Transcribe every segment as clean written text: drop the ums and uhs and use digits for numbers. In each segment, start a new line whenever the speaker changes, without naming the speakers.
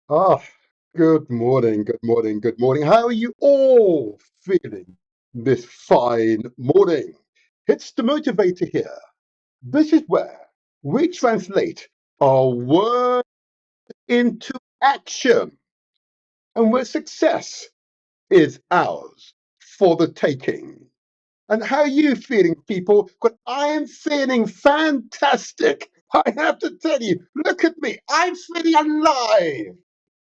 Ah, good morning, good morning, good morning. How are you all feeling this fine morning? It's the motivator here. This is where we translate our word into action and where success is ours for the taking. And how are you feeling, people? Because I am feeling fantastic. I have to tell you, look at me. I'm feeling alive.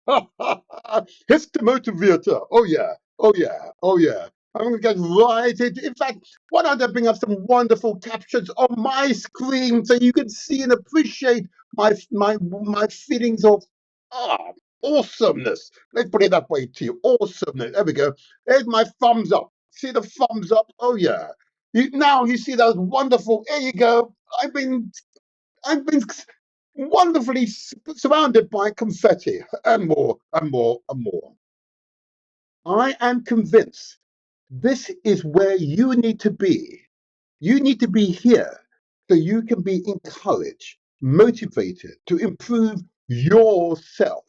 It's the motivator. Oh yeah. Oh yeah. Oh yeah. I'm gonna get right into. In fact, why don't I bring up some wonderful captions on my screen so you can see and appreciate my feelings of ah awesomeness. Let's put it that way to you. Awesomeness. There we go. There's my thumbs up. See the thumbs up? Oh yeah. Now you see those wonderful. There you go. I've been wonderfully surrounded by confetti and more and more and more. I am convinced this is where you need to be. You need to be here so you can be encouraged, motivated to improve yourself.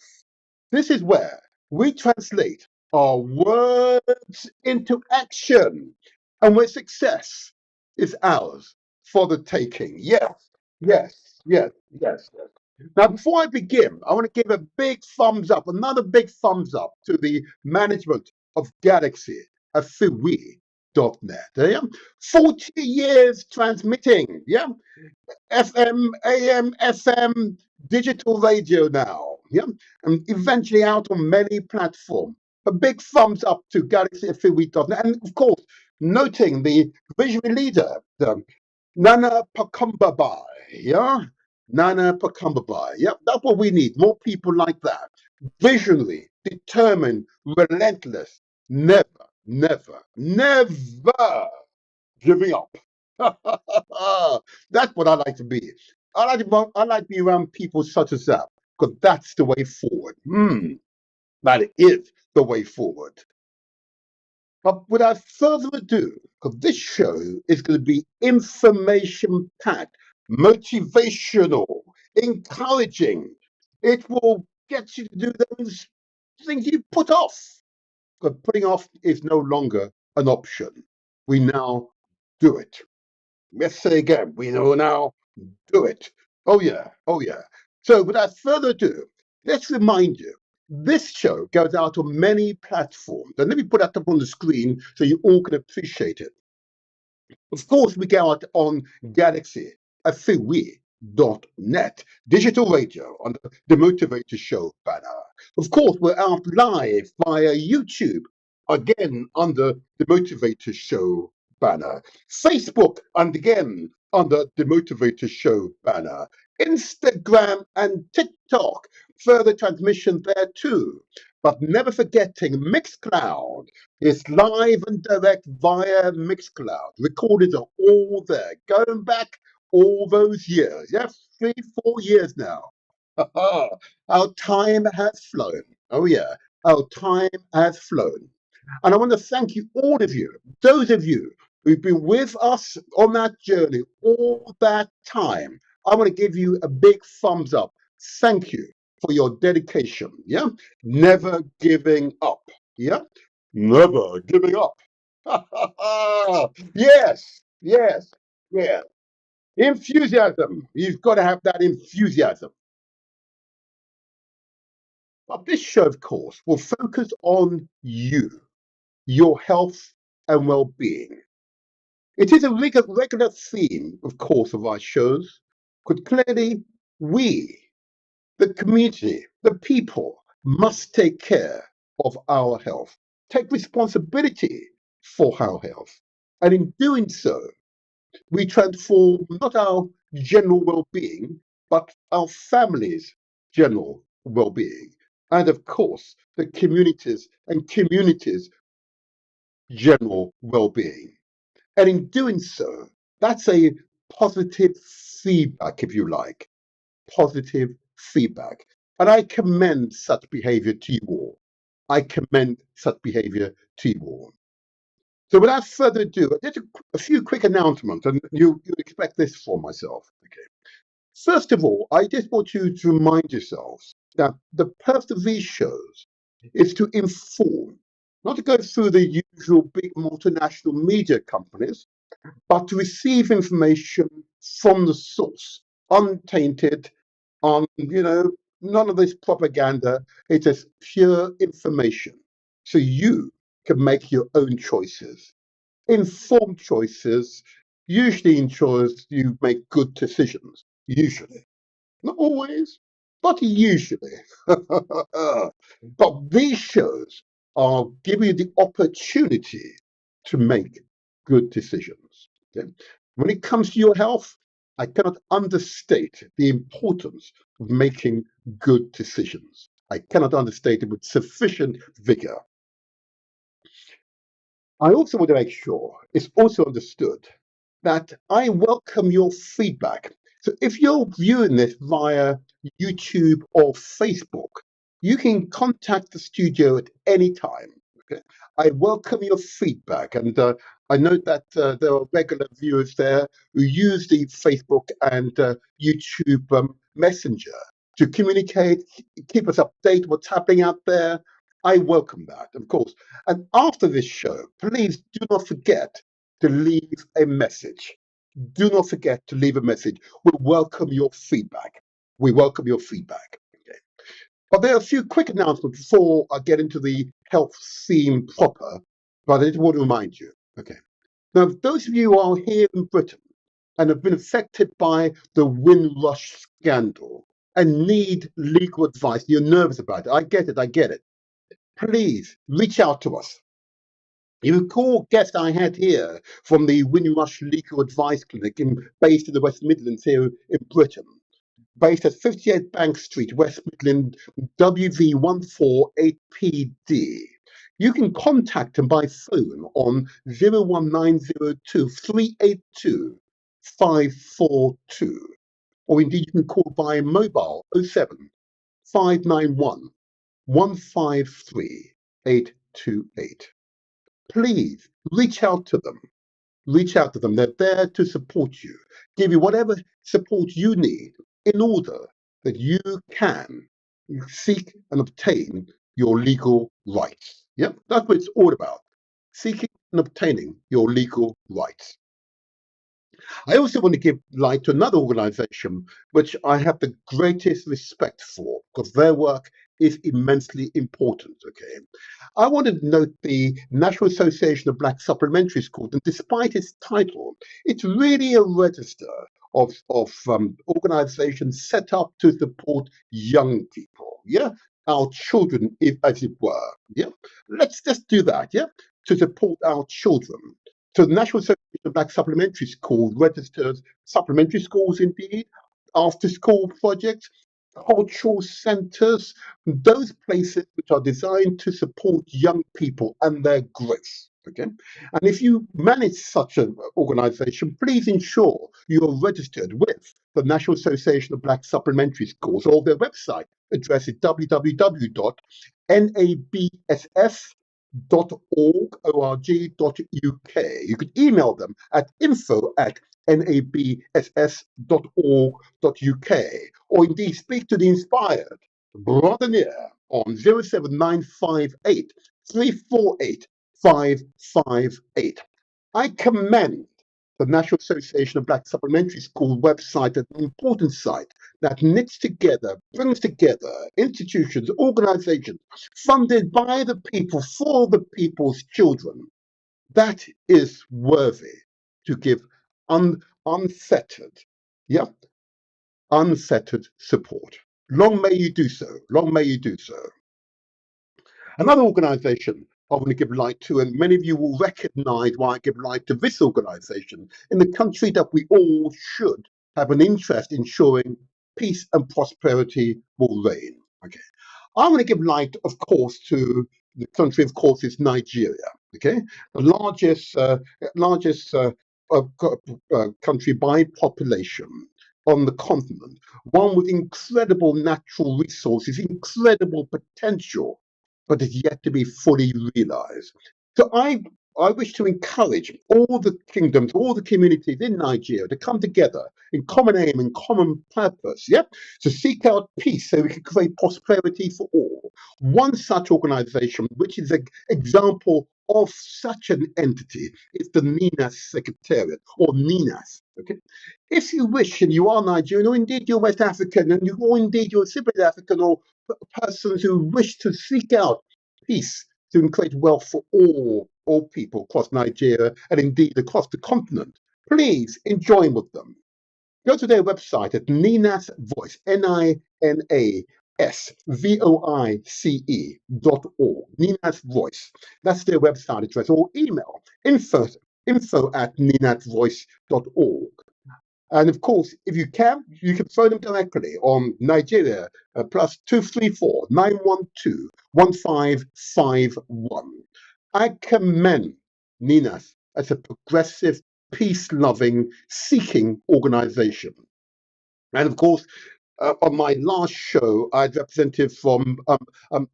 This is where we translate our words into action and where success is ours for the taking. Yes, yes, yes, yes, yes. Now, before I begin, I want to give a big thumbs up, another big thumbs up to the management of Galaxy at Fiwi.net. Yeah? 40 years transmitting, yeah? FM, AM, FM, digital radio now, yeah? And eventually out on many platforms. A big thumbs up to Galaxy at Fiwi.net. And of course, noting the visionary leader, Nana Pakumbabai, yeah? Nana Pakumbabai. Yep, that's what we need. More people like that. Visionary, determined, relentless, never, never, never giving up. That's what I like to be. I like to be around people such as that, because that's the way forward. That is the way forward. But without further ado, because this show is going to be information packed, motivational, encouraging. It will get you to do those things you put off. Because putting off is no longer an option. We now do it. Let's say again, we know now do it. Oh, yeah. Oh, yeah. So, without further ado, let's remind you this show goes out on many platforms. And let me put that up on the screen so you all can appreciate it. Of course, we go out on Galaxy at Fiwi.net, digital radio on the Motivator Show banner. Of course, we're out live via YouTube, again under the Motivator Show banner. Facebook, and again under the Motivator Show banner. Instagram and TikTok, further transmission there too. But never forgetting Mixcloud. It's live and direct via Mixcloud. Recordings are all there, going back all those years. Yes, 3, 4 years now. Our time has flown. Oh, yeah, our time has flown. And I want to thank you, all of you, those of you who've been with us on that journey all that time. I want to give you a big thumbs up. Thank you for your dedication. Yeah, never giving up. Yeah, never giving up. Yes, yes, yes. Enthusiasm. You've got to have that enthusiasm. But this show, of course, will focus on you, your health and well-being. It is a regular theme, of course, of our shows, because clearly we, the community, the people, must take care of our health, take responsibility for our health. And in doing so, we transform not our general well-being, but our families' general well-being. And of course, the communities' general well-being. And in doing so, that's a positive feedback, if you like, positive feedback. And I commend such behavior to you all. I commend such behavior to you all. So without further ado, just a few quick announcements, and you expect this for myself. Okay. First of all, I just want you to remind yourselves that the purpose of these shows is to inform, not to go through the usual big multinational media companies, but to receive information from the source, untainted, none of this propaganda. It is pure information. So you can make your own choices. Informed choices usually ensures you make good decisions. Usually. Not always, but usually. But these shows are giving you the opportunity to make good decisions. Okay? When it comes to your health, I cannot understate the importance of making good decisions. I cannot understate it with sufficient vigor. I also want to make sure it's also understood that I welcome your feedback. So if you're viewing this via YouTube or Facebook, you can contact the studio at any time. Okay? I welcome your feedback, and I note that there are regular viewers there who use the Facebook and YouTube Messenger to communicate, keep us updated what's happening out there. I welcome that, of course. And after this show, please do not forget to leave a message. Do not forget to leave a message. We welcome your feedback. We welcome your feedback. Okay. But there are a few quick announcements before I get into the health theme proper. But I just want to remind you. Okay. Now, those of you who are here in Britain and have been affected by the Windrush scandal and need legal advice, you're nervous about it. I get it. I get it. Please reach out to us. You recall guest I had here from the Windrush Legal Advice Clinic based in the West Midlands here in Britain, based at 58 Bank Street, West Midland, WV148PD. You can contact them by phone on 01902 382 542, or indeed you can call by mobile 07 591 153 828. Please reach out to them. Reach out to them. They're there to support you, give you whatever support you need in order that you can seek and obtain your legal rights. Yep, that's what it's all about. Seeking and obtaining your legal rights. I also want to give light to another organization which I have the greatest respect for because their work is immensely important. Okay, I want to note the National Association of Black Supplementary Schools, and despite its title, it's really a register of organizations set up to support young people. Yeah, our children, if as it were. Yeah, let's just do that. Yeah, to support our children. So the National Association of Black Supplementary Schools registers supplementary schools, indeed, after school projects, cultural centres, those places which are designed to support young people and their growth. Okay, and if you manage such an organisation, please ensure you are registered with the National Association of Black Supplementary Schools, or their website address is www.nabss.org.uk. You could email them at info@nabss.org.uk, or indeed speak to the inspired brother Near on 07958 348 558. I commend the National Association of Black Supplementary School website as an important site that knits together, brings together institutions, organizations funded by the people for the people's children. That is worthy to give unfettered, yeah, unfettered support. Long may you do so. Long may you do so. Another organization I want to give light to, and many of you will recognize why I give light to this organization, in the country that we all should have an interest in ensuring peace and prosperity will reign. Okay, I want to give light, of course, to the country, of course, is Nigeria. Okay, the largest country by population on the continent, one with incredible natural resources, incredible potential, but is yet to be fully realized. So I I wish to encourage all the kingdoms, all the communities in Nigeria to come together in common aim and common purpose, yep, to seek out peace so we can create prosperity for all. One such organization, which is an example of such an entity, is the NINAS Secretariat, or NINAS. Okay? If you wish, and you are Nigerian, or indeed you're West African, or indeed you're Cypriot African, or persons who wish to seek out peace to create wealth for all people across Nigeria and indeed across the continent, please join with them. Go to their website at Ninas Voice, NINASVOICE.org, Ninas Voice. That's their website address, or email info@ninasvoice.org. And of course, if you can phone them directly on Nigeria +234 912 1551. I commend Ninas as a progressive, peace-loving, seeking organization. And of course, on my last show, I had representative from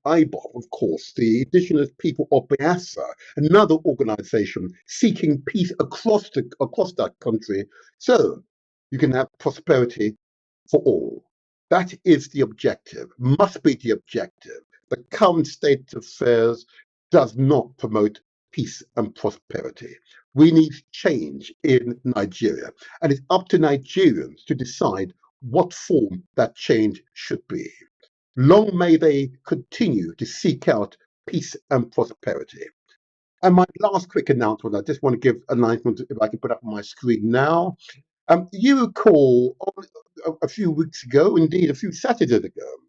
IBOB, of course, the Indigenous People of Biafra, another organization seeking peace across that country, so you can have prosperity for all. That is the objective, must be the objective. The current state of affairs does not promote peace and prosperity. We need change in Nigeria, and it's up to Nigerians to decide what form that change should be. Long may they continue to seek out peace and prosperity. And my last quick announcement, I just want to give an announcement, if I can put up on my screen now. You recall a few weeks ago, indeed a few Saturdays ago,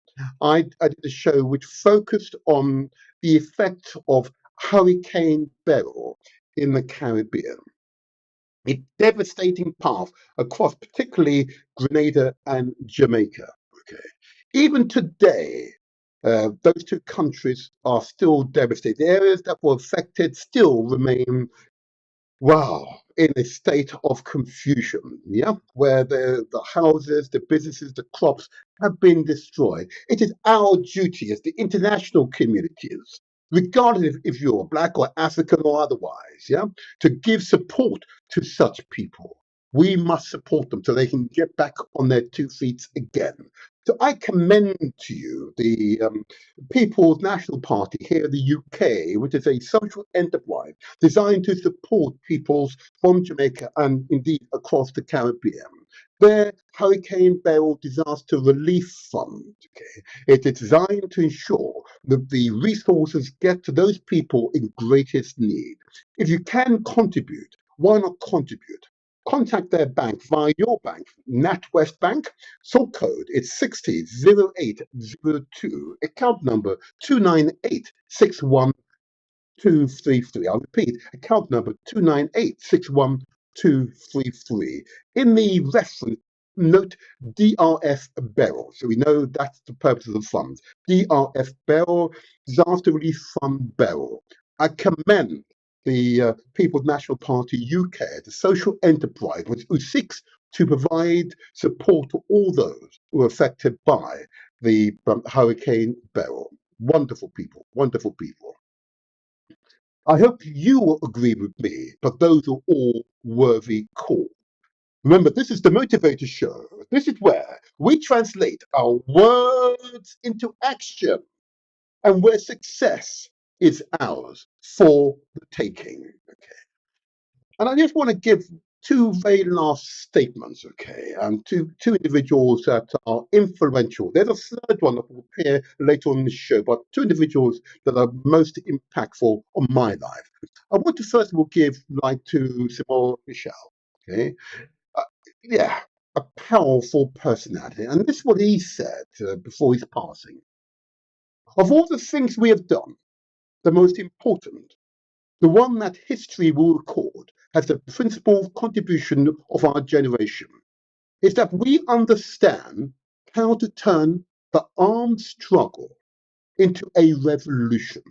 I did a show which focused on the effect of Hurricane Beryl in the Caribbean. A devastating path across particularly Grenada and Jamaica. Okay. Even today, those two countries are still devastated. The areas that were affected still remain, wow, in a state of confusion, yeah, where the houses, the businesses, the crops have been destroyed. It is our duty as the international communities, regardless if you're Black or African or otherwise, yeah, to give support to such people. We must support them so they can get back on their 2 feet again. So I commend to you the People's National Party here in the UK, which is a social enterprise designed to support peoples from Jamaica and indeed across the Caribbean. Their Hurricane Beryl Disaster Relief Fund, okay, it is designed to ensure that the resources get to those people in greatest need. If you can contribute, why not contribute? Contact their bank via your bank, NatWest Bank. Sort code it's 600802. Account number 29861233. I'll repeat, account number 29861233. In the reference, note DRF Beryl. So we know that's the purpose of the funds. DRF Beryl, Disaster Relief Fund Beryl. I commend the People's National Party UK, the social enterprise, which seeks to provide support to all those who are affected by the Hurricane Beryl. Wonderful people, wonderful people. I hope you will agree with me, but those are all worthy call. Remember, this is the Motivator Show. This is where we translate our words into action and where success is ours for the taking. Okay. And I just want to give two very last statements, okay, two individuals that are influential. There's a third one that will appear later on in the show, but two individuals that are most impactful on my life. I want to first of all give light to Simone Michel, okay? Uh, yeah, a powerful personality. And this is what he said before his passing. Of all the things we have done, the most important, the one that history will record as the principal contribution of our generation, is that we understand how to turn the armed struggle into a revolution,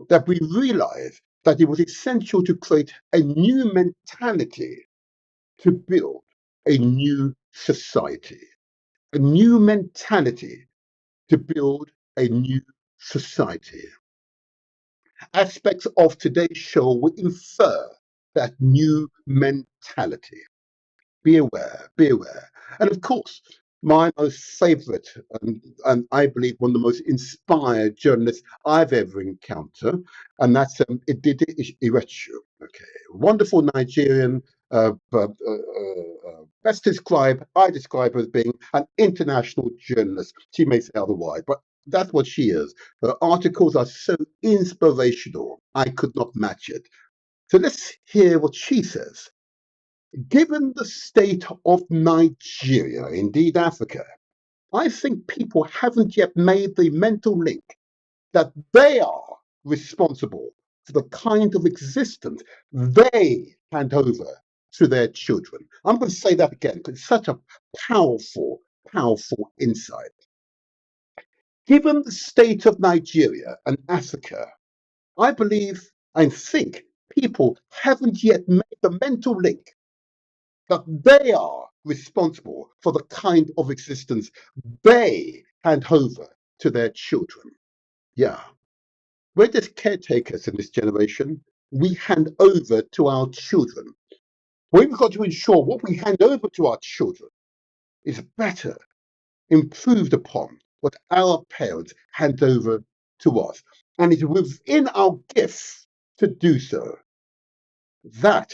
that we realize that it was essential to create a new mentality to build a new society, a new mentality to build a new society. Aspects of today's show will infer that new mentality. Be aware, be aware. And of course, my most favorite, and I believe one of the most inspired journalists I've ever encountered, and that's Idide Iwechu. Okay, wonderful Nigerian, best described, I describe her as being an international journalist. She may say otherwise, but that's what she is. Her articles are so inspirational, I could not match it. So let's hear what she says. Given the state of Nigeria, indeed Africa, I think people haven't yet made the mental link that they are responsible for the kind of existence they hand over to their children. I'm going to say that again because it's such a powerful, powerful insight. Given the state of Nigeria and Africa, I believe and think people haven't yet made the mental link that they are responsible for the kind of existence they hand over to their children. Yeah, we're just caretakers in this generation. We hand over to our children. We've got to ensure what we hand over to our children is better, improved upon what our parents hand over to us. And it's within our gifts to do so. That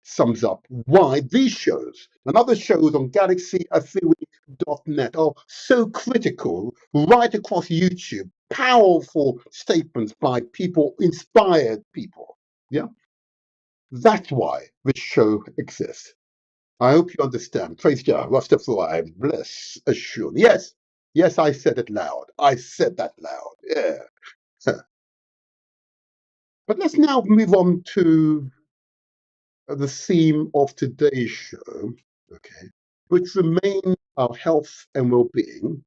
sums up why these shows and other shows on galaxyaffili.net are so critical right across YouTube. Powerful statements by people, inspired people. Yeah, that's why this show exists. I hope you understand. Praise Jah, Rastafari, bless, assure. Yes, yes, I said it loud. I said that loud. Yeah. But let's now move on to the theme of today's show, okay, which remains our health and well-being.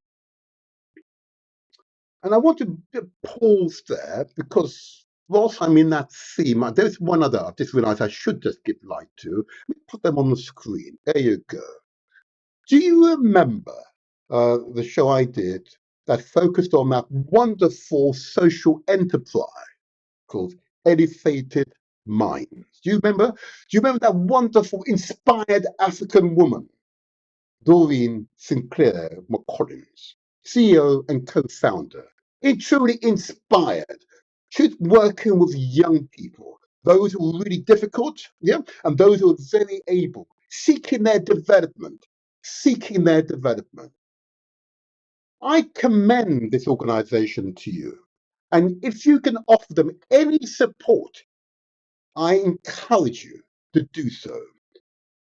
And I want to pause there because whilst I'm in that theme, there's one other I just realized I should just give light to. Let me put them on the screen. There you go. Do you remember the show I did that focused on that wonderful social enterprise called Elevated Minds? Do you remember? Do you remember that wonderful, inspired African woman, Doreen Sinclair McCollins, CEO and co-founder? It truly inspired. She's working with young people, those who are really difficult, yeah, and those who are very able, seeking their development, seeking their development. I commend this organization to you. And if you can offer them any support, I encourage you to do so.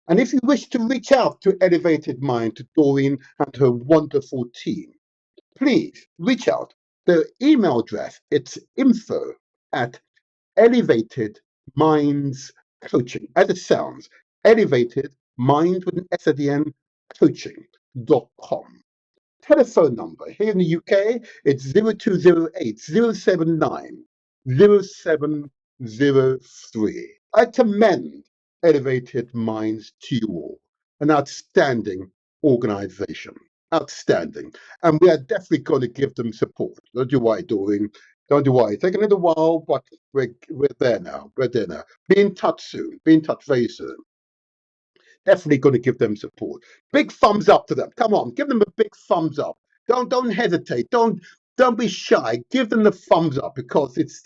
And if you wish to reach out to Elevated Mind, to Doreen and her wonderful team, please reach out. The email address, it's info at Elevated Minds Coaching, as it sounds, Elevated Mind with an S at the end, coaching.com. Telephone number here in the UK, it's 0208 079 0703. I commend Elevated Minds to you all. An outstanding organization. Outstanding. And we are definitely going to give them support. Don't you worry, Doreen. Don't you worry. It's taken a little while, but we're there now. We're there now. Be in touch soon. Be in touch very soon. Definitely going to give them support. Big thumbs up to them. Come on, give them a big thumbs up. Don't hesitate. Don't be shy. Give them the thumbs up because it's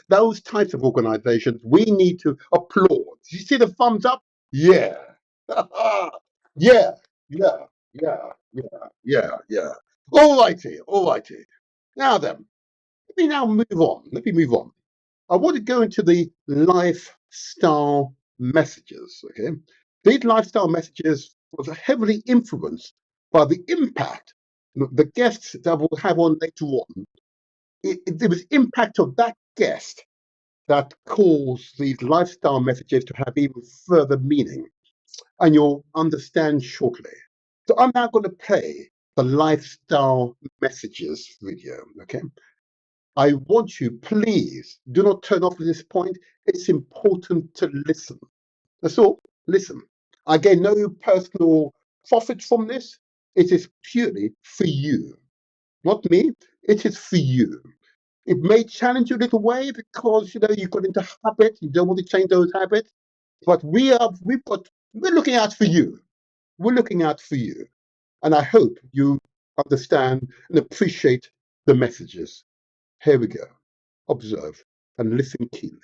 those types of organizations we need to applaud. You see the thumbs up? Yeah. Yeah, yeah, yeah, yeah. All righty, all righty. Now then, let me now move on. Let me move on. I want to go into the lifestyle messages. Okay, these lifestyle messages was heavily influenced by the impact the guests that we'll have on later on. There was impact of that guest that caused these lifestyle messages to have even further meaning, and you'll understand shortly. So I'm now going to play the lifestyle messages video. Okay. I want you, please do not turn off at this point. It's important to listen. That's all. Listen. I gain no personal profit from this. It is purely for you. Not me. It is for you. It may challenge you a little way because you got into habit. You don't want to change those habits. But we're looking out for you. We're looking out for you. And I hope you understand and appreciate the messages. Here we go. Observe and listen keenly.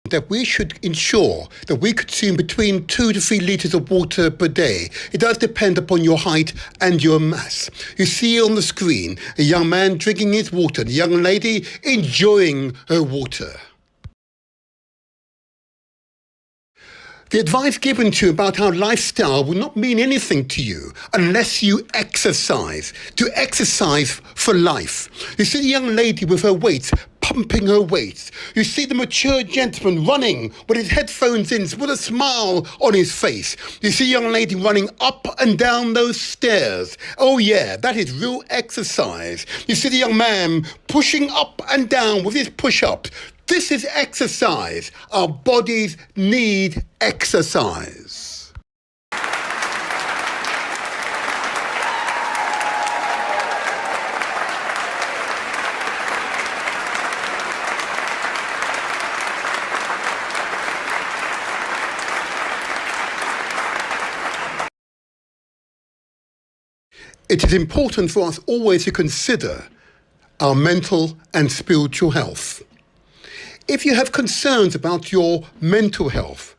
that we should ensure that we consume between 2 to 3 litres of water per day. It does depend upon your height and your mass. You see on the screen a young man drinking his water, the young lady enjoying her water. The advice given to you about our lifestyle will not mean anything to you unless you exercise. To exercise for life. You see the young lady with her weights, pumping her weights. You see the mature gentleman running with his headphones in, with a smile on his face. You see a young lady running up and down those stairs. Oh yeah, that is real exercise. You see the young man pushing up and down with his push-ups. This is exercise. Our bodies need exercise. It is important for us always to consider our mental and spiritual health. If you have concerns about your mental health,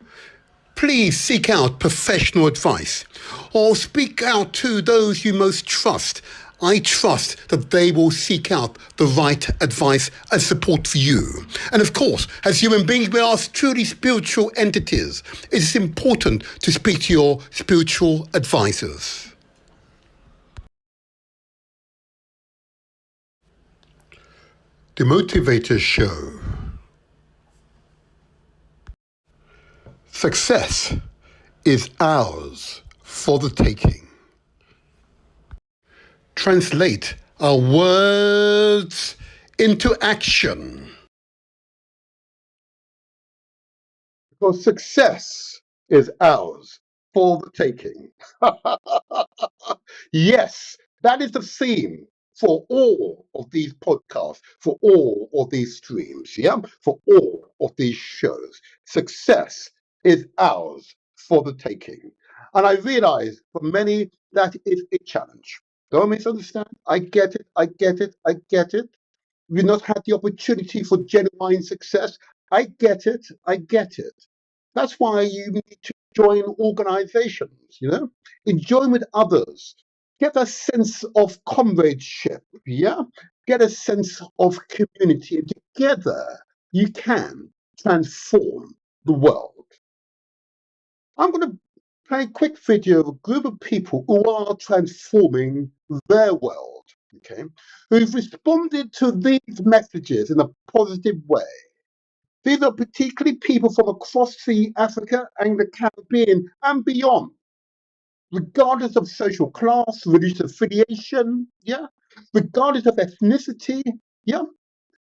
please seek out professional advice or speak out to those you most trust. I trust that they will seek out the right advice and support for you. And of course, as human beings, we are truly spiritual entities. It is important to speak to your spiritual advisors. The Motivator Show. Success is ours for the taking. Translate our words into action. Because success is ours for the taking. Yes, that is the theme for all of these podcasts, for all of these streams, yeah? For all of these shows. Success is ours for the taking. And I realize for many that is a challenge. Don't misunderstand. I get it. You've not had the opportunity for genuine success. I get it. That's why you need to join organizations, Enjoy with others. Get a sense of comradeship, yeah? Get a sense of community. And together you can transform the world. I'm going to play a quick video of a group of people who are transforming their world, okay? Who've responded to these messages in a positive way. These are particularly people from across Africa and the Caribbean and beyond, regardless of social class, religious affiliation, yeah? Regardless of ethnicity, yeah?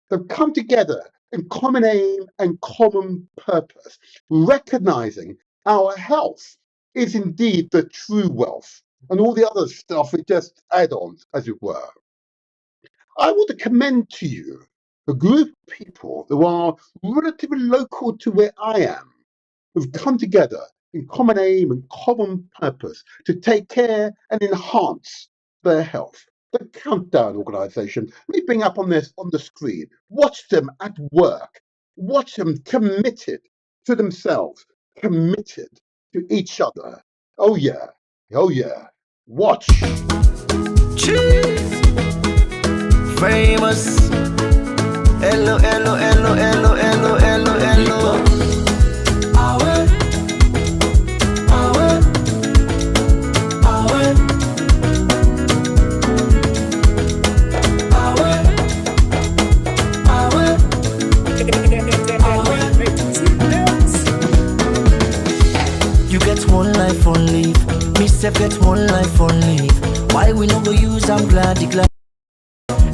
They've come together in common aim and common purpose, recognizing our health is indeed the true wealth, and all the other stuff is just add-ons, as it were. I want to commend to you a group of people who are relatively local to where I am, who've come together in common aim and common purpose to take care and enhance their health. The Countdown Organization. Let me bring up on the screen. Watch them at work. Watch them committed to themselves, committed to each other. Oh yeah. Watch.
Cheese. Famous. Hello. You get one life on leave. Me self get one life on leave. Why we no go use? I'm glad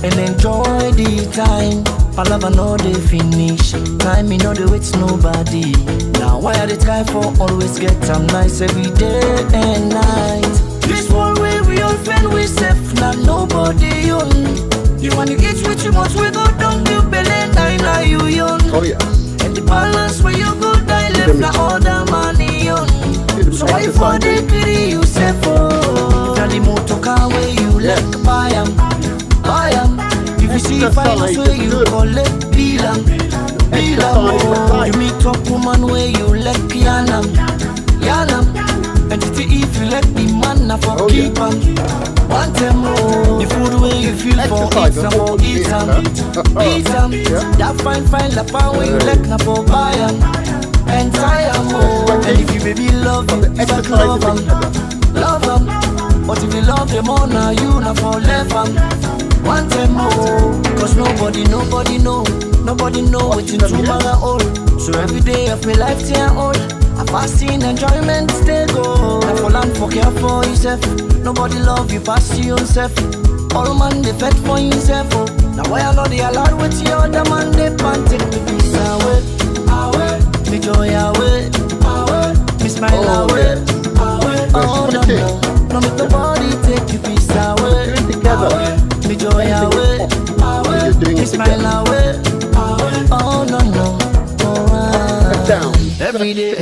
and enjoy the time. Palava no dey finish. Time me no dey wait nobody. Now why are they try for always get time nice every day and night? This one way we all fend we safe. Now nobody own. You want to eat with too much we go down you belly now you young.
Oh yes.
And the balance where you go die left now all the money on. So why for the pity you say for? Now the motor car where you left buy 'em. If you see finance where you collect bill 'em.
Exercise for life.
You meet up woman where you let yanam, yanam. And if you let the man na for keep am. One time more, the food where you feel for eat some more, eat some, eat some. That fine la power where you let na for buy am, and tire more. And if you baby love you, you back love am, love am. But if you love them all now, you na for left am. One time more, cause nobody know what's in tomorrow all. So every day of my life till I'm old, I fasting enjoyment stay go. Now for land for care for yourself. Nobody love you past you yourself. All man they fed for himself. Oh. Now why I know they allowed with the other man they pan take me peace away, away, me joy away, away, me smile away, away. Oh no no, no make nobody take you peace away, away, me joy away, away, me smile away, away. Oh no no, oh
Down.
every day.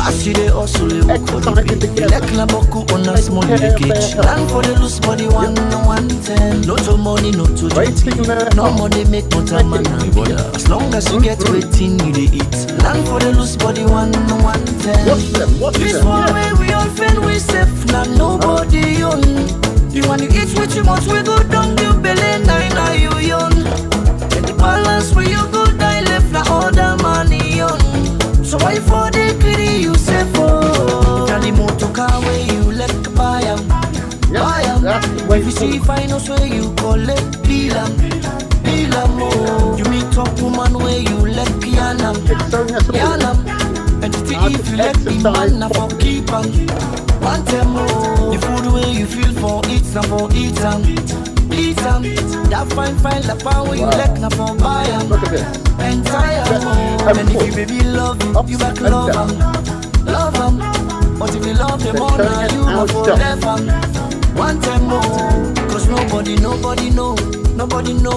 I see they also work for the pay. Like na boku on a small cage. Land for the loose body 110. No to money, no to dirty. No money make no time and as long as you get waiting, you dey eat. Land for the loose body 110. This one way we all feel we safe, now nobody own. You want to eat what you want, we go down your belly, now you young. And the balance where you go die left, now all the money on. So why for the greedy you say for? If the motor car where you let buy am, buy am. If you see finance where you call it, deal am, oh. You meet up woman where you let yanam, yanam. And if you let the man na for keep am, one time more. The food where you feel for eat some for eat am, eat am. That fine la power you let na for buy am.
Look at this.
And tire more. And if you baby love you, you back love them, love them. But if you love them all now, you know for left them. One time more, cause nobody know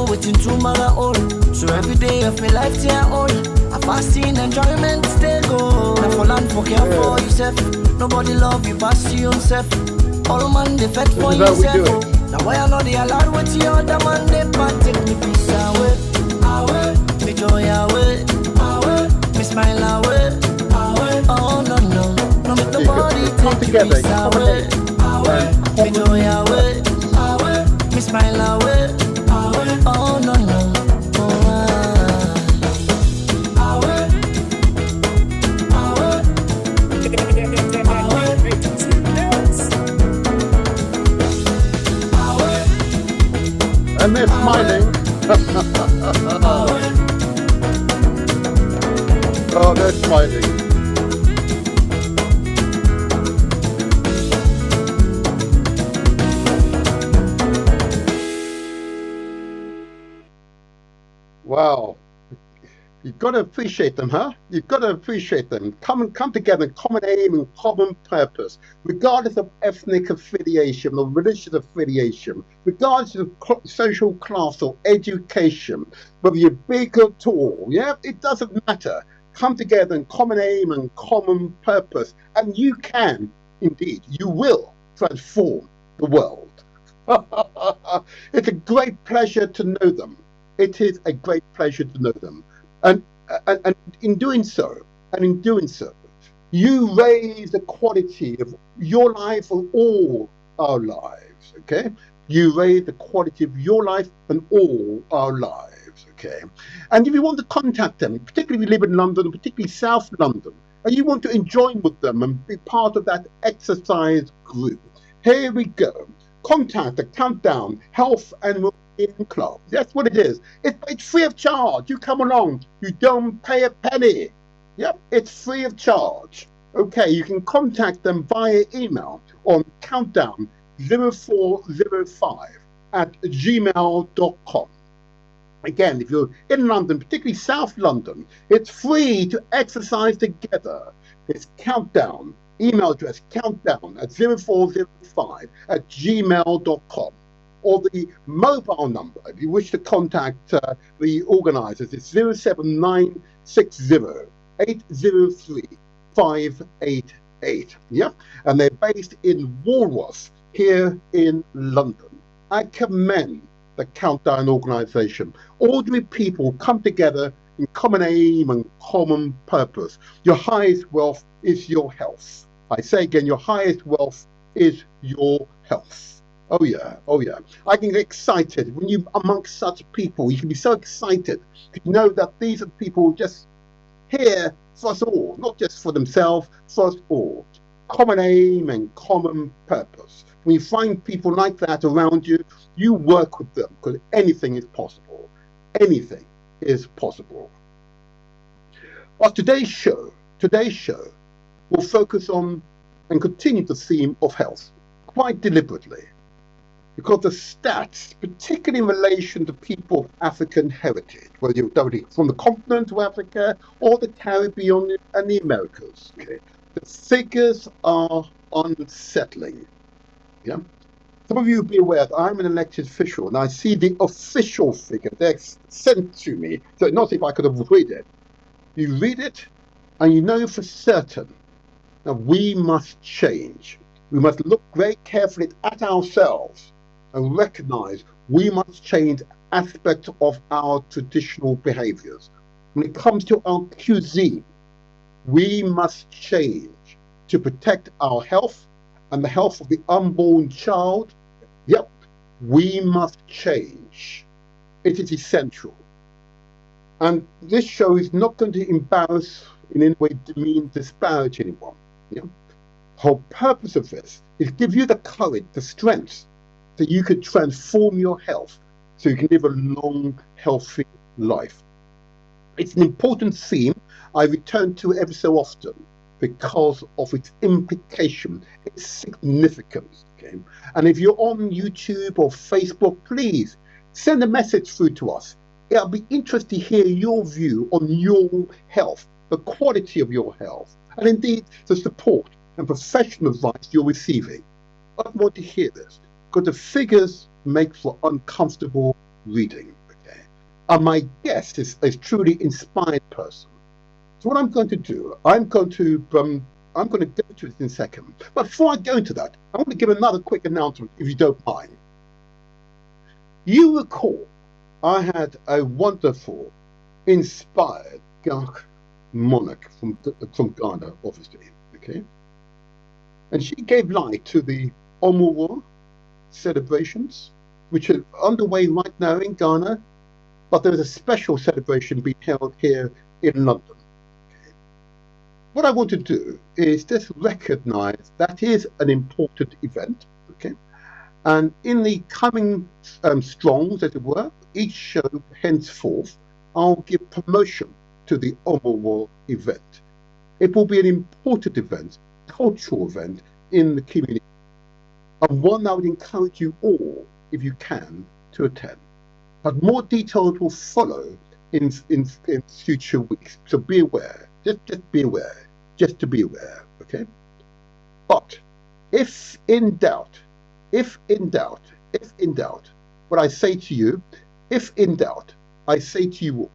what's in tomorrow all. So every day of my life till I'm old, I fasting enjoyment stay go. Now for land for care for yourself. Nobody love you past you yourself. All man they fed for yourself. Now why I know they allowed with the other man they pan take me peace away, away. Me joy away, away, me smile away, away. Oh no no, no make nobody take you peace away, away. Me joy away, away, me smile away, away. Oh no no, oh away, away, away.
And they're smiling. Oh, they're smiling. Wow. You've got to appreciate them, huh? You've got to appreciate them. Come together, common aim and common purpose, regardless of ethnic affiliation or religious affiliation, regardless of social class or education, whether you're big or tall, yeah, it doesn't matter. Come together in common aim and common purpose, and you can, indeed, you will transform the world. It's a great pleasure to know them. It is a great pleasure to know them. And in doing so, you raise the quality of your life and all our lives, okay? You raise the quality of your life and all our lives, okay? And if you want to contact them, particularly if you live in London, particularly South London, and you want to join with them and be part of that exercise group, here we go. Contact the Countdown Health and Wellbeing Club. That's what it is. It's free of charge. You come along. You don't pay a penny. Yep, it's free of charge. Okay, you can contact them via email on countdown0405@gmail.com. Again, if you're in London, particularly South London, it's free to exercise together. It's Countdown. Email address countdown@0405@gmail.com, or the mobile number if you wish to contact the organisers. It's 07960803588. Yep, and they're based in Walworth here in London. I commend the Countdown organisation. Ordinary people come together in common aim and common purpose. Your highest wealth is your health. I say again, your highest wealth is your health. Oh yeah, oh yeah. I can get excited when you amongst such people. You can be so excited to know that these are people just here for us all, not just for themselves, for us all. Common aim and common purpose. When you find people like that around you, you work with them because anything is possible. Anything is possible. But today's show will focus on and continue the theme of health quite deliberately, because the stats, particularly in relation to people of African heritage, whether you're from the continent of Africa or the Caribbean and the Americas, okay, the figures are unsettling. Yeah. Some of you will be aware that I'm an elected official and I see the official figure. They're sent to me, so not if I could avoid it. You read it and you know for certain that we must change. We must look very carefully at ourselves and recognize we must change aspects of our traditional behaviors. When it comes to our cuisine, we must change to protect our health and the health of the unborn child. Yep, we must change. It is essential. And this show is not going to embarrass, in any way demean, disparage anyone. Yeah? The whole purpose of this is to give you the courage, the strength, so you can transform your health, so you can live a long, healthy life. It's an important theme I return to ever so often because of its implication, its significance. Okay? And if you're on YouTube or Facebook, please send a message through to us. I'll be interested to hear your view on your health, the quality of your health, and indeed the support and professional advice you're receiving. I want to hear this because the figures make for uncomfortable reading. Okay? And my guest is a truly inspired person. So what I'm going to do, I'm going to go to it in a second. But before I go into that, I want to give another quick announcement, if you don't mind. You recall I had a wonderful, inspired monarch from Ghana, obviously, okay? And she gave life to the Omowo celebrations, which are underway right now in Ghana, but there is a special celebration being held here in London. Okay? What I want to do is just recognize that is an important event, okay? And in the coming strongs, as it were, each show henceforth, I'll give promotion to the Omowo event. It will be an important event, cultural event in the community, and one I would encourage you all, if you can, to attend. But more details will follow in future weeks, so be aware, just be aware, just to be aware, okay? But if in doubt, what I say to you, if in doubt, I say to you all,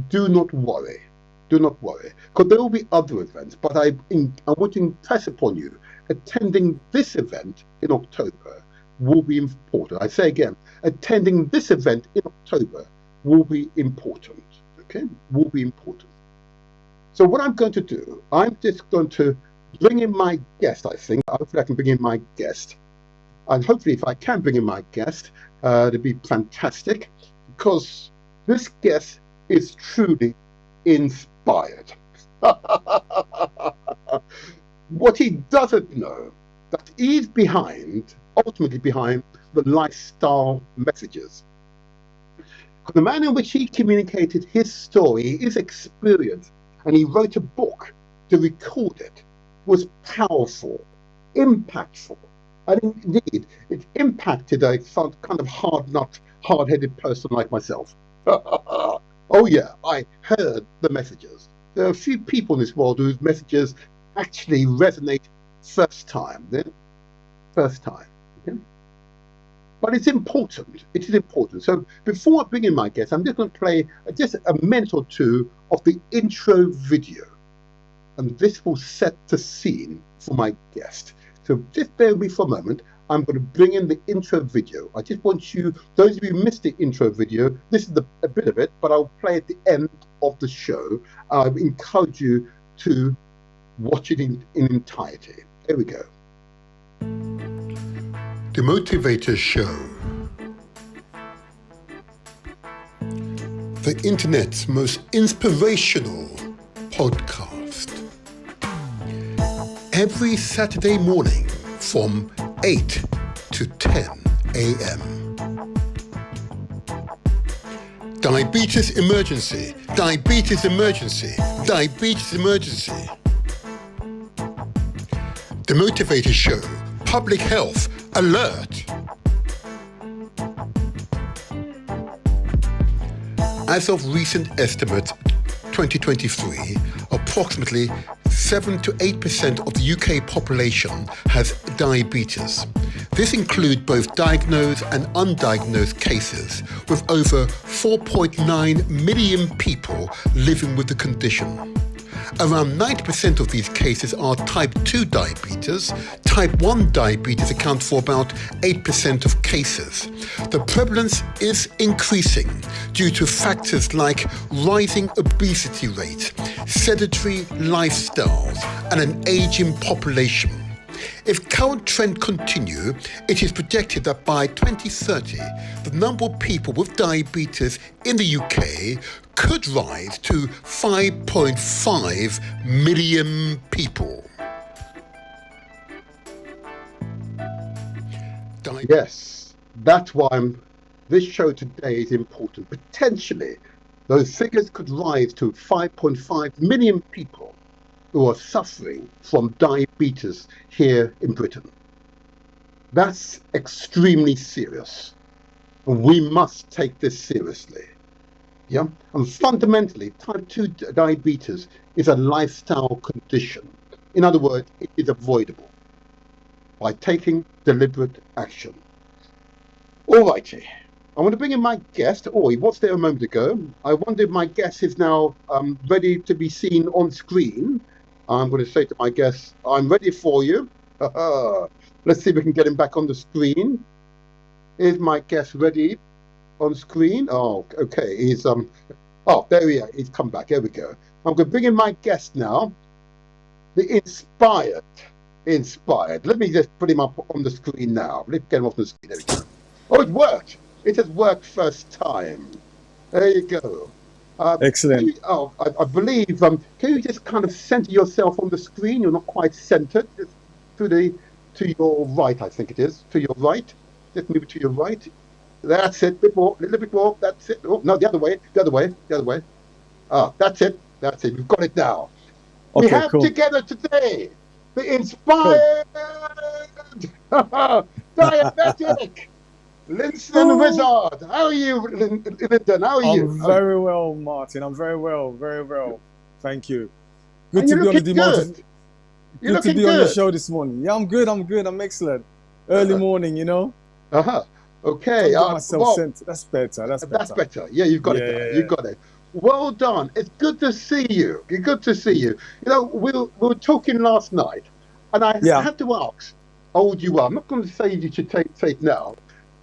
do not worry, because there will be other events, but I want to impress upon you, attending this event in October will be important. I say again, attending this event in October will be important, okay, will be important. So what I'm going to do, I'm just going to bring in my guest, I think. Hopefully I can bring in my guest. And hopefully if I can bring in my guest, it'd be fantastic, because this guest is truly inspired. What he doesn't know, that he's ultimately behind the lifestyle messages. The manner in which he communicated his story, his experience, and he wrote a book to record it, was powerful, impactful, and indeed it impacted a kind of hard-headed person like myself. Oh yeah, I heard the messages. There are a few people in this world whose messages actually resonate first time. Okay? But it's important. It is important. So before I bring in my guest, I'm just going to play just a minute or two of the intro video. And this will set the scene for my guest. So just bear with me for a moment. I'm going to bring in the intro video. I just want you, those of you who missed the intro video, this is a bit of it, but I'll play at the end of the show. I encourage you to watch it in entirety. Here we go. The Motivator Show. The internet's most inspirational podcast. Every Saturday morning from 8 to 10 a.m. Diabetes emergency, diabetes emergency, diabetes emergency. The Motivator Show, public health alert. As of recent estimates, 2023, approximately 7 to 8% of the UK population has diabetes. This includes both diagnosed and undiagnosed cases, with over 4.9 million people living with the condition. Around 90% of these cases are type 2 diabetes. Type 1 diabetes accounts for about 8% of cases. The prevalence is increasing due to factors like rising obesity rate, sedentary lifestyles, and an aging population. If current trends continue, it is projected that by 2030, the number of people with diabetes in the UK could rise to 5.5 million people. Yes, that's why this show today is important. Potentially, those figures could rise to 5.5 million people who are suffering from diabetes here in Britain. That's extremely serious. And we must take this seriously. Yeah? And fundamentally, type 2 diabetes is a lifestyle condition. In other words, it is avoidable by taking deliberate action. All righty. I want to bring in my guest. Oh, he was there a moment ago. I wonder if my guest is now ready to be seen on screen. I'm going to say to my guest, I'm ready for you. Let's see if we can get him back on the screen. Is my guest ready on screen? Oh, okay. He's oh, there he is. He's come back. Here we go. I'm going to bring in my guest now. The inspired. Let me just put him up on the screen now. Let's get him off the screen. There we go. Oh, it worked. It has worked first time. There you go.
Excellent.
I believe, can you just kind of center yourself on the screen? You're not quite centered. Just to your right, I think it is. To your right. Just move it to your right. That's it. A little bit more. That's it. Oh, no, the other way. Ah, that's it. We've got it now.
Okay,
we have
cool.
together today the inspired diabetic Lyndon Wissard. How are you, Lyndon? How are you?
I'm very well, Martin. I'm very well. Very well. Thank you. Good
And
to
you're
be on the
looking
demoted.
You're
Good to
looking
be on your
good.
show this morning. Yeah, I'm good. I'm excellent. Early morning, you know.
Okay.
Get myself
Well,
centered. That's better. That's
that's
better.
better. Yeah, you've got it.
Yeah.
There. You've got it. Well done. It's good to see you. It's good to see you. You know, we were talking last night, and I had to ask how old you are. I'm not going to say you should take it now,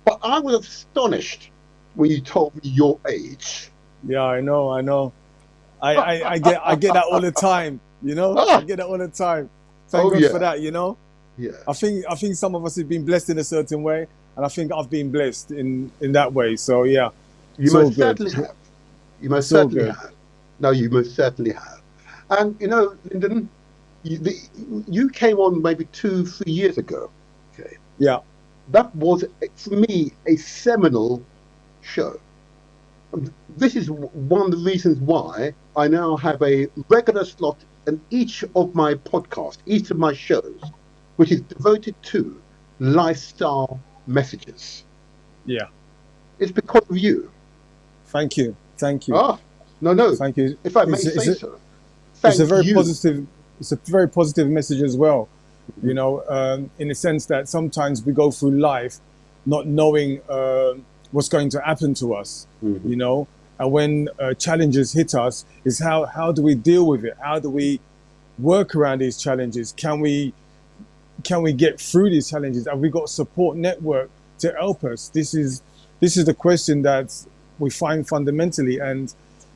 but I was astonished when you told me your age.
Yeah, I know. I get that all the time. You know, I get that all the time. Thank God for that. You know.
Yeah.
I think some of us have been blessed in a certain way, and I think I've been blessed in that way. So yeah.
You most certainly have. You most certainly have. No, you most certainly have. And you know, Lyndon, you came on maybe 2-3 years ago. Okay.
Yeah.
That was, for me, a seminal show. This is one of the reasons why I now have a regular slot in each of my podcasts, each of my shows, which is devoted to lifestyle messages.
Yeah.
It's because of you.
Thank you.
Ah, no.
Thank you.
If I may say so.
It's a very positive. It's a very positive message as well. You know, in the sense that sometimes we go through life not knowing what's going to happen to us.
Mm-hmm.
You know, and when challenges hit us, is how do we deal with it? How do we work around these challenges? Can we can we get through these challenges? Have we got a support network to help us? This is the question that we find fundamentally. And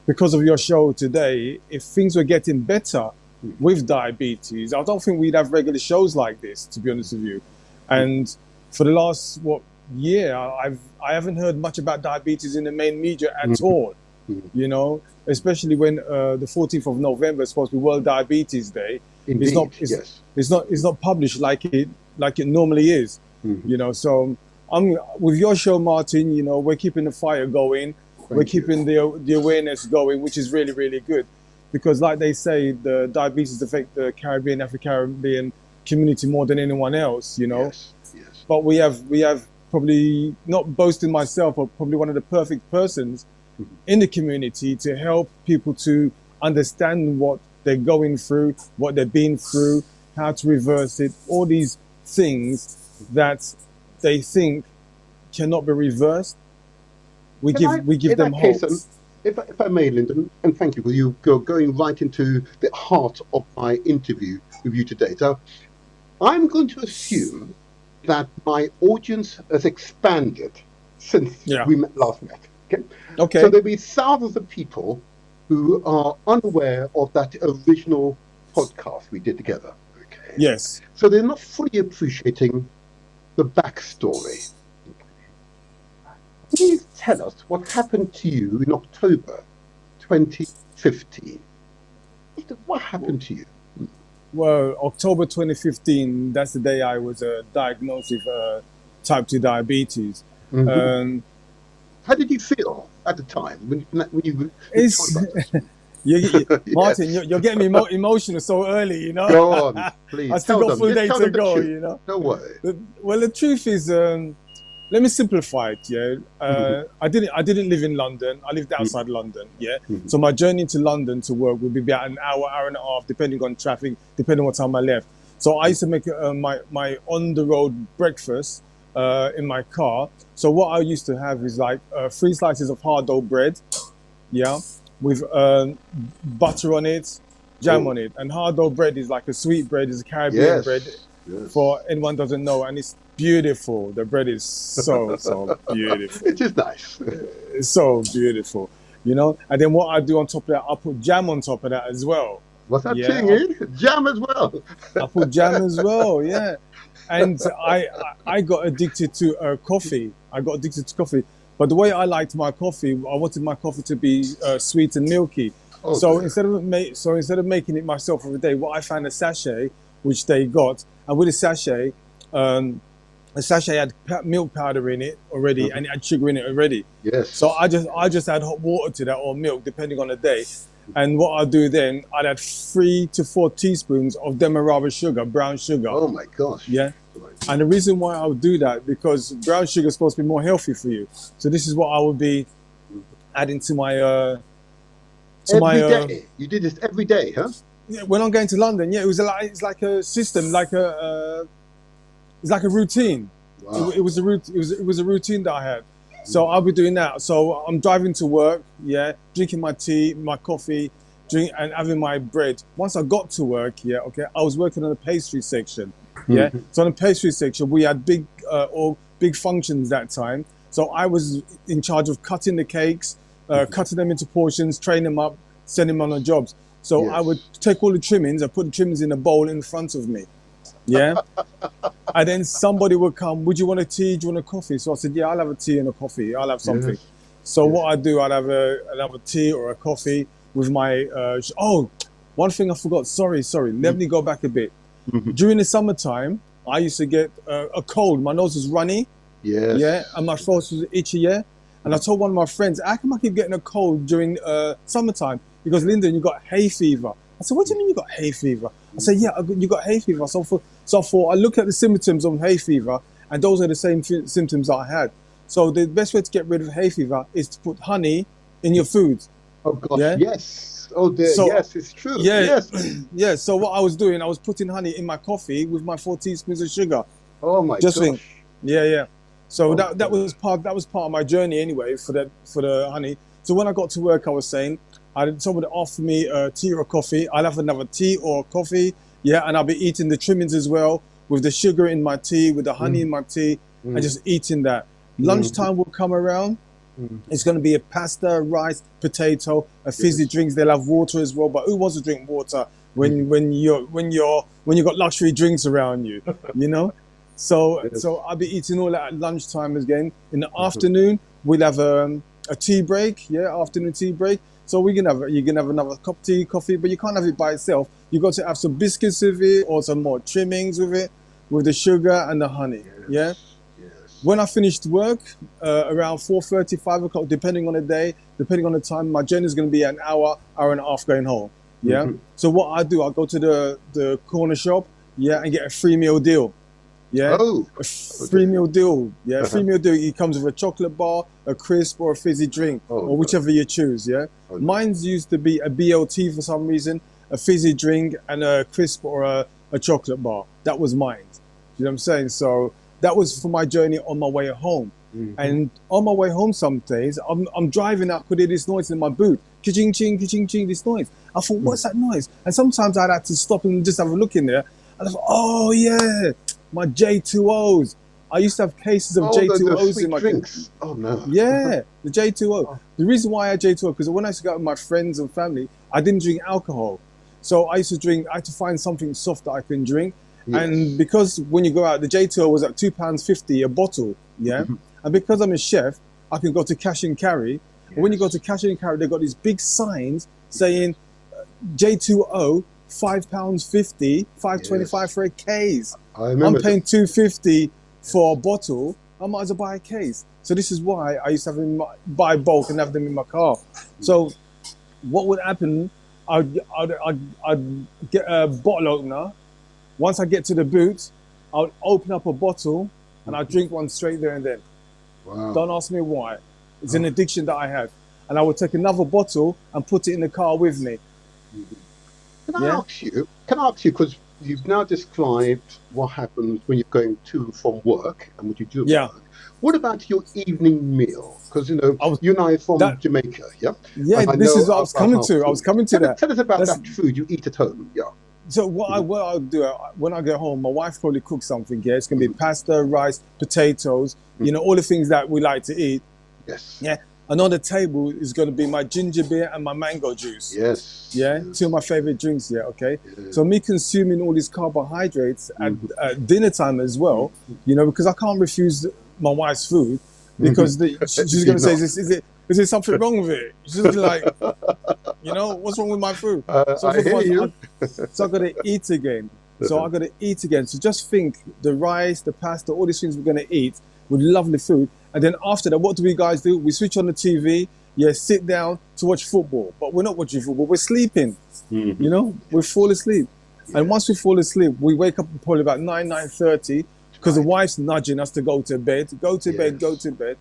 because of your show today, if things were getting better with diabetes, I don't think we'd have regular shows like this, to be honest with you. And for the last year, I haven't heard much about diabetes in the main media at all. You know, especially when the 14th of November is supposed to be World Diabetes Day.
Indeed,
it's not published like it normally is. You know, so with your show, Martin, you know, we're keeping the fire going. We're keeping the awareness going, which is really, really good. Because like they say, the diabetes affect the Caribbean, Afro-Caribbean community more than anyone else, you know.
Yes.
But we have probably, not boasting myself, but probably one of the perfect persons in the community to help people to understand what they're going through, what they've been through, how to reverse it, all these things that they think cannot be reversed. We give them hope.
If I may, Lyndon, and thank you, you're going right into the heart of my interview with you today. So I'm going to assume that my audience has expanded since we last met. Okay. So there'll be thousands of people who are unaware of that original podcast we did together. Okay.
Yes.
So they're not fully appreciating the backstory. Please tell us what happened to you in October 2015. What happened to you?
Well, October 2015, that's the day I was diagnosed with type 2 diabetes.
How did you feel at the time when you
Martin, you're getting me emotional so early, you know.
Go on, please.
I still got full day to go, you know.
Don't worry.
Well, the truth is, let me simplify it. Yeah, I didn't live in London. I lived outside London. Yeah, so my journey to London to work would be about an hour and a half, depending on traffic, depending on what time I left. So I used to make my on the road breakfast in my car. So what I used to have is like 3 slices of hard dough bread, with butter on it, jam on it. And hard dough bread is like a sweet bread, it's a Caribbean bread. For anyone doesn't know, and it's beautiful. The bread is so beautiful.
It is nice.
It's so beautiful, you know. And then what I do on top of that, I put jam on top of that as well.
What's that thing, eh? Jam as well.
I put jam as well, yeah. And I got addicted to coffee. I got addicted to coffee. But the way I liked my coffee, I wanted my coffee to be sweet and milky. Okay. So instead of making it myself every day, what I found a sachet, which they got, and with a sachet had milk powder in it already, and it had sugar in it already.
Yes.
So I just add hot water to that, or milk, depending on the day. And what I'd do then, I'd add 3 to 4 teaspoons of demerara sugar, brown sugar.
Oh my gosh.
Yeah. And the reason why I would do that, because brown sugar is supposed to be more healthy for you. So this is what I would be adding to my
every day. You did this every day, huh?
Yeah, when I'm going to London, yeah, it's like a system, it's like a routine. Wow. It was a routine that I had. So I'll be doing that. So I'm driving to work, drinking my tea, my coffee, and having my bread. Once I got to work, I was working on the pastry section. Yeah. So on the pastry section, we had big functions that time. So I was in charge of cutting the cakes, cutting them into portions, train them up, send them on the jobs. So I would take all the trimmings, I put the trimmings in a bowl in front of me. Yeah. And then somebody would come, would you want a tea? Do you want a coffee? So I said, yeah, I'll have a tea and a coffee. I'll have something. Yes. So what I do, I'd have a tea or a coffee with my, one thing I forgot. Sorry. Let me go back a bit. During the summertime, I used to get a cold. My nose was runny.
Yes.
Yeah. And my throat was itchy. Yeah. And I told one of my friends, how come I keep getting a cold during summertime? Because Lyndon, you got hay fever. I said, what do you mean you got hay fever? I said, yeah, you got hay fever. So I looked at the symptoms of hay fever, and those are the same symptoms that I had. So the best way to get rid of hay fever is to put honey in your food.
Oh gosh, yes. Oh dear, yes, it's true.
Yeah,
yes.
Yeah. So what I was doing, I was putting honey in my coffee with my 4 teaspoons of sugar.
Oh my gosh.
Yeah. So that was part of my journey anyway for the honey. So when I got to work, I was saying, somebody offered me tea or coffee. I'll have another tea or coffee, and I'll be eating the trimmings as well with the sugar in my tea, with the honey in my tea, and just eating that. Lunchtime will come around. It's going to be a pasta, rice, potato, a fizzy drinks. They'll have water as well. But who wants to drink water when you got luxury drinks around you, you know? So I'll be eating all that at lunchtime again. In the afternoon, we'll have a tea break. Yeah, afternoon tea break. So you can have another cup of tea, coffee, but you can't have it by itself. You got to have some biscuits with it or some more trimmings with it, with the sugar and the honey. Yeah. When I finished work, around 4:30, 5 o'clock, depending on the day, depending on the time, my journey is going to be an hour and a half going home. Yeah. So what I do, I go to the corner shop, and get a free meal deal. Yeah. A free meal deal. Yeah. Free meal deal. It comes with a chocolate bar, a crisp, or a fizzy drink, or whichever you choose. Yeah. Mine's used to be a BLT for some reason, a fizzy drink, and a crisp or a chocolate bar. That was mine. You know what I'm saying? So that was for my journey on my way home. And on my way home some days, I'm driving out, could hear this noise in my boot. Ka-ching, ching, ka-ching, ching, this noise. I thought, what's that noise? And sometimes I'd have to stop and just have a look in there. And I thought, oh yeah, my J2Os. I used to have cases of J2Os in my drinks.
Oh no.
Yeah, the J2O. The reason why I had J2O, because when I used to go out with my friends and family, I didn't drink alcohol. So I had to find something soft that I can drink. And because when you go out, the J2O was at £2.50 a bottle, and because I'm a chef, I can go to cash and carry. And when you go to cash and carry, they've got these big signs saying J2O, £5.50, £5.25 for a case. I'm paying £2.50 for a bottle. I might as well buy a case. So this is why I used to have them buy bulk and have them in my car. So what would happen? I'd get a bottle opener. Once I get to the boot, I'll open up a bottle and I'll drink one straight there and then.
Wow.
Don't ask me why. It's an addiction that I have. And I will take another bottle and put it in the car with me.
Can I ask you, because you've now described what happens when you're going to from work and what you do at work. What about your evening meal? Because, you and I are from Jamaica,
Yeah, this is what I was coming to.
Tell us about that food you eat at home,
So what I'll do when I get home, my wife probably cooks something. Yeah, it's gonna be pasta, rice, potatoes. All the things that we like to eat.
Yes.
Yeah. And on the table is gonna be my ginger beer and my mango juice.
Yes.
Yeah. Two of my favorite drinks. Yeah. Okay. Yes. So me consuming all these carbohydrates at dinner time as well. Because I can't refuse my wife's food because she's gonna say, is there something wrong with it? She's just like, what's wrong with my food? So I've got to eat again. So just think the rice, the pasta, all these things we're going to eat with lovely food. And then after that, what do we guys do? We switch on the TV, sit down to watch football. But we're not watching football, we're sleeping. We fall asleep. And once we fall asleep, we wake up probably about 9:30 because the wife's nudging us to go to bed. Go to bed.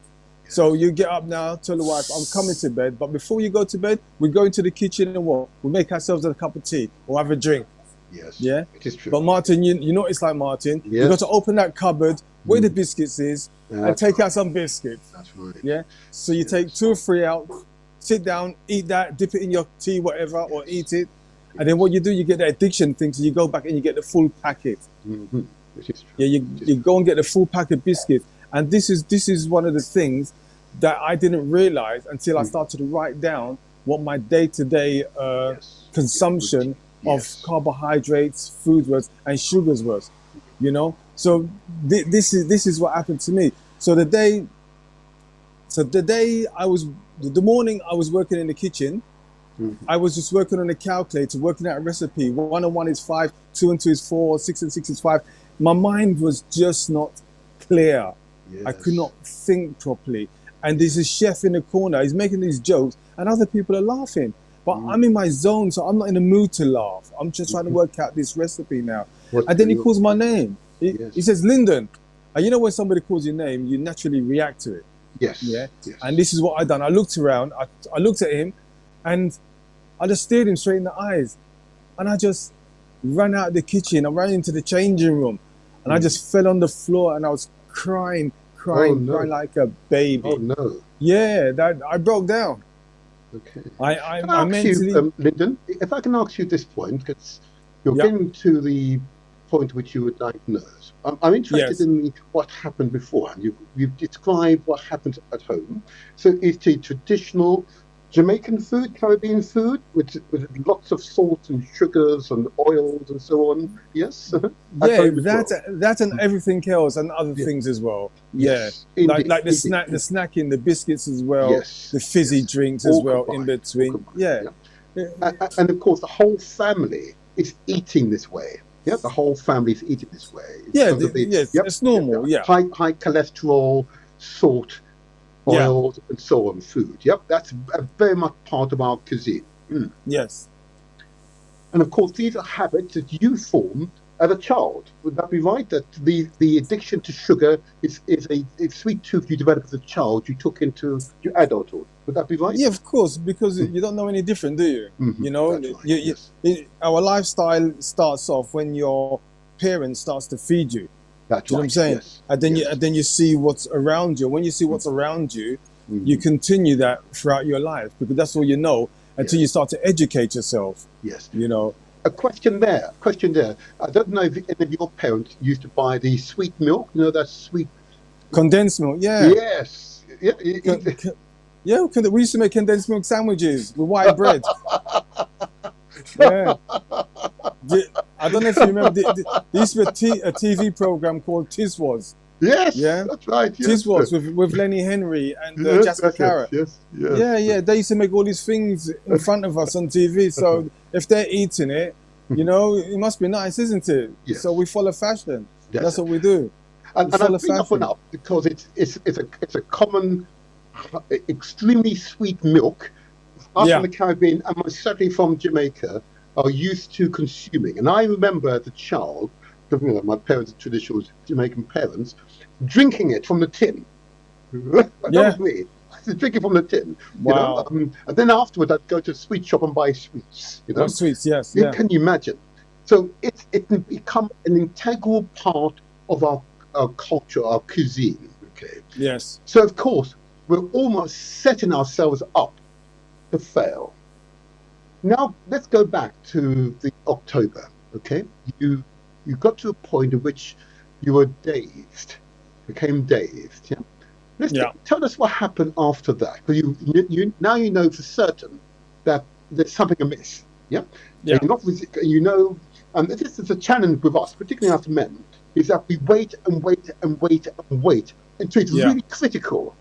So you get up now, tell the wife, I'm coming to bed. But before you go to bed, we go into the kitchen and we make ourselves a cup of tea or have a drink.
Yes.
Yeah.
It is true.
But Martin, you know what it's like, Martin. Yes. You got to open that cupboard where the biscuits is and take out some biscuits.
That's right.
Yeah. So you take 2 or 3 out, sit down, eat that, dip it in your tea, whatever, or eat it. And then what you do, you get the addiction thing. So you go back and you get the full packet.
Which is true.
Yeah. You go and get the full pack of biscuits. And this is one of the things that I didn't realize until I started to write down what my day-to-day consumption of carbohydrates, food was, and sugars was. So this is what happened to me. So the morning I was working in the kitchen, I was just working on a calculator, working out a recipe. 1 and 1 is 5, 2 and 2 is 4, 6 and 6 is 5. My mind was just not clear. Yes. I could not think properly. And there's a chef in the corner, he's making these jokes and other people are laughing. But I'm in my zone, so I'm not in the mood to laugh. I'm just trying to work out this recipe now. And then he calls my name. He says, Lyndon. And when somebody calls your name, you naturally react to it.
Yes.
Yeah. Yes. And this is what I done. I looked around, I looked at him and I just stared him straight in the eyes. And I just ran out of the kitchen. I ran into the changing room and I just fell on the floor and I was crying like a baby.
Oh no!
Yeah, I broke down.
Okay.
I mentally.
Lyndon, if I can ask you at this point, because you're getting to the point which you were diagnosed. I'm interested
Yes.
in what happened beforehand. You've described what happened at home. So it's a traditional Jamaican food, Caribbean food, with lots of salt and sugars and oils and so on. Yes, at
Yeah,
home as well.
that and everything else and other
Yeah.
things as well. Yeah,
Yes, indeed,
like the
indeed.
snacking, the biscuits as well,
Yes,
the fizzy
yes.
drinks as
All
well in
combined, all
between.
combined.
Yeah.
Yeah. And of course, the whole family is eating this way. Yeah, the whole family is eating this way
Yeah,
because of the
yes,
yep,
it's normal. Yeah,
high cholesterol, salt,
yeah,
oils, and so on food. Yep, that's very much part of our cuisine. Mm.
yes.
And of course, these are habits that you formed as a child. Would that be right? That the addiction to sugar is a sweet tooth you developed as a child you took into your adulthood. Would that be right?
Yeah, of course, because
Mm.
you don't know any different, do you?
Mhm.
You know,
That's right. Yes,
our lifestyle starts off when your parent starts to feed you.
that's
Do you know what I'm
right.
saying?
Yes,
And then
yes.
you see what's around you. When you see what's around you, you
Mhm.
continue that throughout your life because that's all you know until
Yes.
you start to educate yourself.
Yes.
You know,
A question there. Question there. I don't know if any of your parents used to buy the sweet milk. You know that sweet.
condensed milk. Yeah,
Yes. Yeah.
Con- con- yeah. We used to make condensed milk sandwiches with white bread. Yeah. I don't know if you remember. There used to be a TV program called Tiswas.
Yes.
Yeah,
That's right. Yes.
Tiswas with Lenny Henry and
Yes.
Jasper
That's it.
Carrot.
Yes. Yes.
Yeah, yeah. They used to make all these things in front of us on TV. So if they're eating it, you know, it must be nice, isn't it?
Yes.
So we follow fashion.
That's
That's
it.
what we do.
And I
follow
bring that one
fashion.
up because it's a common, extremely sweet milk. Us
Yeah.
from the Caribbean and most certainly from Jamaica are used to consuming. And I remember as a child, you know, my parents are traditional Jamaican parents, drinking it from the tin. That
Yeah.
was me. I used to drink it from the tin. You
Wow.
know, and then afterwards I'd go to a sweet shop and buy sweets. You know,
Oh, sweets. Yes.
you
Yeah.
can you imagine? So it's become an integral part of our culture, our cuisine. Okay.
Yes.
So of course we're almost setting ourselves up to fail. Now let's go back to the October. Okay, you got to a point at which you were dazed, became dazed. Yeah.
Yeah.
Tell us what happened after that, because you now you know for certain that there's something amiss. Yeah.
Yeah.
And you know, and this is a challenge with us, particularly us men, is that we wait and wait and wait and wait until it's
Yeah.
really critical.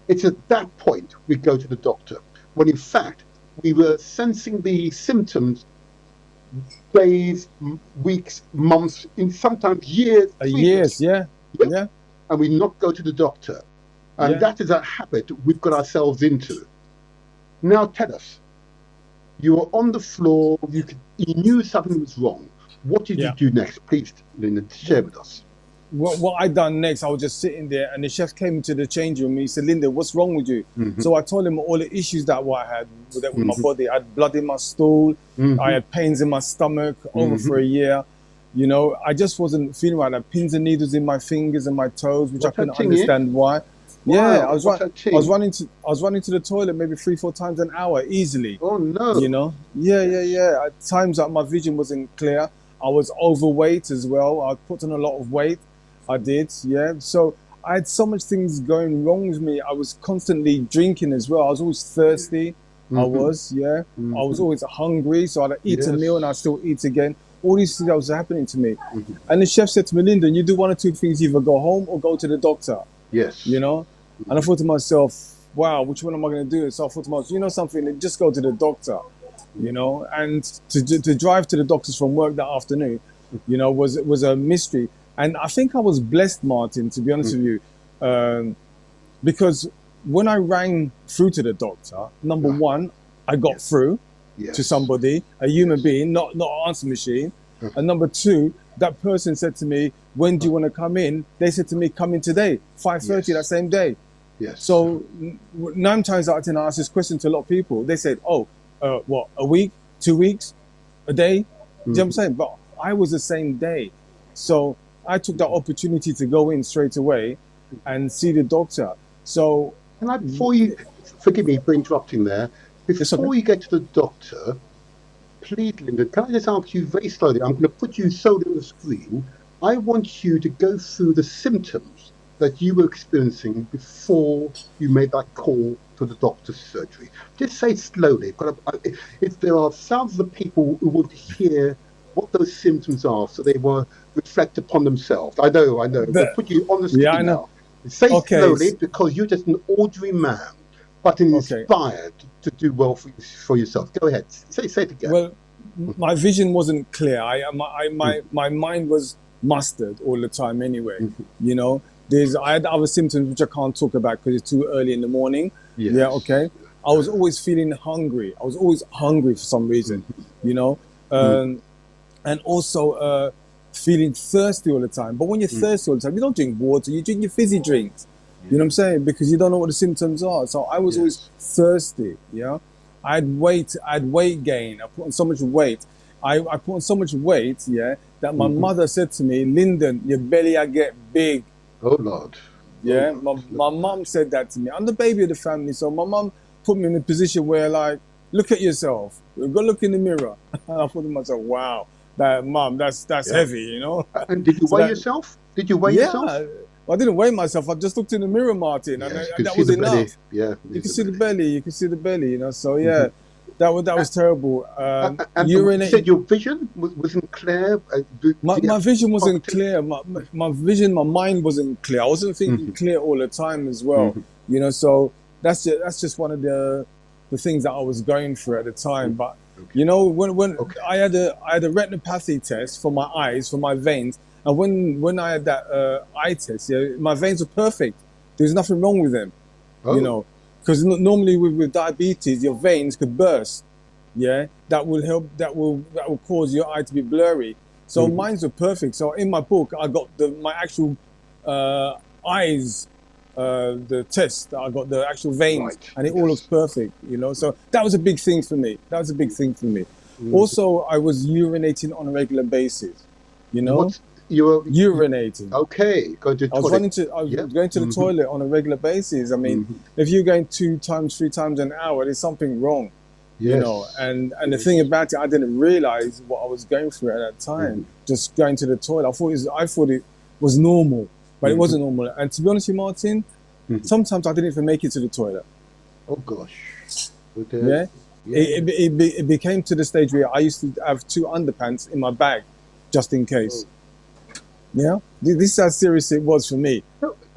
It's at that point we go to the doctor, when in fact we were sensing the symptoms days, weeks, months, in sometimes years,
Years. Yeah.
Yep.
Yeah.
and we not go to the doctor. And
Yeah.
that is a habit we've got ourselves into. Now tell us, you were on the floor, you knew something was wrong. What did
Yeah.
you do next? Please, Lyndon, share with us.
What I done next, I was just sitting there, and the chef came into the change room. And he said, "Linda, what's wrong with you?"
Mhm.
So I told him all the issues that what I had with my body. I had blood in my stool.
Mhm.
I had pains in my stomach over for a year. You know, I just wasn't feeling right. I had pins and needles in my fingers and my toes, which
What's
I couldn't
that thing,
understand why.
Wow,
Yeah, I
what's that thing?
was running to the toilet maybe 3-4 times an hour easily.
Oh no.
You know, yeah. At times that my vision wasn't clear. I was overweight as well. I put on a lot of weight. I did, yeah. So I had so much things going wrong with me. I was constantly drinking as well. I was always thirsty. I
Mhm.
was, yeah. I was always hungry, so I'd eat a
Yes.
meal and I'd still eat again. All these things that was happening to me.
Mhm.
And the chef said to me, Lyndon, you do one or two things, either go home or go to the doctor,
Yes.
you know? And I thought to myself, wow, which one am I going to do? So I thought to myself, you know something, just go to the doctor, you know? And to drive to the doctors from work that afternoon, you know, was a mystery. And I think I was blessed, Martin, to be honest with you, because when I rang through to the doctor, number one, I got through
Yes.
to somebody, a human being, not an answer machine. And number two, that person said to me, when do you want to come in? They said to me, come in today, 5:30
Yes.
that same day.
Yes.
So 9 times out of 10, I asked this question to a lot of people. They said, oh, what, a week, 2 weeks, a day? Do you know what I'm saying? But I was the same day. So I took that opportunity to go in straight away and see the doctor. So
Can I, before you, forgive me for interrupting there, before
okay.
you get to the doctor, please, Lyndon, can I just ask you very slowly? I'm going to put you solely on the screen. I want you to go through the symptoms that you were experiencing before you made that call to the doctor's surgery. Just say slowly, but if there are thousands of people who want to hear what those symptoms are, so they will reflect upon themselves. I know. We'll put you on the screen
I know.
now. Say
Okay.
slowly, because you're just an ordinary man, but inspired to do well for yourself. Go ahead. Say it again.
Well, my vision wasn't clear. My mind was mustard all the time anyway. You know, I had other symptoms which I can't talk about because it's too early in the morning.
Yes.
Yeah, okay. I was always feeling hungry. I was always hungry for some reason, you know, and also feeling thirsty all the time. But when you're thirsty all the time, you don't drink water, you drink your fizzy drinks. You know what I'm saying? Because you don't know what the symptoms are. So I was always thirsty, yeah. I had weight gain. I put on so much weight. I put on so much weight, yeah, that my mother said to me, Lyndon, your belly I get big.
Oh, Lord.
Yeah, my mum said that to me. I'm the baby of the family, so my mum put me in a position where, like, look at yourself. Go look in the mirror. And I thought to myself, wow, mum, that's heavy, you know.
And did you weigh yourself? Did you weigh yourself?
I didn't weigh myself. I just looked in the mirror, Martin, and that was enough.
Yeah,
you can see the belly. You can see the belly, you know. So yeah, that was terrible.
And you said your vision wasn't clear.
My vision wasn't clear. My vision, my mind wasn't clear. I wasn't thinking clear all the time as well. You know, so that's just one of the things that I was going through at the time. But you know, when I had a retinopathy test for my eyes, for my veins. And when I had that eye test, my veins were perfect. There's nothing wrong with them, you know, because normally with diabetes, your veins could burst. Yeah, that will cause your eye to be blurry. So mine were perfect. So in my book, I got my actual eyes, the test. I got the actual veins, and it all looks perfect. You know, so that was a big thing for me. Also, I was urinating on a regular basis. You know.
You were
urinating.
Okay, going to the toilet.
I was going to the toilet on a regular basis. I mean, if you're going 2 times, 3 times an hour, there's something wrong. You know, and the thing about it, I didn't realize what I was going through at that time. Just going to the toilet, I thought it was normal, but it wasn't normal. And to be honest with you, Martin, sometimes I didn't even make it to the toilet.
Oh gosh.
Yeah. It became to the stage where I used to have 2 underpants in my bag, just in case. Yeah, this is how serious it was for me.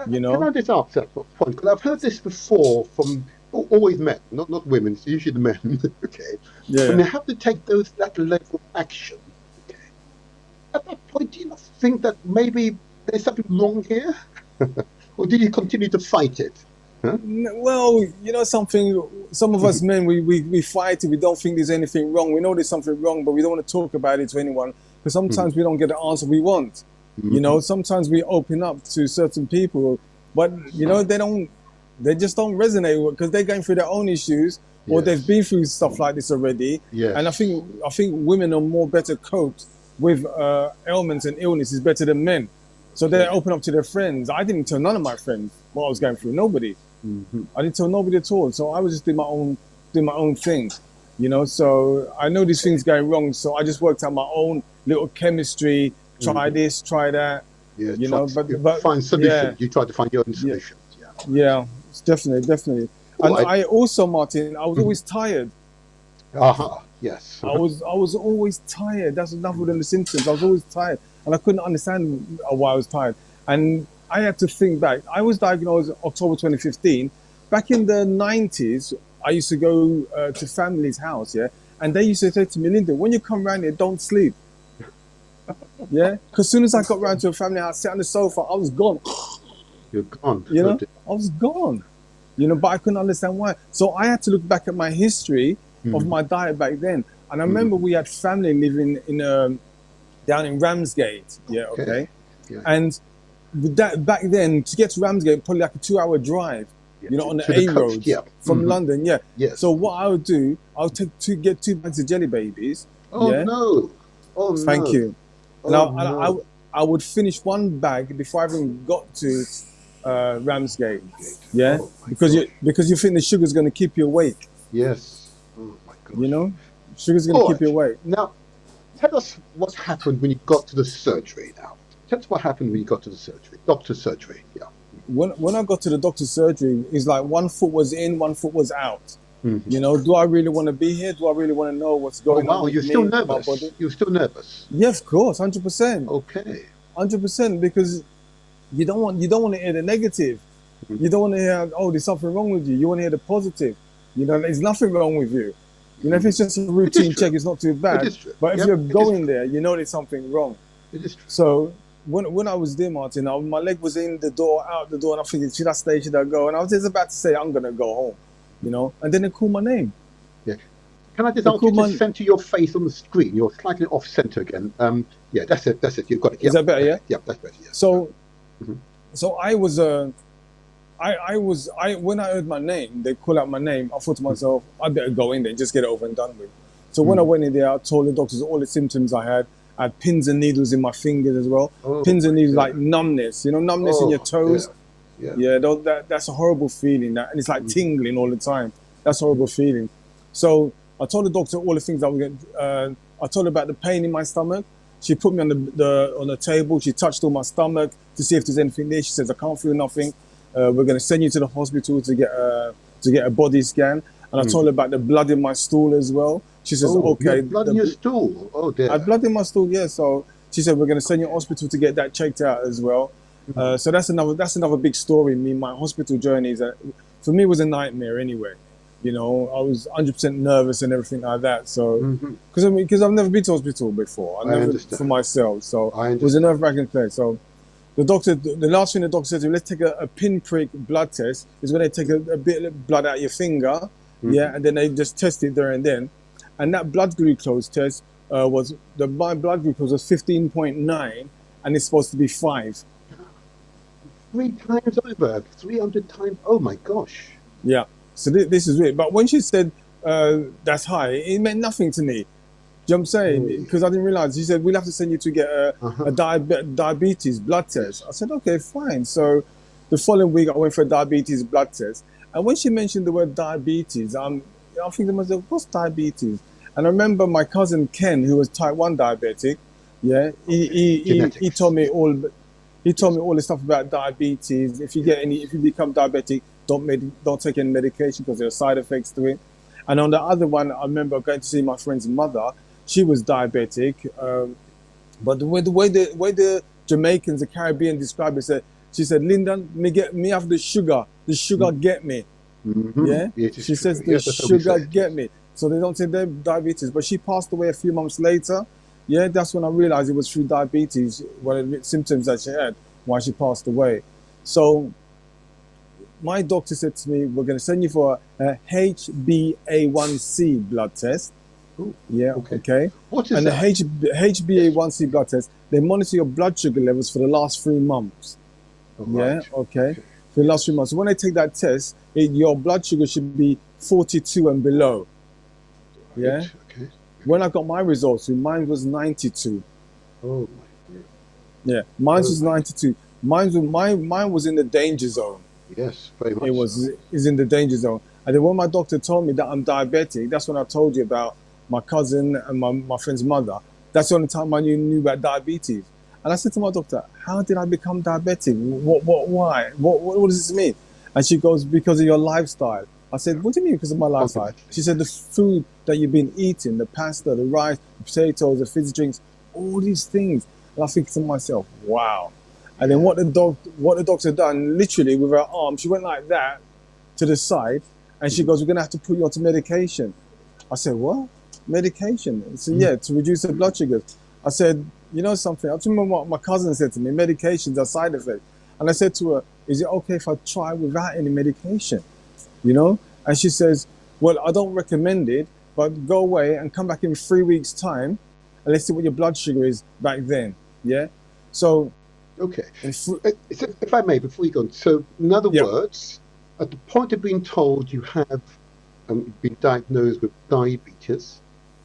You know.
Can I just ask that point? Because I've heard this before from always men, not women. It's usually the men. Okay. Yeah. When they have to take that level of action. Okay. At that point, do you not think that maybe there's something wrong here, or do you continue to fight it? Huh?
Well, you know something. Some of us men, we fight it. We don't think there's anything wrong. We know there's something wrong, but we don't want to talk about it to anyone because sometimes we don't get the answer we want. You know, sometimes we open up to certain people, but you know they just don't resonate because they're going through their own issues or they've been through stuff like this already. And I think women are more better coped with ailments and illnesses better than men. So they open up to their friends. I didn't tell none of my friends what I was going through. Nobody. I didn't tell nobody at all. So I was just doing my own thing. You know, so I know these things going wrong. So I just worked out my own little chemistry. Try this, try that.
Yeah,
you know, but
find solutions. You try to find your own solutions.
Yeah, definitely. And I also, Martin, I was always tired.
Yes.
I was always tired. That's another than the symptoms. I was always tired, and I couldn't understand why I was tired. And I had to think back. I was diagnosed October 2015. Back in the 90s, I used to go to family's house, and they used to say to me, Lyndon, when you come around here, don't sleep. Yeah, because as soon as I got round to a family house, sat on the sofa, I was gone.
You're gone.
You know, I was gone. You know, but I couldn't understand why. So I had to look back at my history of my diet back then. And I remember we had family living in down in Ramsgate. Yeah, okay. And with that, back then, to get to Ramsgate, probably like a 2-hour drive. You know, on the A road from London. Yeah. So what I would do, I would get 2 bags of jelly babies.
Oh no. Oh,
thank you. Now, I would finish 1 bag before I even got to Ramsgate. Yeah, because you think the sugar's going to keep you awake.
Yes. Oh my God.
You know, Sugar's going to keep you awake.
Now, tell us what happened when you got to the surgery now. Tell us what happened when you got to the surgery, doctor's surgery. Yeah.
When I got to the doctor's surgery, it's like one foot was in, one foot was out.
Mm-hmm.
You know, do I really want to be here? Do I really want to know what's going on?
Wow, you're still nervous. You're still nervous.
Yeah, of course, 100%.
Okay.
100%, because you don't want to hear the negative.
Mm-hmm.
You don't want to hear, oh, there's something wrong with you. You want to hear the positive. You know, there's nothing wrong with you. You know, if it's just a routine check, it's not too bad.
It is true.
But if you're going there, you know there's something wrong.
It is true.
So when I was there, Martin, my leg was in the door, out the door, and I'm thinking, should I stay, should I go? And I was just about to say, I'm going to go home, you know. And then they called my name.
Yeah. Can I just ask you to center your face on the screen? You're slightly off center again. Yeah, that's it. That's it. You've got it. Yeah.
Is that better? Yeah.
Yeah, that's better. Yeah.
So,
mm-hmm.
so I was when I heard my name, they call out my name. I thought to myself, I better go in there and just get it over and done with. So when I went in there, I told the doctors all the symptoms I had. I had pins and needles in my fingers as well. Pins and needles, like numbness, you know, numbness in your toes. Yeah, that's a horrible feeling. And it's like tingling all the time. That's a horrible feeling. So I told the doctor all the things I would get. I told her about the pain in my stomach. She put me on the table. She touched on my stomach to see if there's anything there. She says, I can't feel nothing. We're going to send you to the hospital to get a body scan. And I told her about the blood in my stool as well. She says, okay.
Blood in your stool? Oh, dear.
I had blood in my stool, yeah. So she said, we're going to send you to hospital to get that checked out as well. So that's another big story. My hospital journeys. For me, it was a nightmare anyway. You know, I was 100% nervous and everything like that. So, because I've never been to hospital before. I never for myself. So it was a nerve-wracking place. So the last thing the doctor said to me, let's take a pinprick blood test. Is when they take a bit of blood out of your finger. Yeah, and then they just test it there and then. And that blood glucose test my blood glucose was 15.9, and it's supposed to be 5.
3 times over, 300 times. Oh my gosh.
Yeah. So this is it. But when she said that's high, it meant nothing to me. Do you know what I'm saying? Because I didn't realize. She said, we'll have to send you to get a diabetes blood test. I said, okay, fine. So the following week, I went for a diabetes blood test. And when she mentioned the word diabetes, I'm thinking to myself, what's diabetes? And I remember my cousin Ken, who was type 1 diabetic. Yeah, he told me all the stuff about diabetes. If you become diabetic, don't take any medication because there are side effects to it. And on the other one, I remember going to see my friend's mother. She was diabetic, but the way the Jamaicans, the Caribbean describe it, she said, Lyndon, me have the sugar. The sugar get me. Yeah, she says the sugar get me. So they don't say they're diabetes. But she passed away a few months later. Yeah, that's when I realized it was through diabetes, one of the symptoms that she had, why she passed away. So my doctor said to me, we're going to send you for a HbA1c blood test.
Ooh,
yeah, okay.
What is
and
that?
The HbA1c blood test, they monitor your blood sugar levels for the last 3 months.
Right.
Yeah, okay. For the last 3 months. So when they take that test, your blood sugar should be 42 and below. Yeah.
Okay.
When I got my results, mine was 92.
Oh my God.
Yeah, mine was 92. Mine was in the danger zone.
Yes, very much.
Is in the danger zone. And then when my doctor told me that I'm diabetic, that's when I told you about my cousin and my friend's mother. That's the only time I knew about diabetes. And I said to my doctor, how did I become diabetic? Why? What does this mean? And she goes, because of your lifestyle. I said, what do you mean because of my lifestyle? She said, the food that you've been eating, the pasta, the rice, the potatoes, the fizzy drinks, all these things. And I think to myself, wow. And then what the doctor done, literally with her arm, she went like that to the side, and she goes, we're going to have to put you onto medication. I said, what? Medication? She said, yeah, to reduce the blood sugars. I said, you know something? I remember what my cousin said to me, medications are side effects. And I said to her, is it okay if I try without any medication? You know? And she says, well, I don't recommend it, but go away and come back in 3 weeks' time, and let's see what your blood sugar is back then. Yeah? So...
Okay. If I may, before you go on, so in other words, at the point of being told you have been diagnosed with diabetes,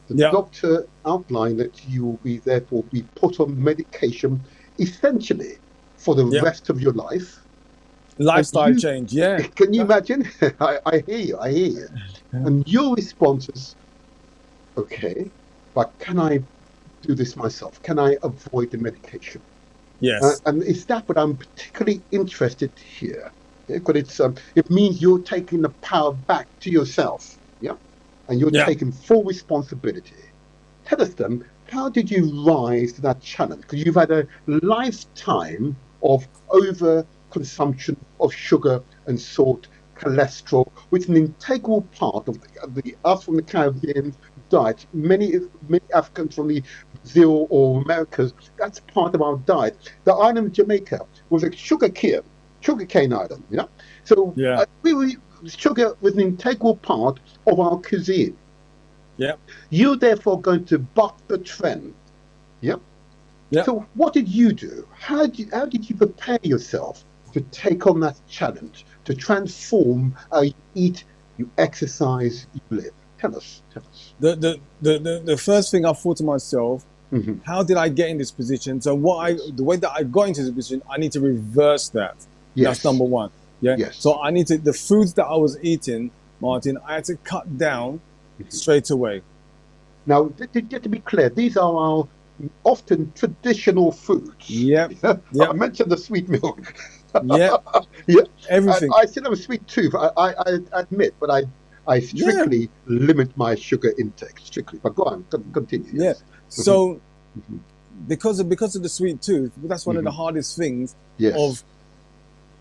the doctor outlined that you will therefore be put on medication essentially for the rest of your life.
Lifestyle change, yeah.
Can you imagine? I hear you. And your responses, Okay, but can I do this myself? Can I avoid the medication?
Yes.
And is that what I'm particularly interested here? Because it means you're taking the power back to yourself, yeah, and you're
Yeah.
taking full responsibility. Tell us then, how did you rise to that challenge? Because you've had a lifetime of over consumption of sugar and salt, cholesterol, which is an integral part of the us from the Caribbean diet. Many Africans from the Brazil or Americas, that's part of our diet. The island of Jamaica was a sugar cane island, yeah. So
Yeah.
sugar was an integral part of our cuisine.
Yeah.
You're therefore going to buck the trend. Yep.
Yeah.
So what did you do? How did you prepare yourself to take on that challenge, to transform how you eat, you exercise, you live? Tell us.
The first thing I thought to myself,
Hmm.
how did I get in this position? So the way that I got into this position, I need to reverse that.
Yes.
That's number one. Yeah.
Yes.
So I need to, the foods that I was eating, Martin, I had to cut down straight away.
Now, just to be clear, these are our often traditional foods.
Yep.
I
Yep.
mentioned the sweet milk.
Yep.
Yeah.
Everything.
I still have a sweet tooth, I admit, but I strictly limit my sugar intake, strictly. But go on, continue.
Yeah.
Yes.
So
Mhm.
because of the sweet tooth, that's one of the hardest things
Yes.
of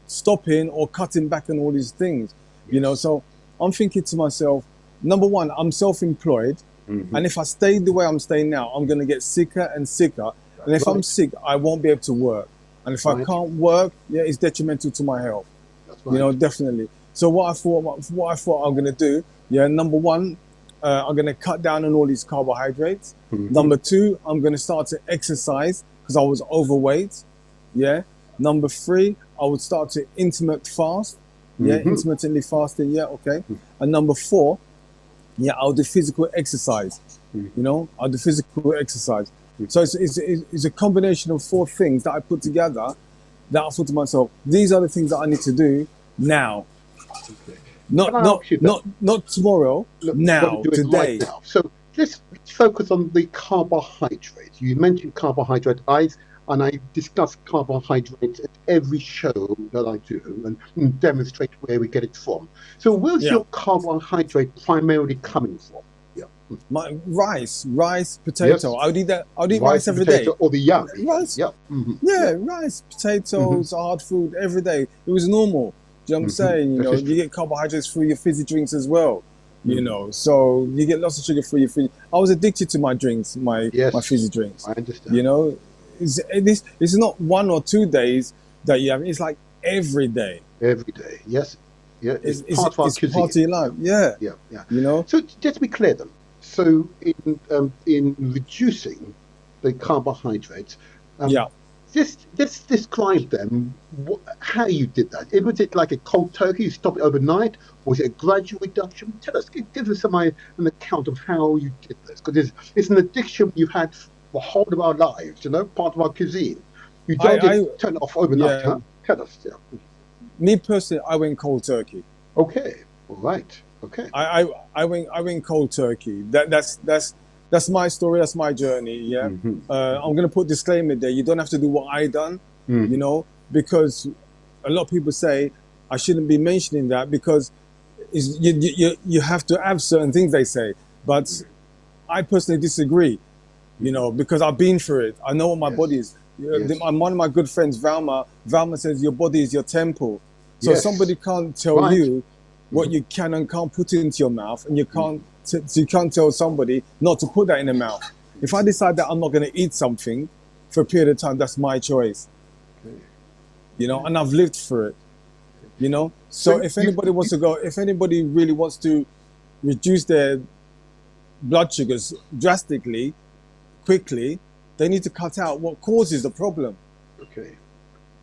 stopping or cutting back on all these things. You know, so I'm thinking to myself, number one, I'm self-employed.
Mhm.
And if I stay the way I'm staying now, I'm going to get sicker and sicker. And if I'm
Right.
sick, I won't be able to work. And if I
Right.
can't work, yeah, it's detrimental to my health.
That's right.
You know, definitely. So what I thought I'm going to do, yeah, number one, I'm going to cut down on all these carbohydrates.
Mhm.
Number two, I'm going to start to exercise because I was overweight. Yeah. Number three, I would start to intermittent fast. Yeah,
Mhm.
intermittently fasting. Yeah, okay. And number four, yeah, I'll do physical exercise.
Mhm.
You know, I'll do physical exercise. So it's a combination of four things that I put together that I thought to myself, these are the things that I need to do now.
Okay.
Not
Can I
not
ask you
not tomorrow.
Look,
Now,
gotta do it
today.
right now. So let's focus on the carbohydrates. You mentioned carbohydrate. I discuss carbohydrates at every show that I do and demonstrate where we get it from. So where's
Yeah.
your carbohydrate primarily coming from? Yeah.
My rice, potato.
Yes.
I'll eat that. I'll eat rice every day.
potato, or the young.
Rice.
Yeah. Mhm.
Yeah, rice, potatoes, hard food every day. It was normal. Do you know what I'm saying? You
That
know,
is
you
true.
get carbohydrates through your fizzy drinks as well. You know, so you get lots of sugar through your fizzy. I was addicted to my drinks, my
Yes.
fizzy drinks.
I understand.
You know, it's not 1 or 2 days that you have. It's like every day.
Every day. Yes. Yeah. It's
It's
part of our
part
cuisine.
of your life. Yeah.
Yeah. Yeah.
You know.
So just to be clear then, so in reducing the carbohydrates,
Yeah.
just describe them how you did that. Was it like a cold turkey? You stop it overnight, or was it a gradual reduction? Tell us, give us an account of how you did this, because it's an addiction you've had for the whole of our lives. You know, part of our cuisine. You don't just turn it off overnight,
Yeah.
huh? Tell us. Yeah.
Me personally, I went cold turkey.
Okay. All right. Okay.
I went cold turkey. That's my story. That's my journey. Yeah. I'm gonna put disclaimer there. You don't have to do what I done. You know, because a lot of people say I shouldn't be mentioning that because you have to have certain things they say. But I personally disagree. You know, because I've been through it. I know what my
Yes.
body is.
Yes.
One of my good friends, Valma says your body is your temple. So
Yes.
somebody can't tell
Right.
you what you can and can't put into your mouth, and you can't tell somebody not to put that in their mouth. If I decide that I'm not going to eat something for a period of time, that's my choice.
Okay.
You know, and I've lived through it. You know, so if anybody really wants to reduce their blood sugars drastically, quickly, they need to cut out what causes the problem.
Okay.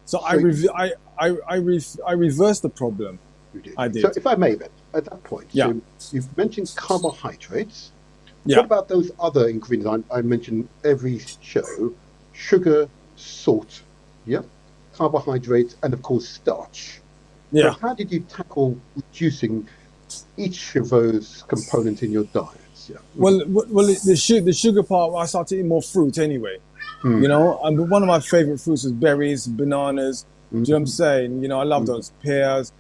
So
So
I reversed the problem.
You did.
I did.
So if I may then, at that point,
Yeah.
so you've mentioned carbohydrates.
Yeah.
What about those other ingredients I mentioned every show? Sugar, salt, yeah, carbohydrates, and of course starch.
Yeah.
So how did you tackle reducing each of those components in your diets? Yeah.
The sugar part, I started eating more fruit anyway.
Mm.
You know, and one of my favorite fruits is berries, bananas. Do you know what I'm saying? You know, I love those pears,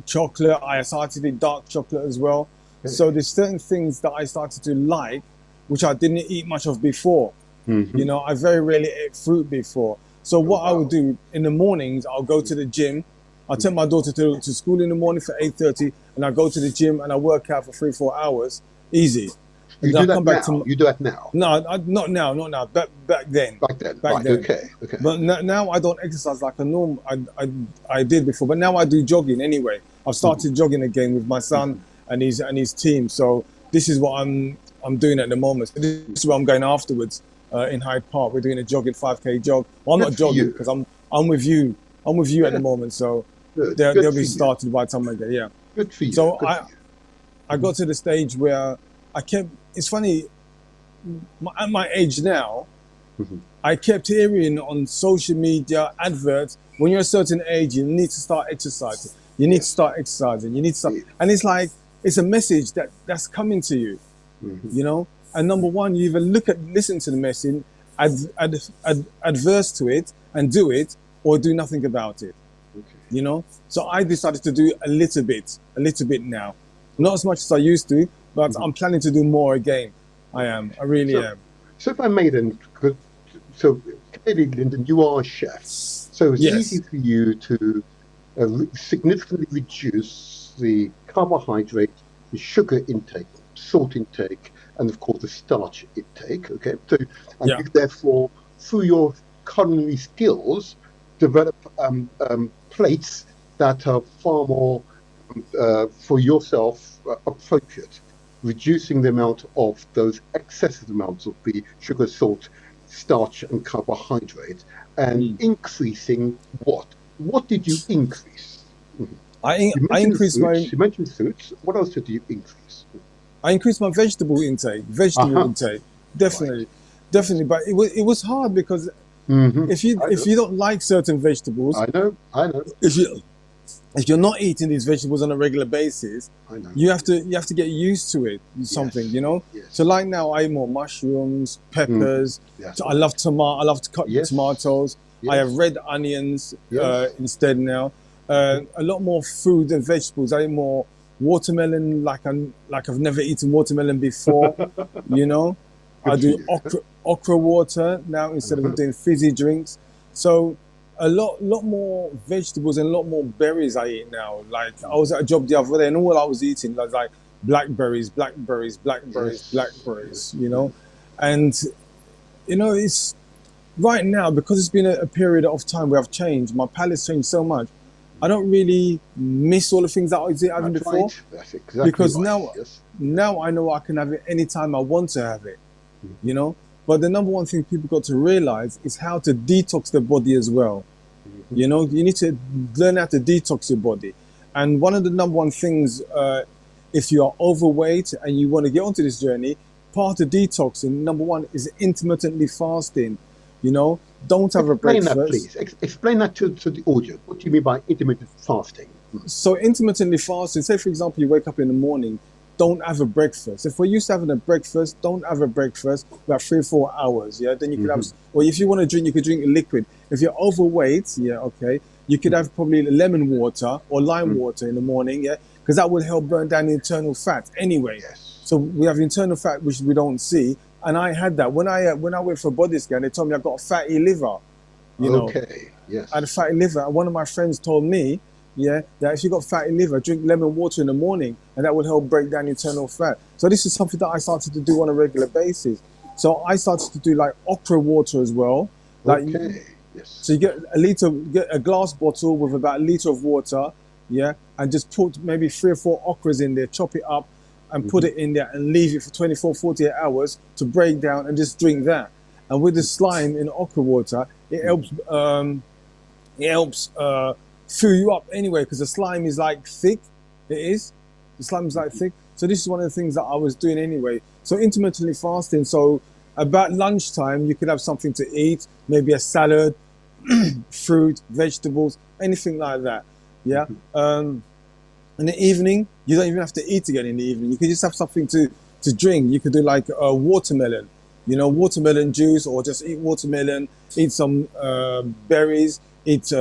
chocolate. I started to eat dark chocolate as well. So there's certain things that I started to like, which I didn't eat much of before. You know, I very rarely ate fruit before. So what I would do in the mornings, I'll go to the gym. I'll take my daughter to school in the morning for 8:30, and I go to the gym and I work out for 3-4 hours, easy.
You do that now? You do that now?
No, not now, not now. Back then.
Back then,
Back
right?
then.
Okay.
But now I don't exercise like a norm. I did before, but now I do jogging anyway. I've started jogging again with my son and his team. So this is what I'm doing at the moment. So this is what I'm going afterwards in Hyde Park. We're doing a jogging 5K jog. Well, I'm not jogging because I'm with you. I'm with you at the moment. So they'll be started by the time I get. Yeah.
Good for you.
So I got to the stage where I kept. It's funny. At my age now, I kept hearing on social media adverts. When you're a certain age, you need to start exercising. You need to start exercising. You need to start, and it's like it's a message that's coming to you. You know. And number one, you either listen to the message, adverse to it, and do it, or do nothing about it. You know. So I decided to do a little bit now, not as much as I used to, but I'm planning to do more again. I really am.
So if I may then, so clearly, Lyndon, you are a chef. So it's easy for you to significantly reduce the carbohydrate, the sugar intake, salt intake, and of course the starch intake. Okay, so and you therefore, through your culinary skills, develop plates that are far more for yourself appropriate, reducing the amount of those excessive amounts of the sugar, salt, starch, and carbohydrate, and increasing what? What did you increase?
I increased
You mentioned fruits. What else did you increase?
I increased my vegetable intake. Definitely. But it was hard because if you don't like certain vegetables,
I know.
If you're not eating these vegetables on a regular basis, you have to get used to it. Something, you know. So like now, I eat more mushrooms, peppers. So I love tomato. I love to cut tomatoes. I have red onions instead now. A lot more fruit and vegetables. I eat more watermelon, like I've never eaten watermelon before. You know, I do okra water now instead of doing fizzy drinks. So a lot more vegetables and a lot more berries I eat now. Like I was at a job the other day and all I was eating was like blackberries. You know, and you know it's right now because it's been a period of time where I've changed. My palate's changed so much. I don't really miss all the things that I was having before.
That's exactly
because
right.
now I know I can have it anytime I want to have it. You know. But the number one thing people got to realize is how to detox their body as well. You know, you need to learn how to detox your body. And one of the number one things, if you are overweight and you want to get onto this journey, part of detoxing, number one, is intermittently fasting. You know, don't have a breakfast.
Explain that, please. Explain that to the audience. What do you mean by intermittent fasting?
So intermittently fasting, say for example, you wake up in the morning, don't have a breakfast. If we're used to having a breakfast, don't have a breakfast about 3-4 hours. Yeah, then you could have, or if you want to drink, you could drink a liquid. If you're overweight, you could have probably lemon water or lime water in the morning. Because that will help burn down the internal fat anyway. So we have internal fat which we don't see, and I had that when I went for a body scan. They told me I've got a fatty liver. You know, I had a fatty liver, and one of my friends told me, that if you got fatty liver, drink lemon water in the morning, and that will help break down internal fat. So this is something that I started to do on a regular basis. So I started to do like okra water as well. Like, so you get a glass bottle with about a liter of water, and just put maybe 3 or 4 okras in there, chop it up, and put it in there, and leave it for 24, 48 hours to break down, and just drink that. And with the slime in okra water, it helps. Fill you up anyway, because the slime is like thick. The slime is like thick. So this is one of the things that I was doing anyway. So intermittently fasting. So about lunchtime, you could have something to eat, maybe a salad, fruit, vegetables, anything like that. In the evening, you don't even have to eat again in the evening. You could just have something to drink. You could do like a watermelon, watermelon juice, or just eat watermelon, eat some berries, eat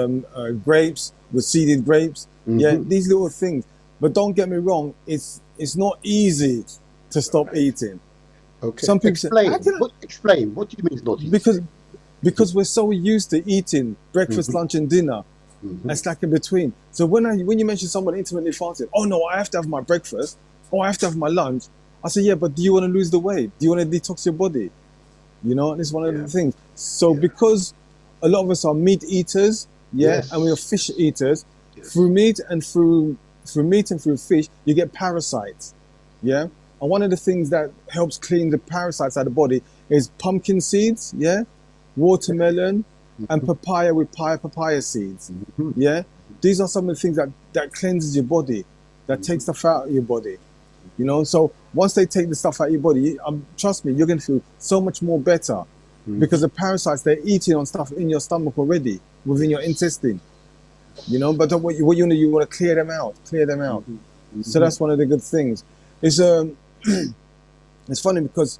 grapes with seeded grapes. Yeah, these little things. But don't get me wrong, it's not easy to stop eating.
Okay.
Some people
explain. What do you mean it's not easy?
Because we're so used to eating breakfast, lunch, and dinner. And snack in between. So when you mention someone intermittently fasting, oh no, I have to have my breakfast, or I have to have my lunch. I say, yeah, but do you want to lose the weight? Do you want to detox your body? And it's one of the things. So because a lot of us are meat eaters, and we are fish eaters, through meat and through fish, you get parasites. And one of the things that helps clean the parasites out of the body is pumpkin seeds, watermelon, and papaya with papaya seeds. These are some of the things that cleanses your body, that takes stuff out of your body. So once they take the stuff out of your body, trust me, you're going to feel so much more better, because the parasites, they're eating on stuff in your stomach already, within your intestine. But what you want to clear them out. So that's one of the good things. It's it's funny because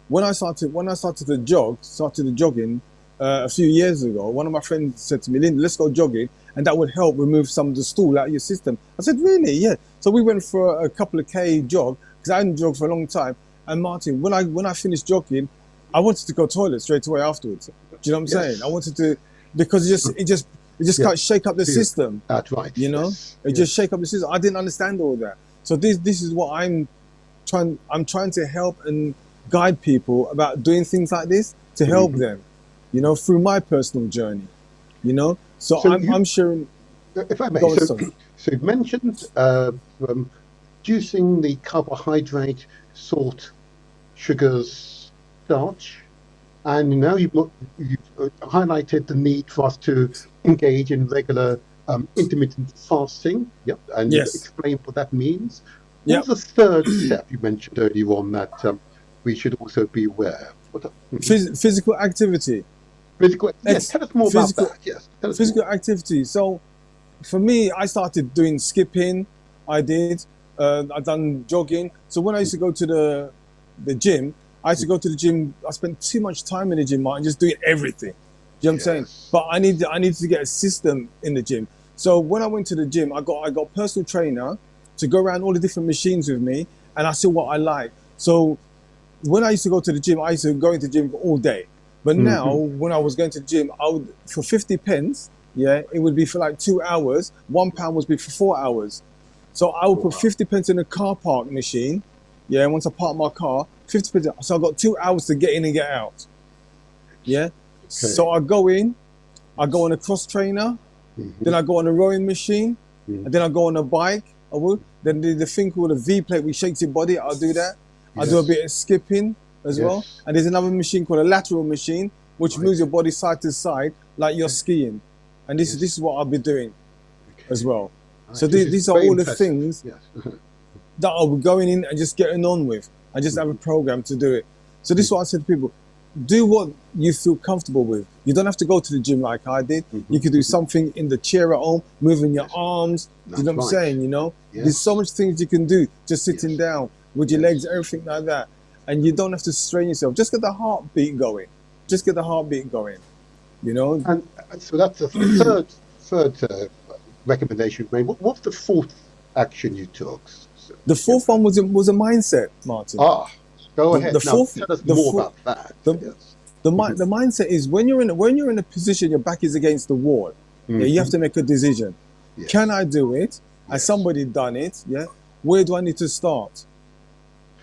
when I started the jogging a few years ago, one of my friends said to me, Lyndon, let's go jogging, and that would help remove some of the stool out of your system. I said, really? Yeah. So we went for a couple of K jog, because I hadn't jogged for a long time. And Martin, when I finished jogging, I wanted to go toilet straight away afterwards. Do you know what I'm saying? I wanted to, because it just can't shake up the system.
That's right.
It just shake up the system. I didn't understand all that. So this is what I'm trying to help and guide people about doing things like this to help them. Through my personal journey, So I'm sharing.
If I may, so you mentioned reducing the carbohydrate, salt, sugars, starch, and now you've highlighted the need for us to engage in regular intermittent fasting. And explain what that means. What's the third step you mentioned earlier on that we should also be aware of?
Physical activity.
Tell us more about that. Yes,
physical activity. So, for me, I started doing skipping. I've done jogging. So when I used to go to the gym, I spent too much time in the gym, Martin, just doing everything. You know what I'm saying? But I needed to get a system in the gym. So when I went to the gym, I got a personal trainer to go around all the different machines with me, and I saw what I like. So when I used to go to the gym, I used to go into the gym all day. But now, when I was going to the gym, I would, for 50 pence, it would be for like 2 hours. £1 would be for 4 hours. So I would put 50 pence in a car park machine. Once I park my car, 50 pence. So I got 2 hours to get in and get out. So I go in, I go on a cross trainer, then I go on a rowing machine, and then I go on a bike. I would. Then the thing called a V plate, which shakes your body. I'll do that. I do a bit of skipping as well. And there's another machine called a lateral machine, which moves your body side to side like you're skiing. And this is what I'll be doing as well. So these are all the things that I'll be going in and just getting on with. I just have a program to do it. So this is what I said to people. Do what you feel comfortable with. You don't have to go to the gym like I did. You could do something in the chair at home, moving your arms. Do you know what I'm saying? There's so much things you can do just sitting down with your legs, everything like that. And you don't have to strain yourself. Just get the heartbeat going.
And so that's the third recommendation you made. What's the fourth action you took?
The fourth one was a mindset, Martin.
Go ahead. Tell us more about that.
The mindset is when you're in a position, your back is against the wall. You have to make a decision. Can I do it? Has somebody done it? Where do I need to start?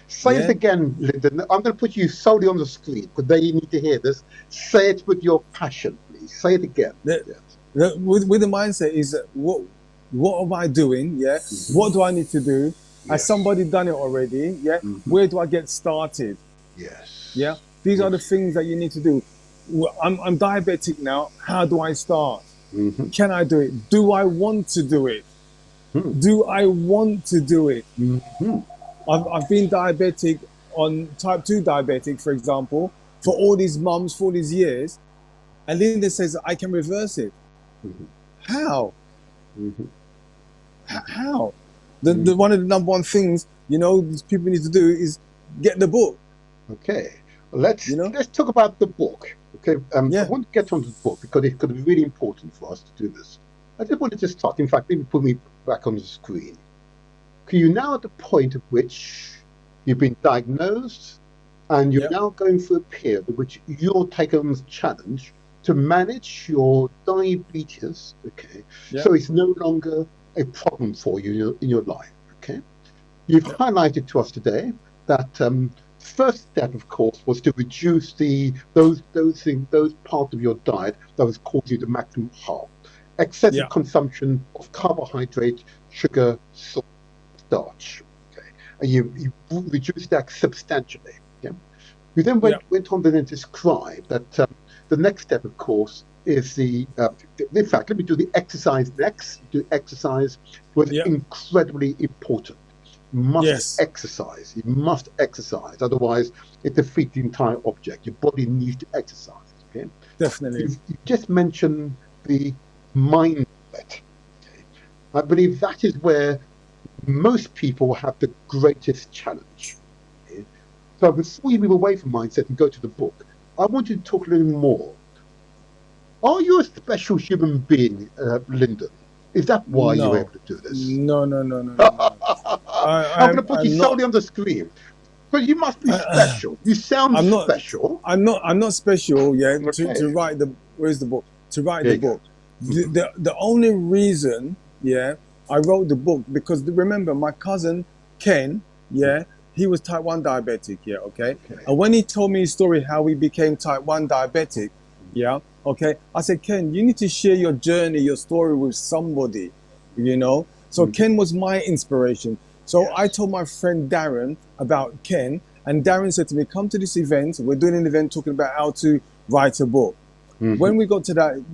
Say it again, Lyndon. I'm going to put you solely on the screen because they need to hear this. Say it with your passion, please. Say it again.
With the mindset is what am I doing? What do I need to do? Has somebody done it already? Where do I get started? These are the things that you need to do. I'm diabetic now. How do I start? Can I do it? Do I want to do it? Do I want to do it? I've been diabetic on type 2 diabetic, for example, for all these months, for all these years. And Lyndon says, I can reverse it. How? How? The one of the number one things, you know, these people need to do is get the book.
Okay. Well, let's
You know?
let's talk about the book. Okay. I
Yeah.
want to get onto the book because it's going to be really important for us to do this. I just wanted to start. In fact, maybe put me back on the screen. Okay, you're now at the point at which you've been diagnosed and you're
Yeah.
now going through a period in which you're taking on the challenge to manage your diabetes. Okay.
Yeah.
So it's no longer a problem for you in your life. Okay. You've highlighted to us today that first step, of course, was to reduce those parts of your diet that was causing you the maximum harm. Excessive consumption of carbohydrate, sugar, salt, starch. Okay, and you reduced that substantially. Yeah. You then went on to then describe that the next step, of course, is in fact, let me do the exercise next. The exercise was incredibly important. You must exercise. You must exercise. Otherwise, it defeats the entire object. Your body needs to exercise. Okay.
Definitely.
You just mentioned the mindset. Okay. I believe that is where most people have the greatest challenge. Okay. So before you move away from mindset and go to the book, I want you to talk a little more. Are you a special human being, Lyndon? Is that why you're able to do this?
No.
I'm going to put you solely on the screen. But you must be special. You sound special.
I'm not special, to write the, where's the book? To write the book. The only reason, I wrote the book, because remember my cousin, Ken, he was type 1 diabetic, okay? And when he told me his story, how he became type 1 diabetic, okay, I said, Ken, you need to share your journey, your story with somebody, you know? So Ken was my inspiration. So I told my friend Darren about Ken, and Darren said to me, come to this event. We're doing an event talking about how to write a book. When we got to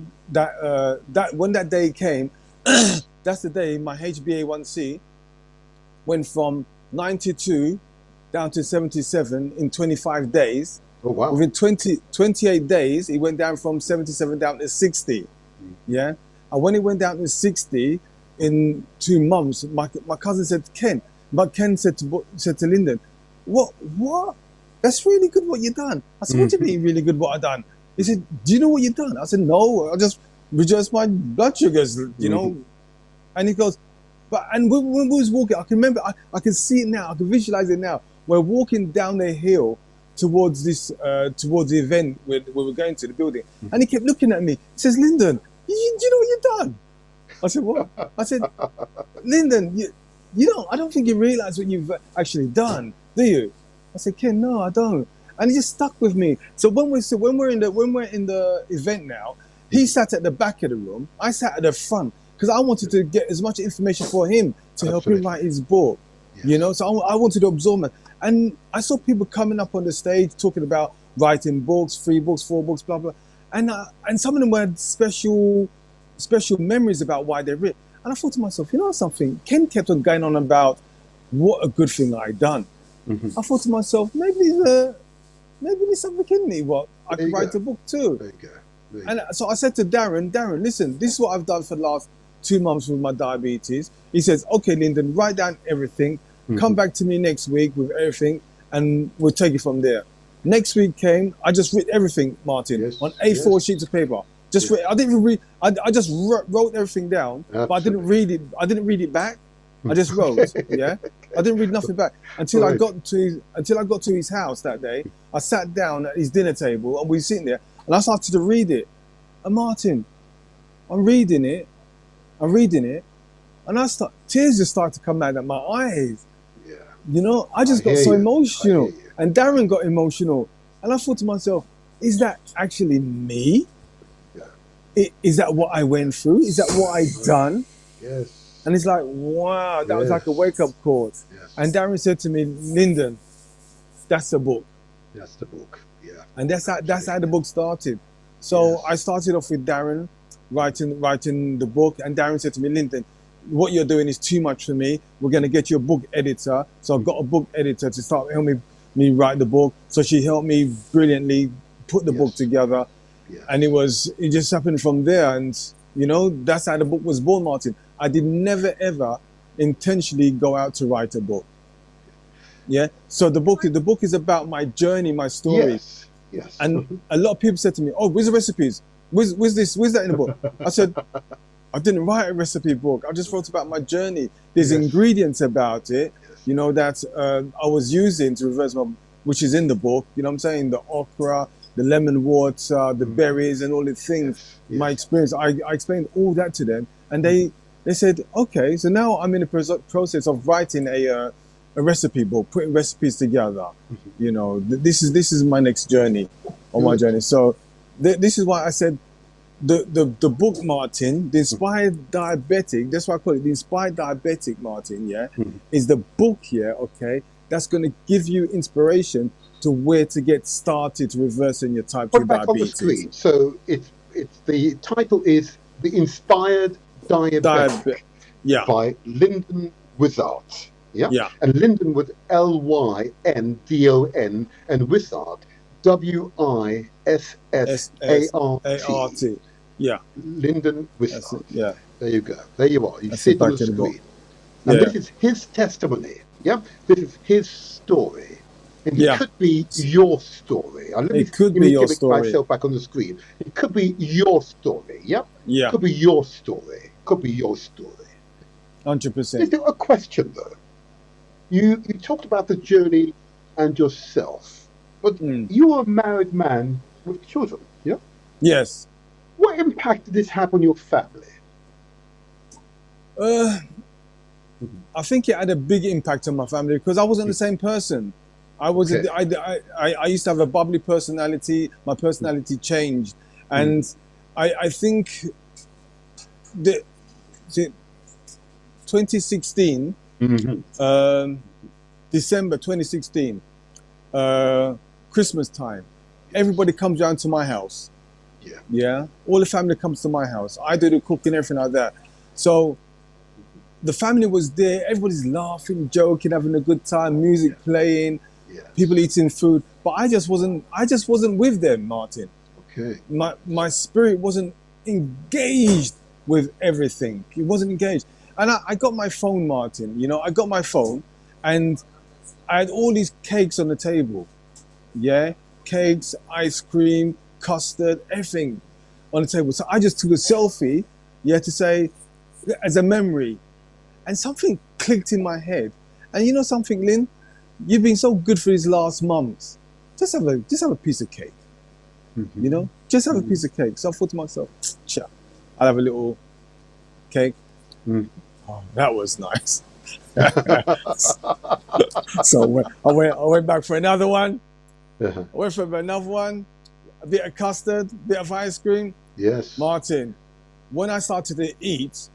when that day came, that's the day my HbA1c went from 92 down to 77 in 25 days.
Oh, wow.
Within 28 days, it went down from 77 down to 60. And when it went down to 60 in 2 months, my cousin said to Ken, but Ken said to Lyndon, what? That's really good what you done. I said, what do you mean really good what I done? He said, do you know what you done? I said, no, I just reduced my blood sugars, you know. And he goes, and when we was walking, I can remember, I can see it now, I can visualize it now. We're walking down the hill towards towards the event where we're going to the building. And he kept looking at me. He says, Lyndon, do you know what you've done? I said, what? I said, Lyndon, I don't think you realize what you've actually done, do you? I said, Ken, no, I don't. And he just stuck with me. So when we're in the event now, he sat at the back of the room. I sat at the front because I wanted to get as much information for him to help him write his book. You know, so I wanted to absorb it. And I saw people coming up on the stage talking about writing books, 3 books, 4 books, blah blah. And some of them had special memories about why they wrote. And I thought to myself, you know something? Ken kept on going on about what a good thing I'd done. I thought to myself, maybe there's something in me. What I could write a book too.
There you go.
And so I said to Darren, listen, this is what I've done for the last 2 months with my diabetes. He says, okay, Lyndon, write down everything. Come back to me next week with everything, and we'll take it from there. Next week came, I just read everything, Martin, on A4 sheets of paper. Just read, I didn't even read. I just wrote everything down, but I didn't read it. I didn't read it back. I just wrote. I didn't read nothing back until I got to his house that day. I sat down at his dinner table, and we were sitting there, and I started to read it. And Martin, I'm reading it, and tears just started to come out of my eyes. You know, I just got so emotional, and Darren got emotional, and I thought to myself, is that actually me? Is that what I went through? Is that what I done?
Yes.
And it's like, wow, that was like a wake-up call.
Yes.
And Darren said to me, Lyndon, that's the book.
That's the book. Yeah.
And that's how the book started. So I started off with Darren writing the book, and Darren said to me, Lyndon, what you're doing is too much for me. We're going to get you a book editor. So I've got a book editor to start helping me write the book. So she helped me brilliantly put the book together. And it just happened from there. And, you know, that's how the book was born, Martin. I did never, ever intentionally go out to write a book. Yeah. So the book is about my journey, my story.
Yes. Yes.
And a lot of people said to me, "Oh, where's the recipes? Where's that in the book?" I said, "I didn't write a recipe book. I just wrote about my journey. There's
Yes.
ingredients about it,
Yes.
you know, that I was using to reverse my, which is in the book. You know what I'm saying? The okra, the lemon water, the berries, and all the things.
Yes.
My experience. I explained all that to them, and they said, "Okay, so now I'm in the process of writing a recipe book, putting recipes together. You know, this is my next journey on my journey. So this is why I said the book, Martin, the Inspired Diabetic. That's why I call it the Inspired Diabetic, Martin. Yeah, is the book here. Okay, that's going to give you inspiration to where to get started to reversing your type 2
Put it back on the
diabetes.
screen. So it's the title is The Inspired Diabetic
Yeah,
by Lyndon Wissard. Yeah?
yeah,
And Lyndon with Lyndon and Wissard Wissart.
Yeah,
Lyndon
that's
Wissard.
it. Yeah,
There you go. There you are. You
that's
see
it
it on
back
the
in the book.
screen. And
Yeah.
this is his testimony. Yeah? This is his story. And it
Yeah.
could be your story. Let
It could be your
give
story.
myself back on the screen. It could be your story. Yeah?
Yeah,
Could be your story. Could be your story.
100%.
Is there a question though? You talked about the journey and yourself, but you are a married man with children, yeah?
Yes.
What impact did this have on your family?
I think it had a big impact on my family because I wasn't the same person. I was.
Okay.
I used to have a bubbly personality. My personality changed, and I think the 2016, December 2016, Christmas time, everybody comes down to my house.
Yeah.
Yeah, all the family comes to my house. I do the cooking, everything like that. So the family was there. Everybody's laughing, joking, having a good time. Music playing, people eating food. But I just wasn't with them, Martin.
Okay.
My spirit wasn't engaged with everything. It wasn't engaged. And I got my phone, Martin. You know, I got my phone, and I had all these cakes on the table. Yeah, cakes, ice cream, custard, everything on the table. So I just took a selfie, to say, as a memory. And something clicked in my head. And you know something, Lynn? You've been so good for these last months. Just have a piece of cake. You know? Just have a piece of cake. So I thought to myself, I'll have a little cake. Oh, that was nice. So I went back for another one. I went for another one. A bit of custard, bit of ice cream.
Yes.
Martin, when I started to eat,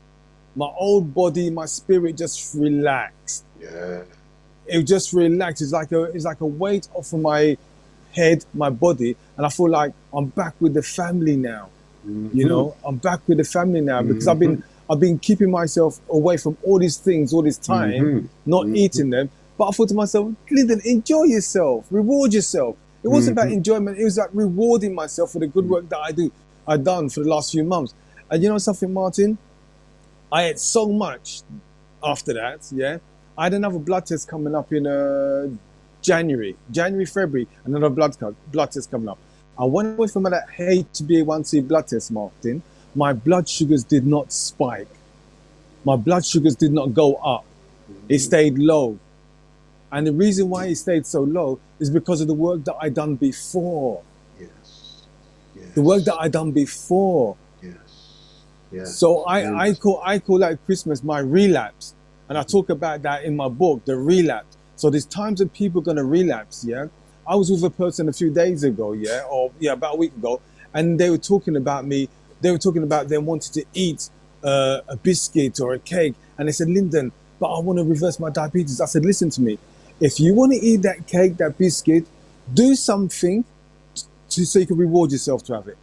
my old body, my spirit just relaxed.
Yeah.
It just relaxed. It's like a weight off of my head, my body, and I feel like I'm back with the family now. You know, I'm back with the family now because I've been keeping myself away from all these things all this time, not eating them. But I thought to myself, Lyndon, enjoy yourself, reward yourself. It wasn't about enjoyment. It was like rewarding myself for the good work that I've done for the last few months. And you know something, Martin? I ate so much after that, yeah. I had another blood test coming up in January, February, another blood test coming up. And when I went for that HbA1c blood test, Martin, my blood sugars did not spike. My blood sugars did not go up. It stayed low. And the reason why it stayed so low is because of the work that I done before.
Yes.
The work that I done before.
Yes.
So I call that Christmas my relapse. And I talk about that in my book, the relapse. So there's times that people are going to relapse, yeah? I was with a person a few days ago, about a week ago, and they were talking about me. They were talking about them wanting to eat a biscuit or a cake. And they said, Lyndon, but I want to reverse my diabetes. I said, listen to me. If you want to eat that cake, that biscuit, do something so you can reward yourself to have it.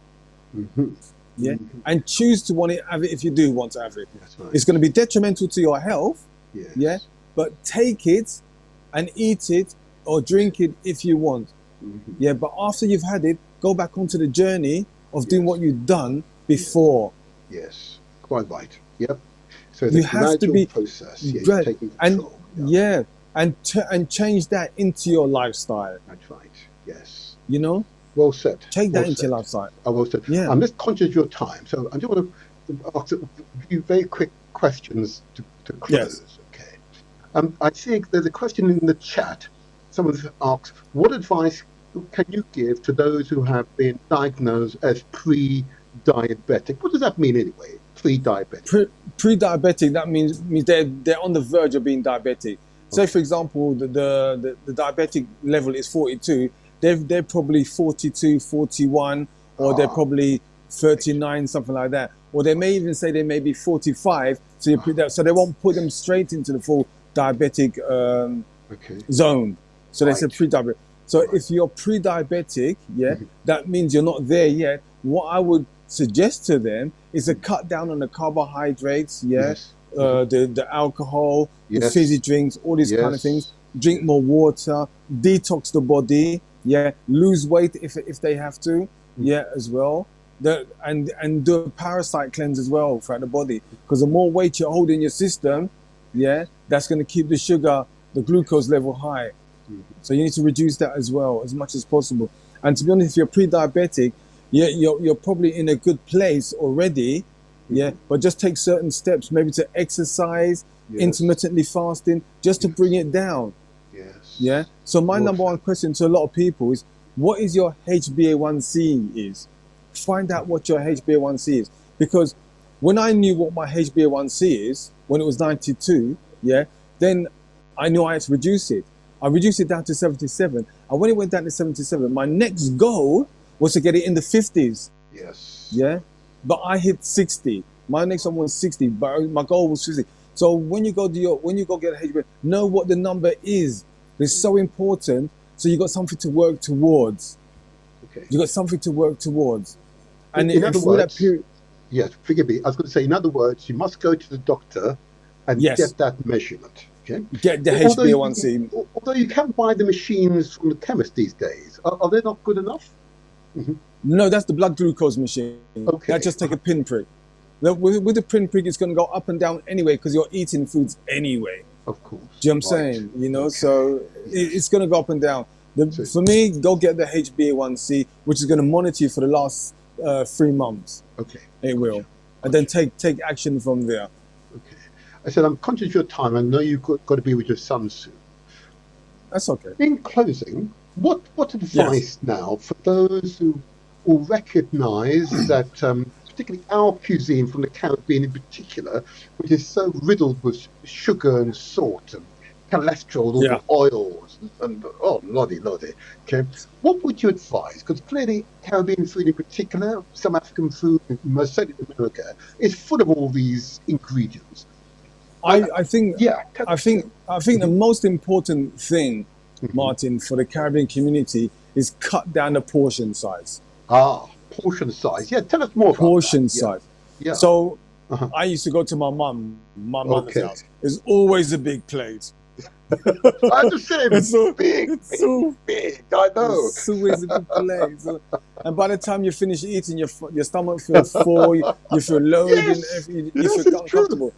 Yeah, and choose to want to have it if you do want to have it. Right. It's going to be detrimental to your health.
Yes.
Yeah, but take it and eat it or drink it if you want. Yeah, but after you've had it, go back onto the journey of doing what you've done before.
Yes, quite right. Yep. So it's
You
a
have to
gradual
be
process. Yeah, you're
right,
taking
and
control.
yeah, and change that into your lifestyle.
That's right. Yes.
You know,
Well said.
take
Well
that into
said.
your lifestyle.
Well said.
Yeah.
I'm just conscious of your time, so I just want to ask a few very quick questions to
Yes.
close. Okay. I see there's a question in the chat. Someone asks, what advice can you give to those who have been diagnosed as pre-diabetic? What does that mean anyway? Pre-diabetic.
Pre-diabetic, that means they're on the verge of being diabetic. Say,
Okay.
for example, the diabetic level is 42. They're probably 42, 41, or they're
Ah,
probably 39, something like that. Or they may even say they may be 45, so they won't put them straight into the full diabetic
okay.
zone. So they say
Right.
pre-diabetic. So
Right.
if you're pre-diabetic, yeah, that means you're not there yet. What I would suggest to them is to cut down on the carbohydrates, yeah,
Yes.
the alcohol, the
Yes.
fizzy drinks, all these kind of things.
Yes.
Drink more water, detox the body, yeah, lose weight if they have to, yeah, as well. And do a parasite cleanse as well throughout the body, because the more weight you hold in your system, yeah, that's going to keep the sugar, the glucose level high. So you need to reduce that as well as much as possible. And to be honest, if you're pre-diabetic, you're probably in a good place already, yeah. But just take certain steps, maybe to exercise,
Yes.
intermittently fasting, just to bring it down.
Yes.
Yeah. So my
Well
number one
said.
question to a lot of people is, what is your HbA1c is? Find out what your HbA1c is, because when I knew what my HbA1c is when it was 92, yeah, then I knew I had to reduce it. I reduced it down to 77. And when it went down to 77, my next goal was to get it in the 50s.
Yes.
Yeah. But I hit 60. My next one was 60, but my goal was 50. So when you go get a HbA, know what the number is. It's so important. So you got something to work towards.
Okay.
You got something to work towards. And
In other
through that
words,
period,
yes, forgive me. I was going to say, in other words, you must go to the doctor and
Yes.
get that measurement. Okay.
get the
Although you,
HbA1c.
although you can buy the machines from the chemist these days, are they not good enough?
No, that's the blood glucose machine.
Okay.
That just take a pinprick. Now, with the pinprick, it's going to go up and down anyway, because you're eating foods anyway.
Of course.
Do you know what I'm
Right.
saying? You know,
Okay.
so it's going to go up and down. For me, go get the HbA1c, which is going to monitor you for the last 3 months.
Okay.
It will. And then take action from there.
Okay. I said, I'm conscious of your time. I know you've got to be with your son soon.
That's okay.
In closing, what advice now for those who will recognise that, particularly our cuisine from the Caribbean in particular, which is so riddled with sugar and salt and cholesterol, all the oils, and oh, lordy. Okay, what would you advise? Because clearly, Caribbean food in particular, some African food, most certainly in America, is full of all these ingredients.
I think the most important thing,
Mhm.
Martin, for the Caribbean community is cut down the portion size.
Portion size. Yeah, tell us more about
Portion
that.
size.
Yeah.
So
Uh-huh.
I used to go to my mother's
Okay.
house. There's always a big plate.
I'm the same.
It's so
big. I know.
It's always a big plate. So, and by the time you finish eating, your stomach feels full. You feel loaded.
Yes.
You
Yes,
feel
it's
uncomfortable.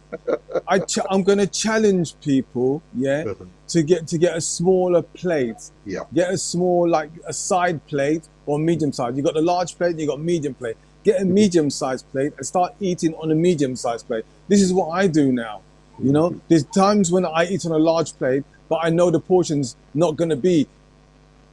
I'm going to challenge people, yeah, to get a smaller plate.
Yeah.
Get a small, like a side plate or medium size. You got the large plate, you got medium plate. Get a medium sized plate and start eating on a medium sized plate. This is what I do now. You know, there's times when I eat on a large plate, but I know the portion's not going to be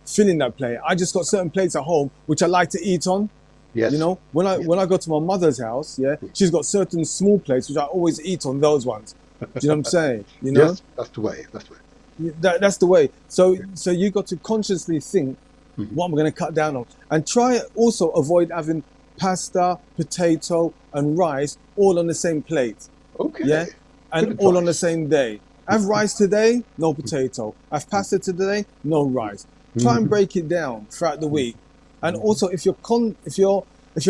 filling that plate. I just got certain plates at home which I like to eat on.
Yes.
You know, when I go to my mother's house, yeah, she's got certain small plates which I always eat on those ones. Do you know what I'm saying? You know,
Yes, that's the way.
that's the way. So you got to consciously think, what am I going to cut down on, and try also avoid having pasta, potato, and rice all on the same plate.
Okay.
Yeah, and
Good
all on the
advice.
same day. Have rice today, no potato. Have pasta today, no rice. Try and break it down throughout the week. And also, if you're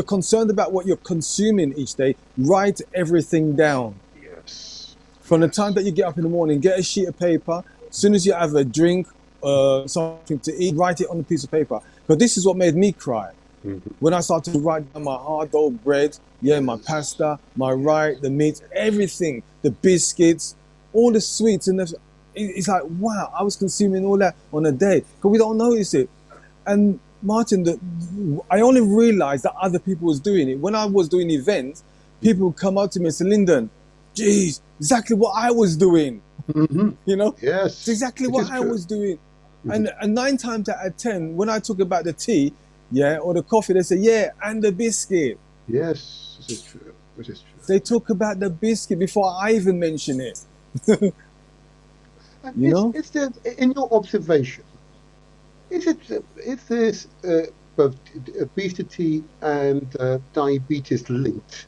concerned about what you're consuming each day, write everything down.
Yes.
From the time that you get up in the morning, get a sheet of paper. As soon as you have a drink, something to eat, write it on a piece of paper. Because this is what made me cry. When I started to write down my hard dough bread, my pasta, my rye, the meat, everything, the biscuits, all the sweets, and it's like, wow, I was consuming all that on a day because we don't notice it. And Martin, I only realized that other people was doing it. When I was doing events, people would come up to me and say, Lyndon, geez, exactly what I was doing. You know?
Yes.
It's exactly what I was doing. And 9 times out of 10, when I talk about the tea, or the coffee, they say, and the biscuit.
Yes, this is true. This is true.
They talk about the biscuit before I even mention it. You know?
Is there, in your observation, is this both obesity and diabetes linked?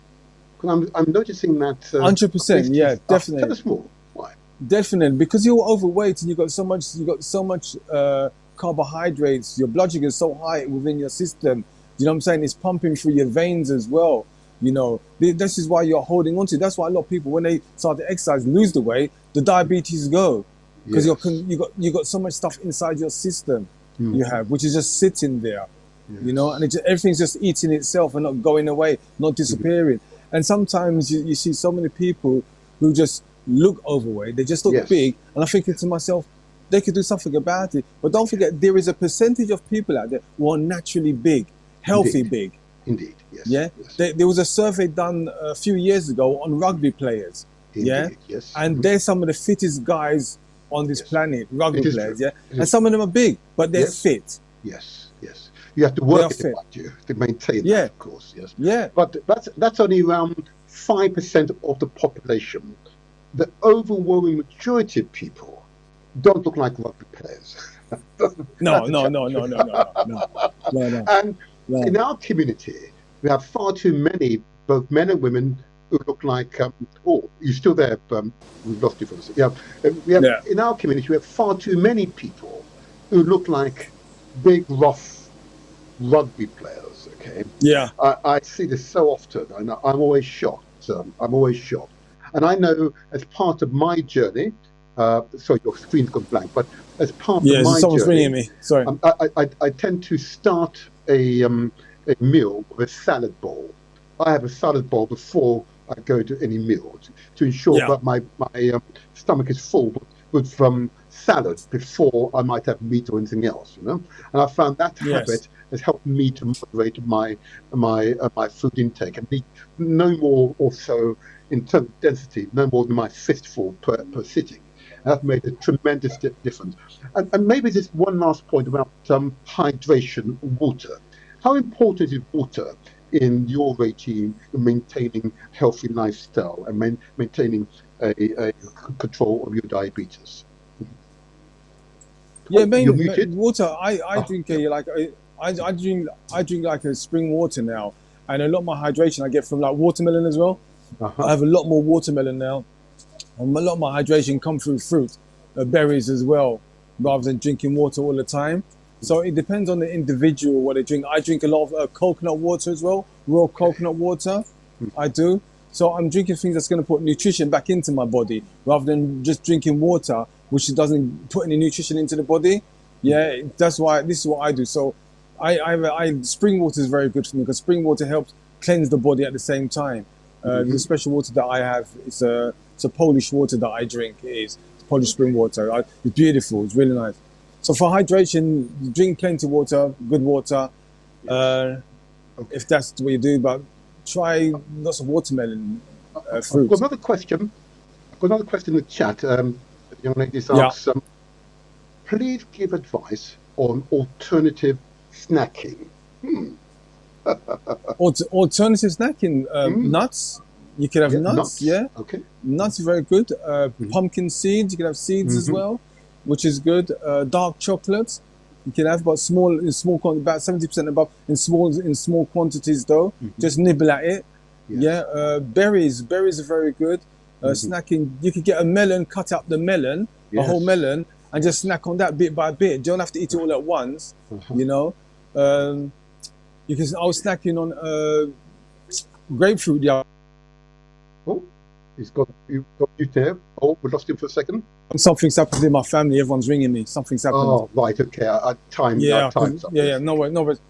Because I'm noticing that
100%, yeah, definitely.
Tell us more. Why?
Definitely, because you're overweight and you got so much carbohydrates. Your blood sugar is so high within your system. You know what I'm saying? It's pumping through your veins as well. You know, this is why you're holding on to. That's why a lot of people, when they start to exercise, lose the weight, the diabetes go. Because you got so much stuff inside your system you have, which is just sitting there, you know, and everything's just eating itself and not going away, not disappearing. And sometimes you see so many people who just look overweight, they just look big, and I'm thinking to myself, they could do something about it. But don't forget, there is a percentage of people out there who are naturally big, healthy big.
Indeed, yes.
Yeah, yes. There was a survey done a few years ago on rugby players.
Indeed, yes.
And they're some of the fittest guys on this planet, rugby players, and some of them are big, but they're fit.
Yes, yes. You have to work it about you to maintain that, of course, yes.
Yeah.
But that's only around 5% of the population. The overwhelming majority of people don't look like rugby players.
No.
And in our community, we have far too many, both men and women, who look like, you're still there, we've lost you for a second. In our community, we have far too many people who look like big, rough rugby players, okay?
Yeah.
I see this so often, and I'm always shocked. And I know as part of my journey, sorry, your screen's gone blank, but as part of my
someone's
journey,
ringing me, sorry.
I tend to start a meal with a salad bowl. I have a salad bowl before I go to any meal to ensure that my stomach is full with salad before I might have meat or anything else, you know. And I found that habit has helped me to moderate my food intake and need no more, also in terms of density, no more than my fistful per sitting. And that made a tremendous difference. And maybe just one last point about hydration, water. How important is water in your regime in maintaining healthy lifestyle and maintaining a control of your diabetes?
Mainly water. I drink I drink like a spring water now, and a lot of my hydration I get from like watermelon as well. I have a lot more watermelon now, and a lot of my hydration comes through fruit, berries as well, rather than drinking water all the time. So it depends on the individual what they drink. I drink a lot of coconut water as well, raw coconut water. I do. So I'm drinking things that's going to put nutrition back into my body rather than just drinking water, which doesn't put any nutrition into the body. Yeah, that's why this is what I do. So spring water is very good for me because spring water helps cleanse the body at the same time. The special water that I have, it's a Polish water that I drink. It's Polish spring water. It's beautiful. It's really nice. So for hydration, drink plenty of water, good water, if that's what you do, but try lots of watermelon fruit.
I've got another question. In the chat. The young lady asks, please give advice on alternative snacking.
Alternative snacking, nuts. You can have nuts,
Okay.
Nuts are very good. Pumpkin seeds, you can have seeds as well, which is good. Dark chocolate, you can have, but in small quantity, about 70% above, in small quantities though. Just nibble at it. Berries are very good. Snacking, you could get a melon, cut up the melon, a whole melon, and just snack on that bit by bit. You don't have to eat it all at once, you know. I was snacking on grapefruit.
Oh, you've got you there. Oh, we lost him for a second.
Something's happened in my family. Everyone's ringing me. Something's happened.
Oh, right. Okay. Time's up.
No worries.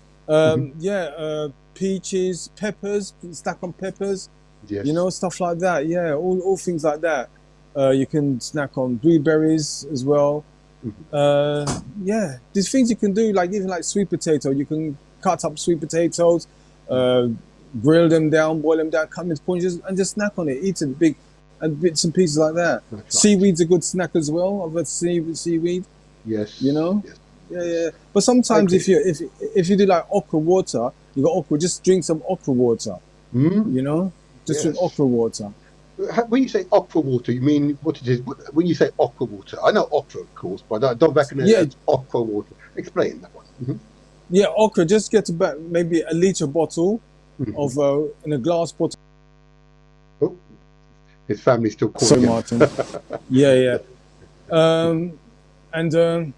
Peaches, peppers, snack on peppers,
Yes.
you know, stuff like that. Yeah, all things like that. You can snack on blueberries as well. Yeah, there's things you can do, like even like sweet potato. You can cut up sweet potatoes, grill them down, boil them down, cut them into portions, and just snack on it. Eat it big, and bits and pieces like that.
That's right.
Seaweed's a good snack as well. I've had seaweed.
Yes.
You know.
Yes.
Yeah. But sometimes
Okay.
if you do like okra water, you got okra. Just drink some okra water. You know, just drink
Yes.
okra water.
When you say okra water, you mean what it is? When you say okra water, I know okra, of course, but I don't reckon it's okra water. Explain that one.
Yeah, okra. Just get about maybe a liter bottle of in a glass bottle.
Oh, his family's still calling
Sorry,
him.
Martin. Yeah. And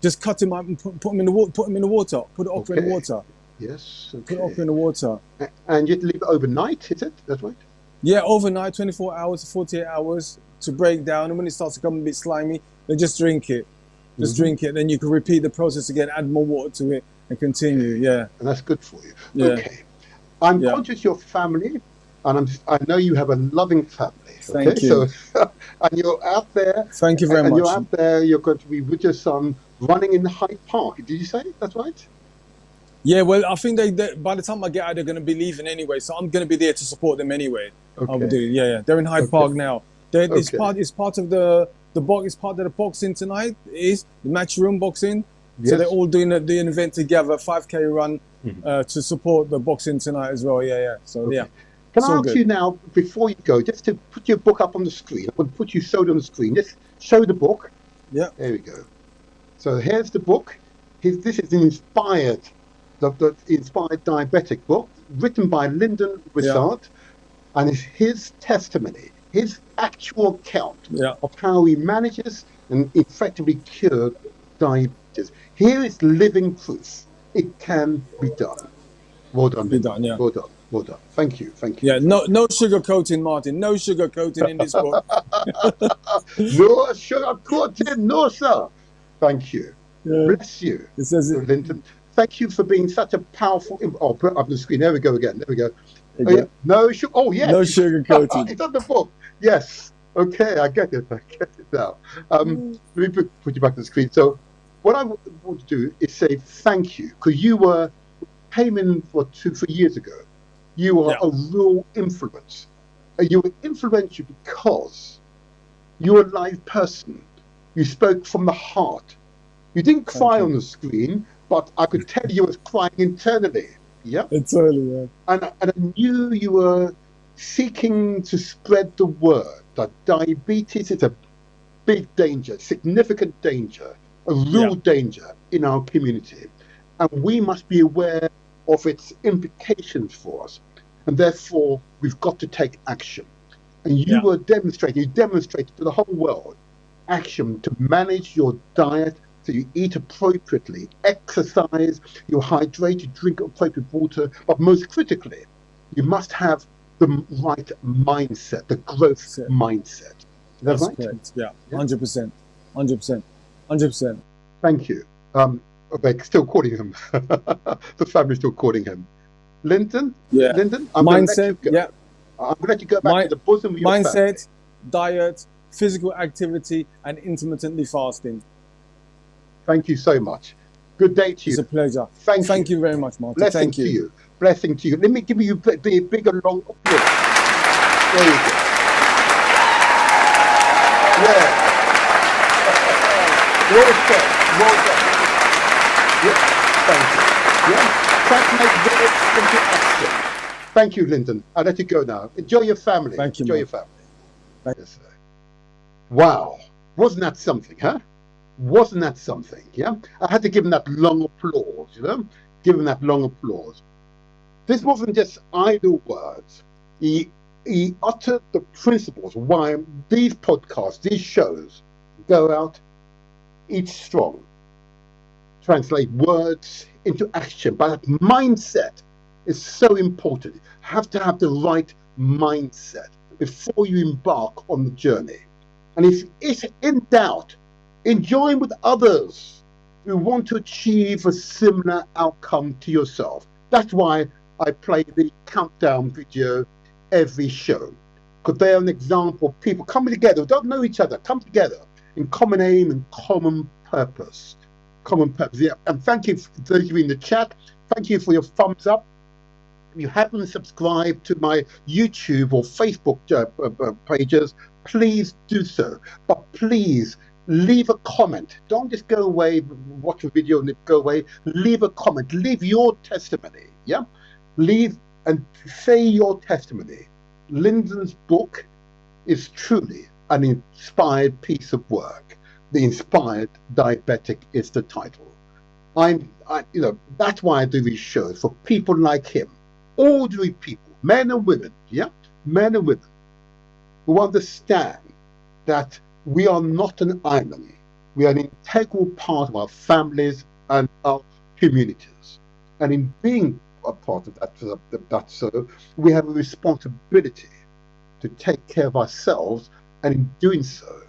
just cut him up and put him in the water. Put him in the water. Put the okra in the water.
Yes.
Put the okra in the water.
And you have to leave it overnight, is it? That's right.
Yeah, overnight, 24 hours to 48 hours to break down. And when it starts to become a bit slimy, then just drink it. Just drink it. Then you can repeat the process again, add more water to it, and continue. Yeah.
And that's good for you.
Yeah.
Okay. I'm conscious your family, and I know you have a loving family. Okay?
Thank you.
So, and you're out there.
Thank you very much.
And you're out there. You're going to be with your son running in Hyde Park. Did you say that's right?
Yeah, well, I think they by the time I get out, they're going to be leaving anyway, so I'm going to be there to support them anyway.
Okay.
I'll do. Yeah. They're in Hyde Park now. It's part of the box. It's part of the boxing tonight. It is the matchroom boxing.
Yes.
So they're all doing an event together, 5K run to support the boxing tonight as well. Yeah. So yeah.
Can I ask you now, before you go, just to put your book up on the screen? I want to put you showed on the screen. Just show the book.
Yeah.
There we go. So here's the book. This is an inspired diabetic book written by Lyndon Wissard, and it's his testimony, his actual account of how he manages and effectively cured diabetes. Here is living proof. It can be done. Well done.
Be done, yeah.
Well done. Thank you.
Yeah, no sugar coating, Martin. No sugar coating in this book.
No sugar coating, no sir. Thank you.
Yeah.
Bless you,
It says it.
Lyndon. Thank you for being such a powerful. Oh, put it up on the screen. There we go again. There we go.
There you go.
No sugar. Oh, yes.
No sugar coating.
It's on the book. Yes. Okay, I get it. Now. Let me put you back on the screen. So, what I want to do is say thank you, because you came in for 3 years ago. You are a real influence. You were influential because you're a live person. You spoke from the heart. You didn't cry on the screen, but I could tell you was crying internally. Yeah.
Internally, yeah.
And I knew you were seeking to spread the word that diabetes is a big danger, significant danger, a real danger in our community. And we must be aware of its implications for us. And therefore, we've got to take action. And you demonstrated to the whole world action to manage your diet, so you eat appropriately, exercise, you hydrate, you drink appropriate water, but most critically, you must have the right mindset, the growth mindset. Is that right?
Correct. Yeah, 100%. 100%.
Thank you. They're still calling him. The family's still calling him. Lyndon?
Yeah.
Lyndon, I'm
mindset,
going to let you go back to the bosom of your
mindset,
family.
Diet, physical activity, and intermittently fasting.
Thank you so much. Good day to you.
It's a pleasure. Thank you very much, Martin.
Blessing to you. Blessing to you. Let me give you a big and long applause. There you go. Yeah. Well done. Yeah. Thank you. Yeah. Try to make words into action. Thank you, Lyndon. I'll let you go now. Enjoy your family.
Thank you.
Enjoy your family. Yes, sir. Wow. Wasn't that something, huh? Wasn't that something? Yeah. I had to give him that long applause, Give him that long applause. This wasn't just idle words. He uttered the principles why these podcasts, these shows, go out, eat strong, translate words into action. But that mindset is so important. You have to have the right mindset before you embark on the journey. And if it's in doubt, enjoy with others. who want to achieve a similar outcome to yourself. That's why I play the countdown video every show, because they're an example of people coming together, who don't know each other, come together in common aim and common purpose. Yeah. And thank you for those of you in the chat. Thank you for your thumbs up. If you haven't subscribed to my YouTube or Facebook pages, please do so. But please leave a comment. Don't just go away, watch a video and go away. Leave a comment. Leave your testimony. Yeah, leave and say your testimony. Lyndon's book is truly an inspired piece of work. The Inspired Diabetic is the title. That's why I do these shows, for people like him, ordinary people, men and women, men and women, who understand that we are not an island. We are an integral part of our families and our communities. And in being a part of that, so we have a responsibility to take care of ourselves, and in doing so,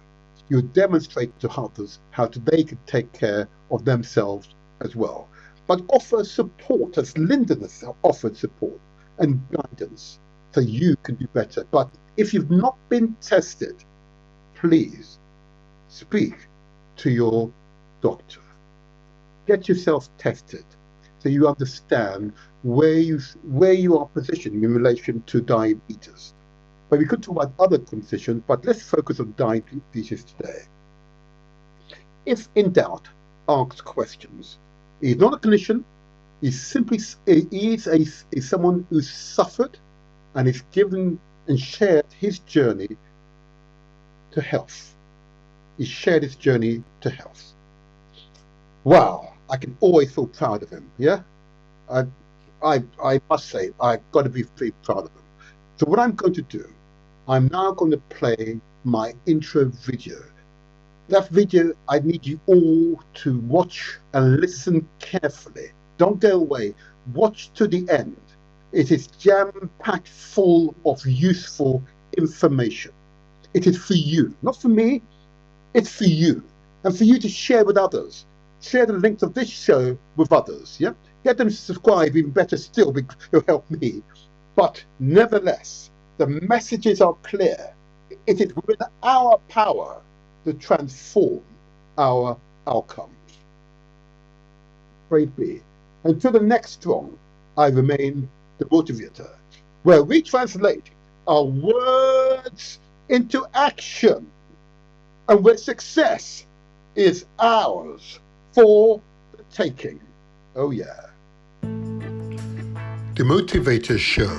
you demonstrate to others how they can take care of themselves as well. But offer support, as Lyndon has offered support and guidance, so you can do better. But if you've not been tested, please speak to your doctor. Get yourself tested so you understand where you are positioned in relation to diabetes. But we could talk about other conditions, but let's focus on diabetes today. If in doubt, ask questions. He's not a clinician. He's simply is someone who's suffered and is given and shared his journey to health. He shared his journey to health. Wow, I can always feel proud of him. Yeah, I must say I've got to be pretty proud of him. So what I'm going to do, I'm now going to play my intro video. That video, I need you all to watch and listen carefully. Don't go away. Watch to the end. It is jam-packed full of useful information. It is for you, not for me. It's for you, and for you to share with others. Share the links of this show with others. Yeah, get them to subscribe. Even better still, because it'll help me. But nevertheless, the messages are clear. It is within our power to transform our outcomes. Praise be. Until the next strong, I remain the motivator, where we translate our words into action, and where success is ours for the taking. Oh yeah. The Motivator Show.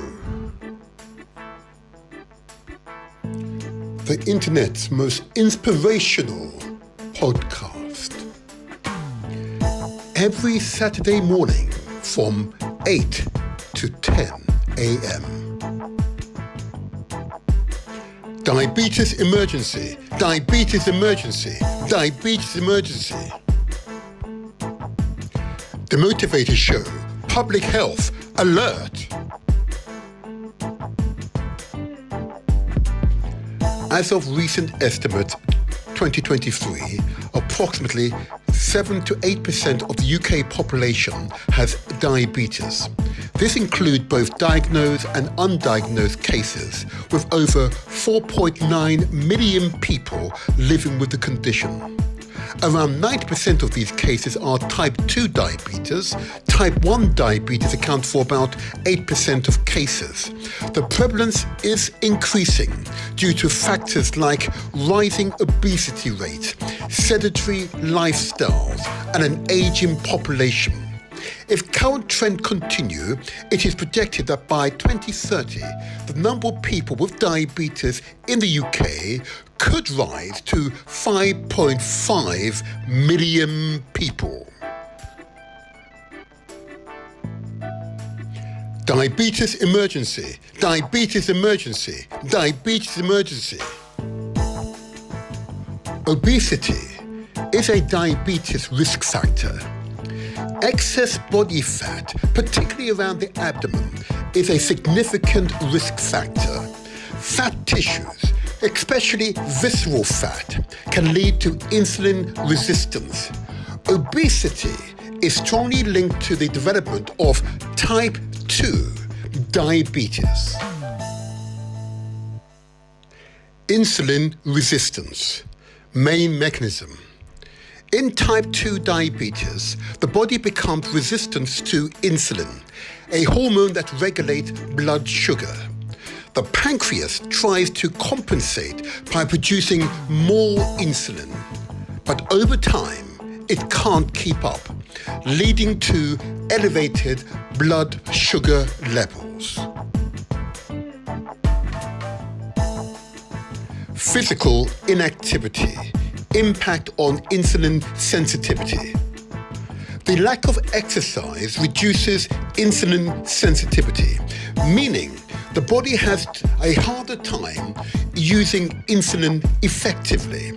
The internet's most inspirational podcast. Every Saturday morning from 8 to 10 a.m. Diabetes emergency, diabetes emergency, diabetes emergency. The Motivator Show, public health alert. As of recent estimates, 2023, approximately 7 to 8% of the UK population has diabetes. This includes both diagnosed and undiagnosed cases, with over 4.9 million people living with the condition. Around 90% of these cases are type 2 diabetes. Type 1 diabetes accounts for about 8% of cases. The prevalence is increasing due to factors like rising obesity rates, sedentary lifestyles, and an aging population. If current trends continue, it is projected that by 2030, the number of people with diabetes in the UK could rise to 5.5 million people. Diabetes emergency, diabetes emergency, diabetes emergency. Obesity is a diabetes risk factor. Excess body fat, particularly around the abdomen, is a significant risk factor. Fat tissues, especially visceral fat, can lead to insulin resistance. Obesity is strongly linked to the development of type 2 diabetes. Insulin resistance, main mechanism. In type 2 diabetes, the body becomes resistant to insulin, a hormone that regulates blood sugar. The pancreas tries to compensate by producing more insulin, but over time, it can't keep up, leading to elevated blood sugar levels. Physical inactivity, impact on insulin sensitivity. The lack of exercise reduces insulin sensitivity, meaning the body has a harder time using insulin effectively.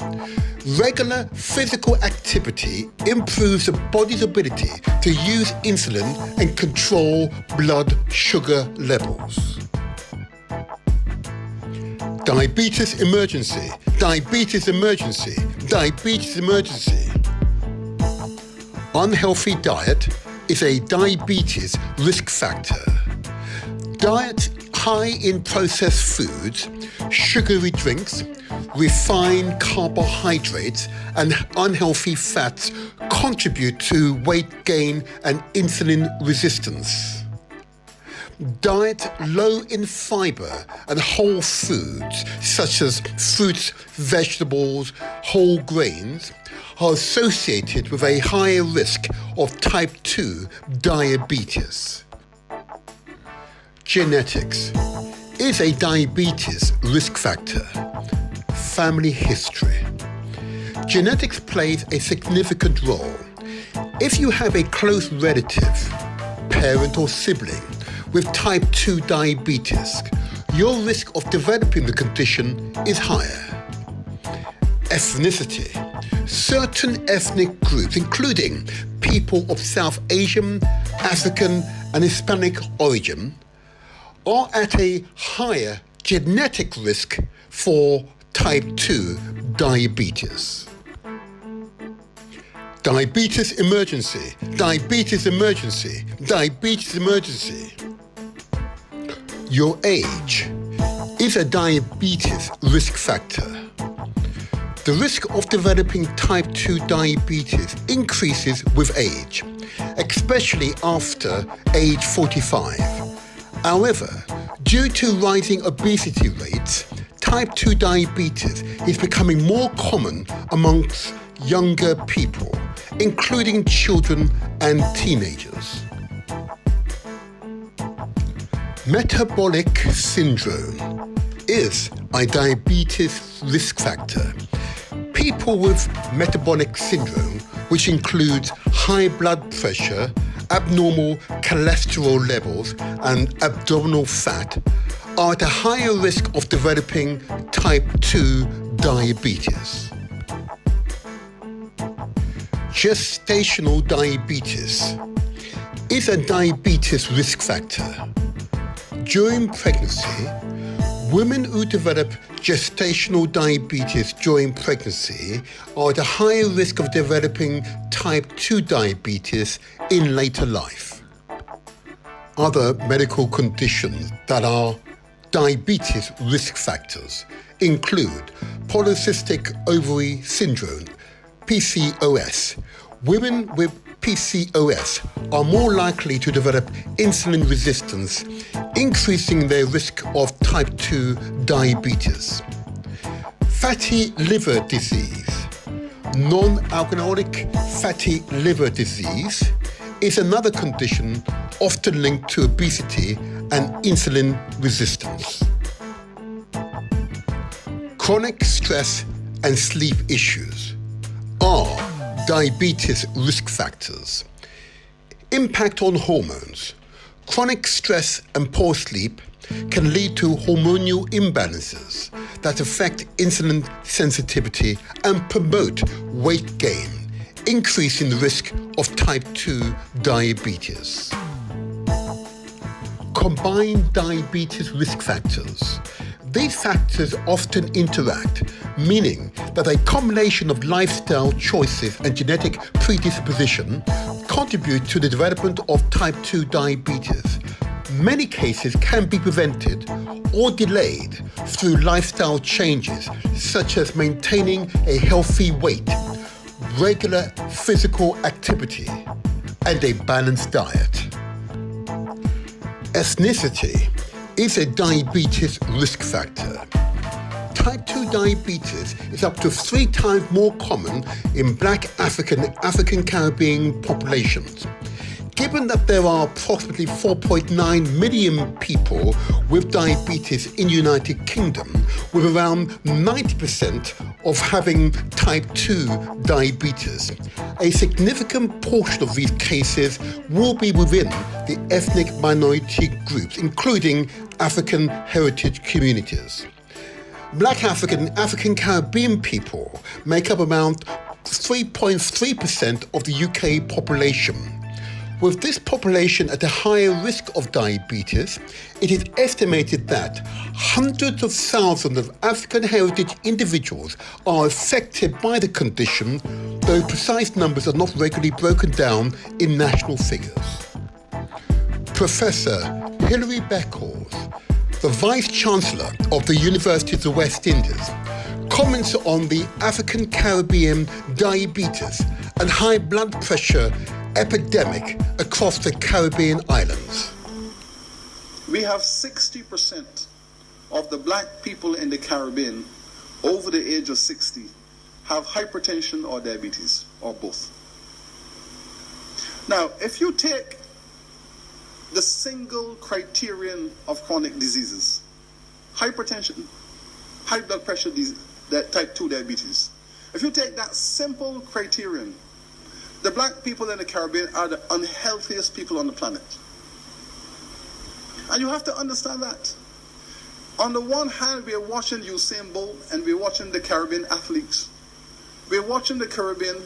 Regular physical activity improves the body's ability to use insulin and control blood sugar levels. Diabetes emergency, diabetes emergency, diabetes emergency. Unhealthy diet is a diabetes risk factor. Diets high in processed foods, sugary drinks, refined carbohydrates, and unhealthy fats contribute to weight gain and insulin resistance. Diet low in fiber and whole foods, such as fruits, vegetables, whole grains, are associated with a higher risk of type 2 diabetes. Genetics is a diabetes risk factor. Family history. Genetics plays a significant role. If you have a close relative, parent or sibling with type 2 diabetes, your risk of developing the condition is higher. Ethnicity. Certain ethnic groups, including people of South Asian, African, and Hispanic origin, are at a higher genetic risk for type 2 diabetes. Diabetes emergency, diabetes emergency, diabetes emergency. Your age is a diabetes risk factor. The risk of developing type 2 diabetes increases with age, especially after age 45. However, due to rising obesity rates, type 2 diabetes is becoming more common amongst younger people, including children and teenagers. Metabolic syndrome is a diabetes risk factor. People with metabolic syndrome, which includes high blood pressure, abnormal cholesterol levels, and abdominal fat, are at a higher risk of developing type 2 diabetes. Gestational diabetes is a diabetes risk factor. During pregnancy, women who develop gestational diabetes during pregnancy are at a higher risk of developing type 2 diabetes in later life. Other medical conditions that are diabetes risk factors include polycystic ovary syndrome, PCOS. Women with PCOS are more likely to develop insulin resistance, increasing their risk of type 2 diabetes. Fatty liver disease. Non-alcoholic fatty liver disease is another condition often linked to obesity and insulin resistance. Chronic stress and sleep issues are diabetes risk factors. Impact on hormones. Chronic stress and poor sleep can lead to hormonal imbalances that affect insulin sensitivity and promote weight gain, increasing the risk of type 2 diabetes. Combined diabetes risk factors. These factors often interact, meaning that a combination of lifestyle choices and genetic predisposition contribute to the development of type 2 diabetes. Many cases can be prevented or delayed through lifestyle changes, such as maintaining a healthy weight, regular physical activity, and a balanced diet. Ethnicity is a diabetes risk factor. Type 2 diabetes is up to 3 times more common in Black African Caribbean populations. Given that there are approximately 4.9 million people with diabetes in the United Kingdom, with around 90% of having type 2 diabetes, a significant portion of these cases will be within the ethnic minority groups, including African heritage communities. Black African Caribbean people make up around 3.3% of the UK population. With this population at a higher risk of diabetes, it is estimated that hundreds of thousands of African heritage individuals are affected by the condition, though precise numbers are not regularly broken down in national figures. Professor Hilary Beckles, the Vice-Chancellor of the University of the West Indies, comments on the African Caribbean diabetes and high blood pressure epidemic across the Caribbean islands.
We have 60% of the black people in the Caribbean over the age of 60 have hypertension or diabetes, or both. Now, if you take the single criterion of chronic diseases, hypertension, high blood pressure, type 2 diabetes, if you take that simple criterion, the black people in the Caribbean are the unhealthiest people on the planet. And you have to understand that. On the one hand, we are watching Usain Bolt and we're watching the Caribbean athletes. We're watching the Caribbean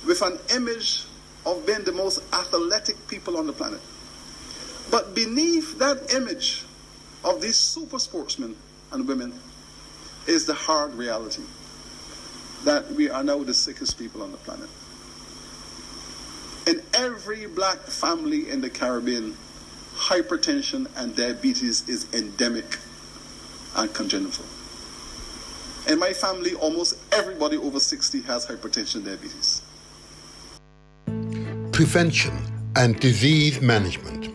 with an image of being the most athletic people on the planet. But beneath that image of these super sportsmen and women is the hard reality that we are now the sickest people on the planet. In every black family in the Caribbean, hypertension and diabetes is endemic and congenital. In my family, almost everybody over 60 has hypertension and diabetes.
Prevention and disease management.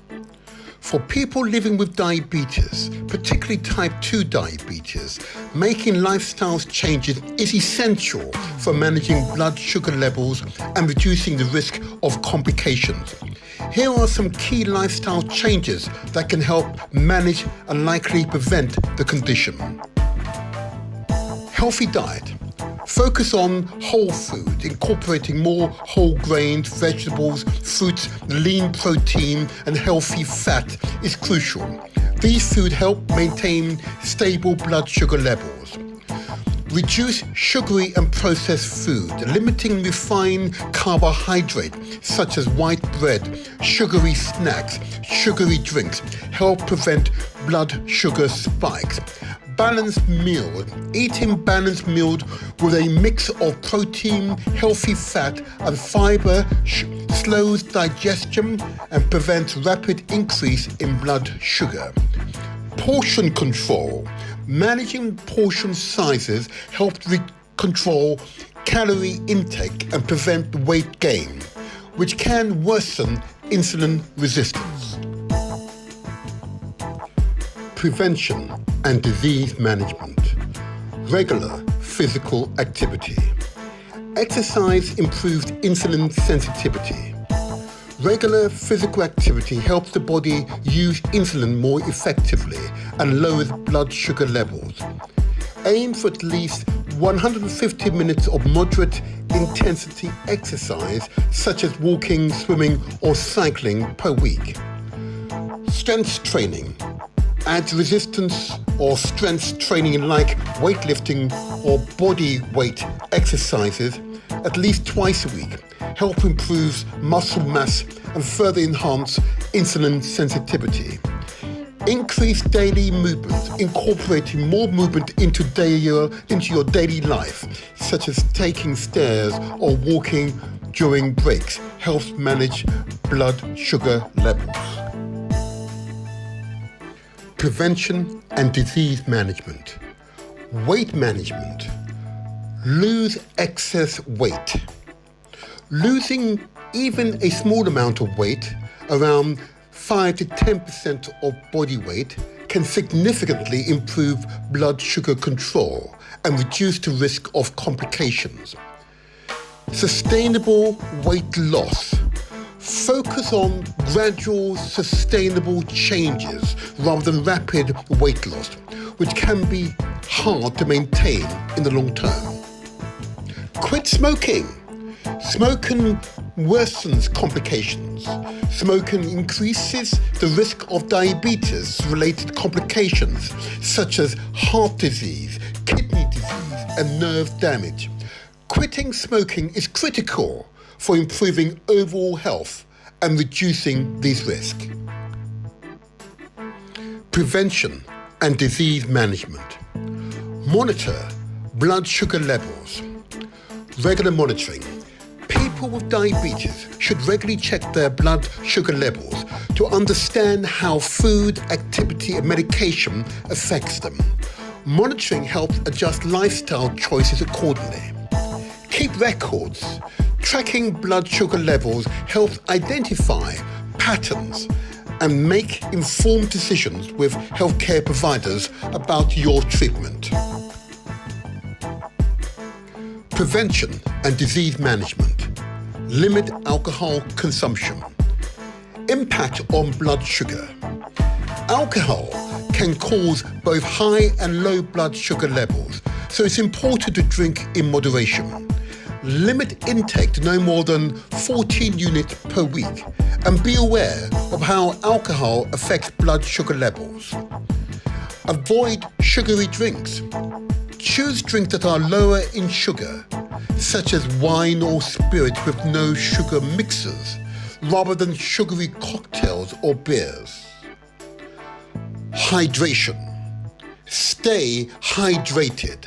For people living with diabetes, particularly type 2 diabetes, making lifestyle changes is essential for managing blood sugar levels and reducing the risk of complications. Here are some key lifestyle changes that can help manage and likely prevent the condition. Healthy diet. Focus on whole food, incorporating more whole grains, vegetables, fruits, lean protein, and healthy fat is crucial. These foods help maintain stable blood sugar levels. Reduce sugary and processed food, limiting refined carbohydrate such as white bread, sugary snacks, sugary drinks help prevent blood sugar spikes. Balanced meal. Eating balanced meals with a mix of protein, healthy fat, and fiber slows digestion and prevents rapid increase in blood sugar. Portion control. Managing portion sizes helps control calorie intake and prevent weight gain, which can worsen insulin resistance. Prevention and disease management. Regular physical activity. Exercise improves insulin sensitivity. Regular physical activity helps the body use insulin more effectively and lowers blood sugar levels. Aim for at least 150 minutes of moderate intensity exercise, such as walking, swimming, or cycling per week. Strength training. Add resistance or strength training like weightlifting or body weight exercises at least twice a week. Help improve muscle mass and further enhance insulin sensitivity. Increase daily movement, incorporating more movement into your daily life, such as taking stairs or walking during breaks, helps manage blood sugar levels. Prevention and disease management. Weight management. Lose excess weight. Losing even a small amount of weight, around 5 to 10% of body weight, can significantly improve blood sugar control and reduce the risk of complications. Sustainable weight loss. Focus on gradual, sustainable changes rather than rapid weight loss, which can be hard to maintain in the long term. Quit smoking. Smoking worsens complications. Smoking increases the risk of diabetes-related complications such as heart disease, kidney disease, and nerve damage. Quitting smoking is critical for improving overall health and reducing these risks. Prevention and disease management. Monitor blood sugar levels. Regular monitoring. People with diabetes should regularly check their blood sugar levels to understand how food, activity, and medication affects them. Monitoring helps adjust lifestyle choices accordingly. Keep records. Tracking blood sugar levels helps identify patterns and make informed decisions with healthcare providers about your treatment. Prevention and disease management. Limit alcohol consumption. Impact on blood sugar. Alcohol can cause both high and low blood sugar levels, so it's important to drink in moderation. Limit intake to no more than 14 units per week and be aware of how alcohol affects blood sugar levels. Avoid sugary drinks. Choose drinks that are lower in sugar, such as wine or spirits with no sugar mixers, rather than sugary cocktails or beers. Hydration. Stay hydrated.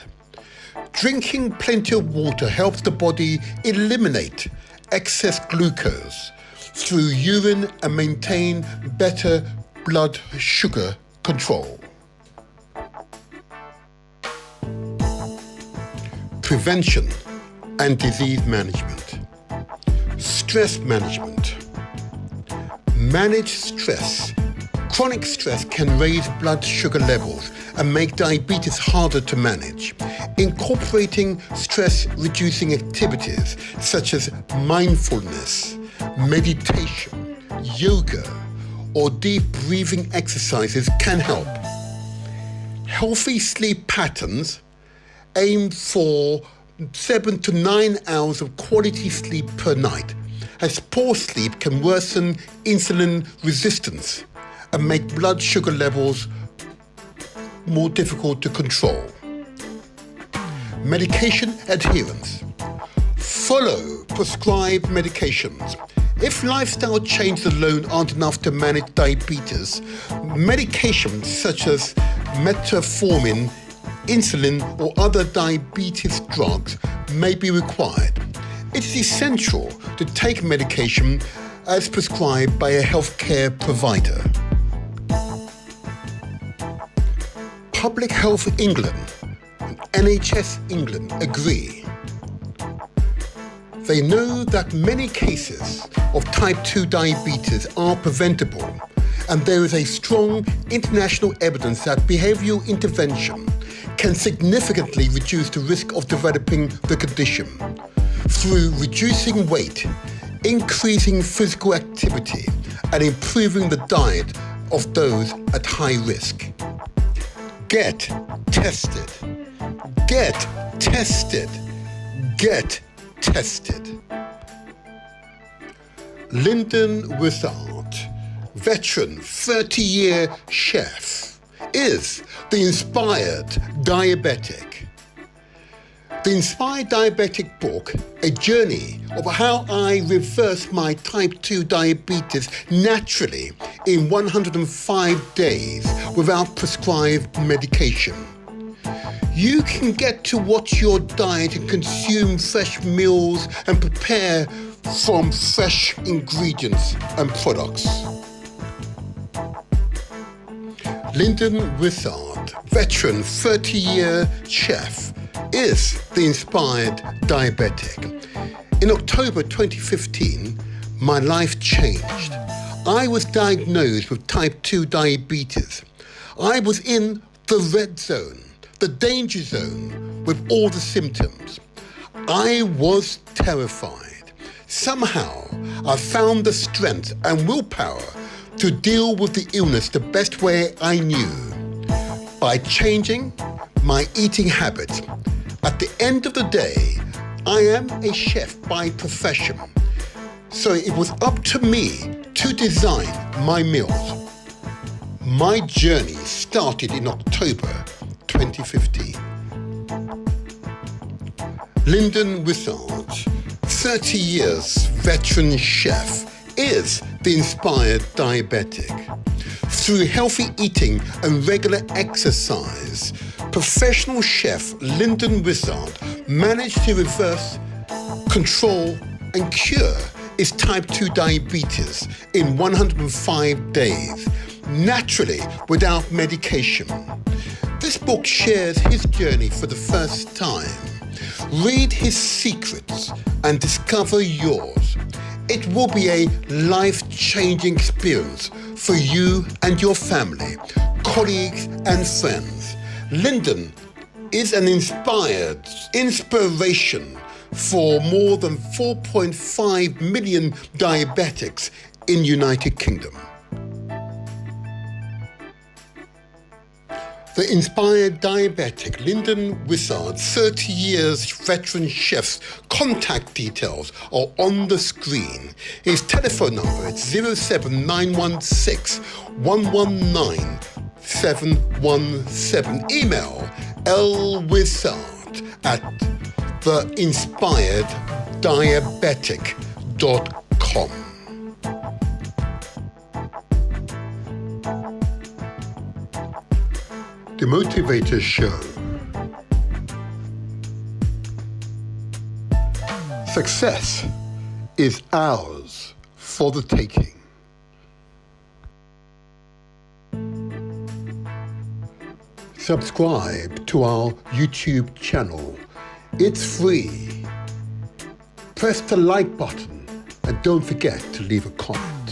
Drinking plenty of water helps the body eliminate excess glucose through urine and maintain better blood sugar control. Prevention and disease management. Stress management. Manage stress. Chronic stress can raise blood sugar levels and make diabetes harder to manage. Incorporating stress-reducing activities such as mindfulness, meditation, yoga, or deep breathing exercises can help. Healthy sleep patterns aim for 7 to 9 hours of quality sleep per night, as poor sleep can worsen insulin resistance and make blood sugar levels more difficult to control. Medication adherence. Follow prescribed medications. If lifestyle changes alone aren't enough to manage diabetes, medications such as metformin, insulin, or other diabetes drugs may be required. It is essential to take medication as prescribed by a healthcare provider. Public Health England and NHS England agree. They know that many cases of type 2 diabetes are preventable, and there is a strong international evidence that behavioural intervention can significantly reduce the risk of developing the condition through reducing weight, increasing physical activity, and improving the diet of those at high risk. Get tested. Get tested. Get tested. Lyndon Wissard, veteran 30-year chef, is the inspired diabetic. The Inspired Diabetic book, a journey of how I reversed my type 2 diabetes naturally in 105 days without prescribed medication. You can get to watch your diet and consume fresh meals and prepare from fresh ingredients and products. Lyndon Wissard, veteran 30-year chef, is the Inspired Diabetic. In October 2015, my life changed. I was diagnosed with type 2 diabetes. I was in the red zone, the danger zone, with all the symptoms. I was terrified. Somehow, I found the strength and willpower to deal with the illness the best way I knew, by changing my eating habits. At the end of the day, I am a chef by profession, so it was up to me to design my meals. My journey started in October 2015. Lyndon Wissard, 30 years veteran chef, is the Inspired Diabetic. Through healthy eating and regular exercise, professional chef Lyndon Wissard managed to reverse, control and cure his type 2 diabetes in 105 days, naturally without medication. This book shares his journey for the first time. Read his secrets and discover yours. It will be a life-changing experience for you and your family, colleagues and friends. Lyndon is an inspiration for more than 4.5 million diabetics in the United Kingdom. The Inspired Diabetic, Lyndon Wissard, 30 years veteran chef's contact details are on the screen. His telephone number is 07916 119 717. Email lwissard@theinspireddiabetic.com. The Motivator Show. Success is ours for the taking. Subscribe to our YouTube channel. It's free. Press the like button and don't forget to leave a comment.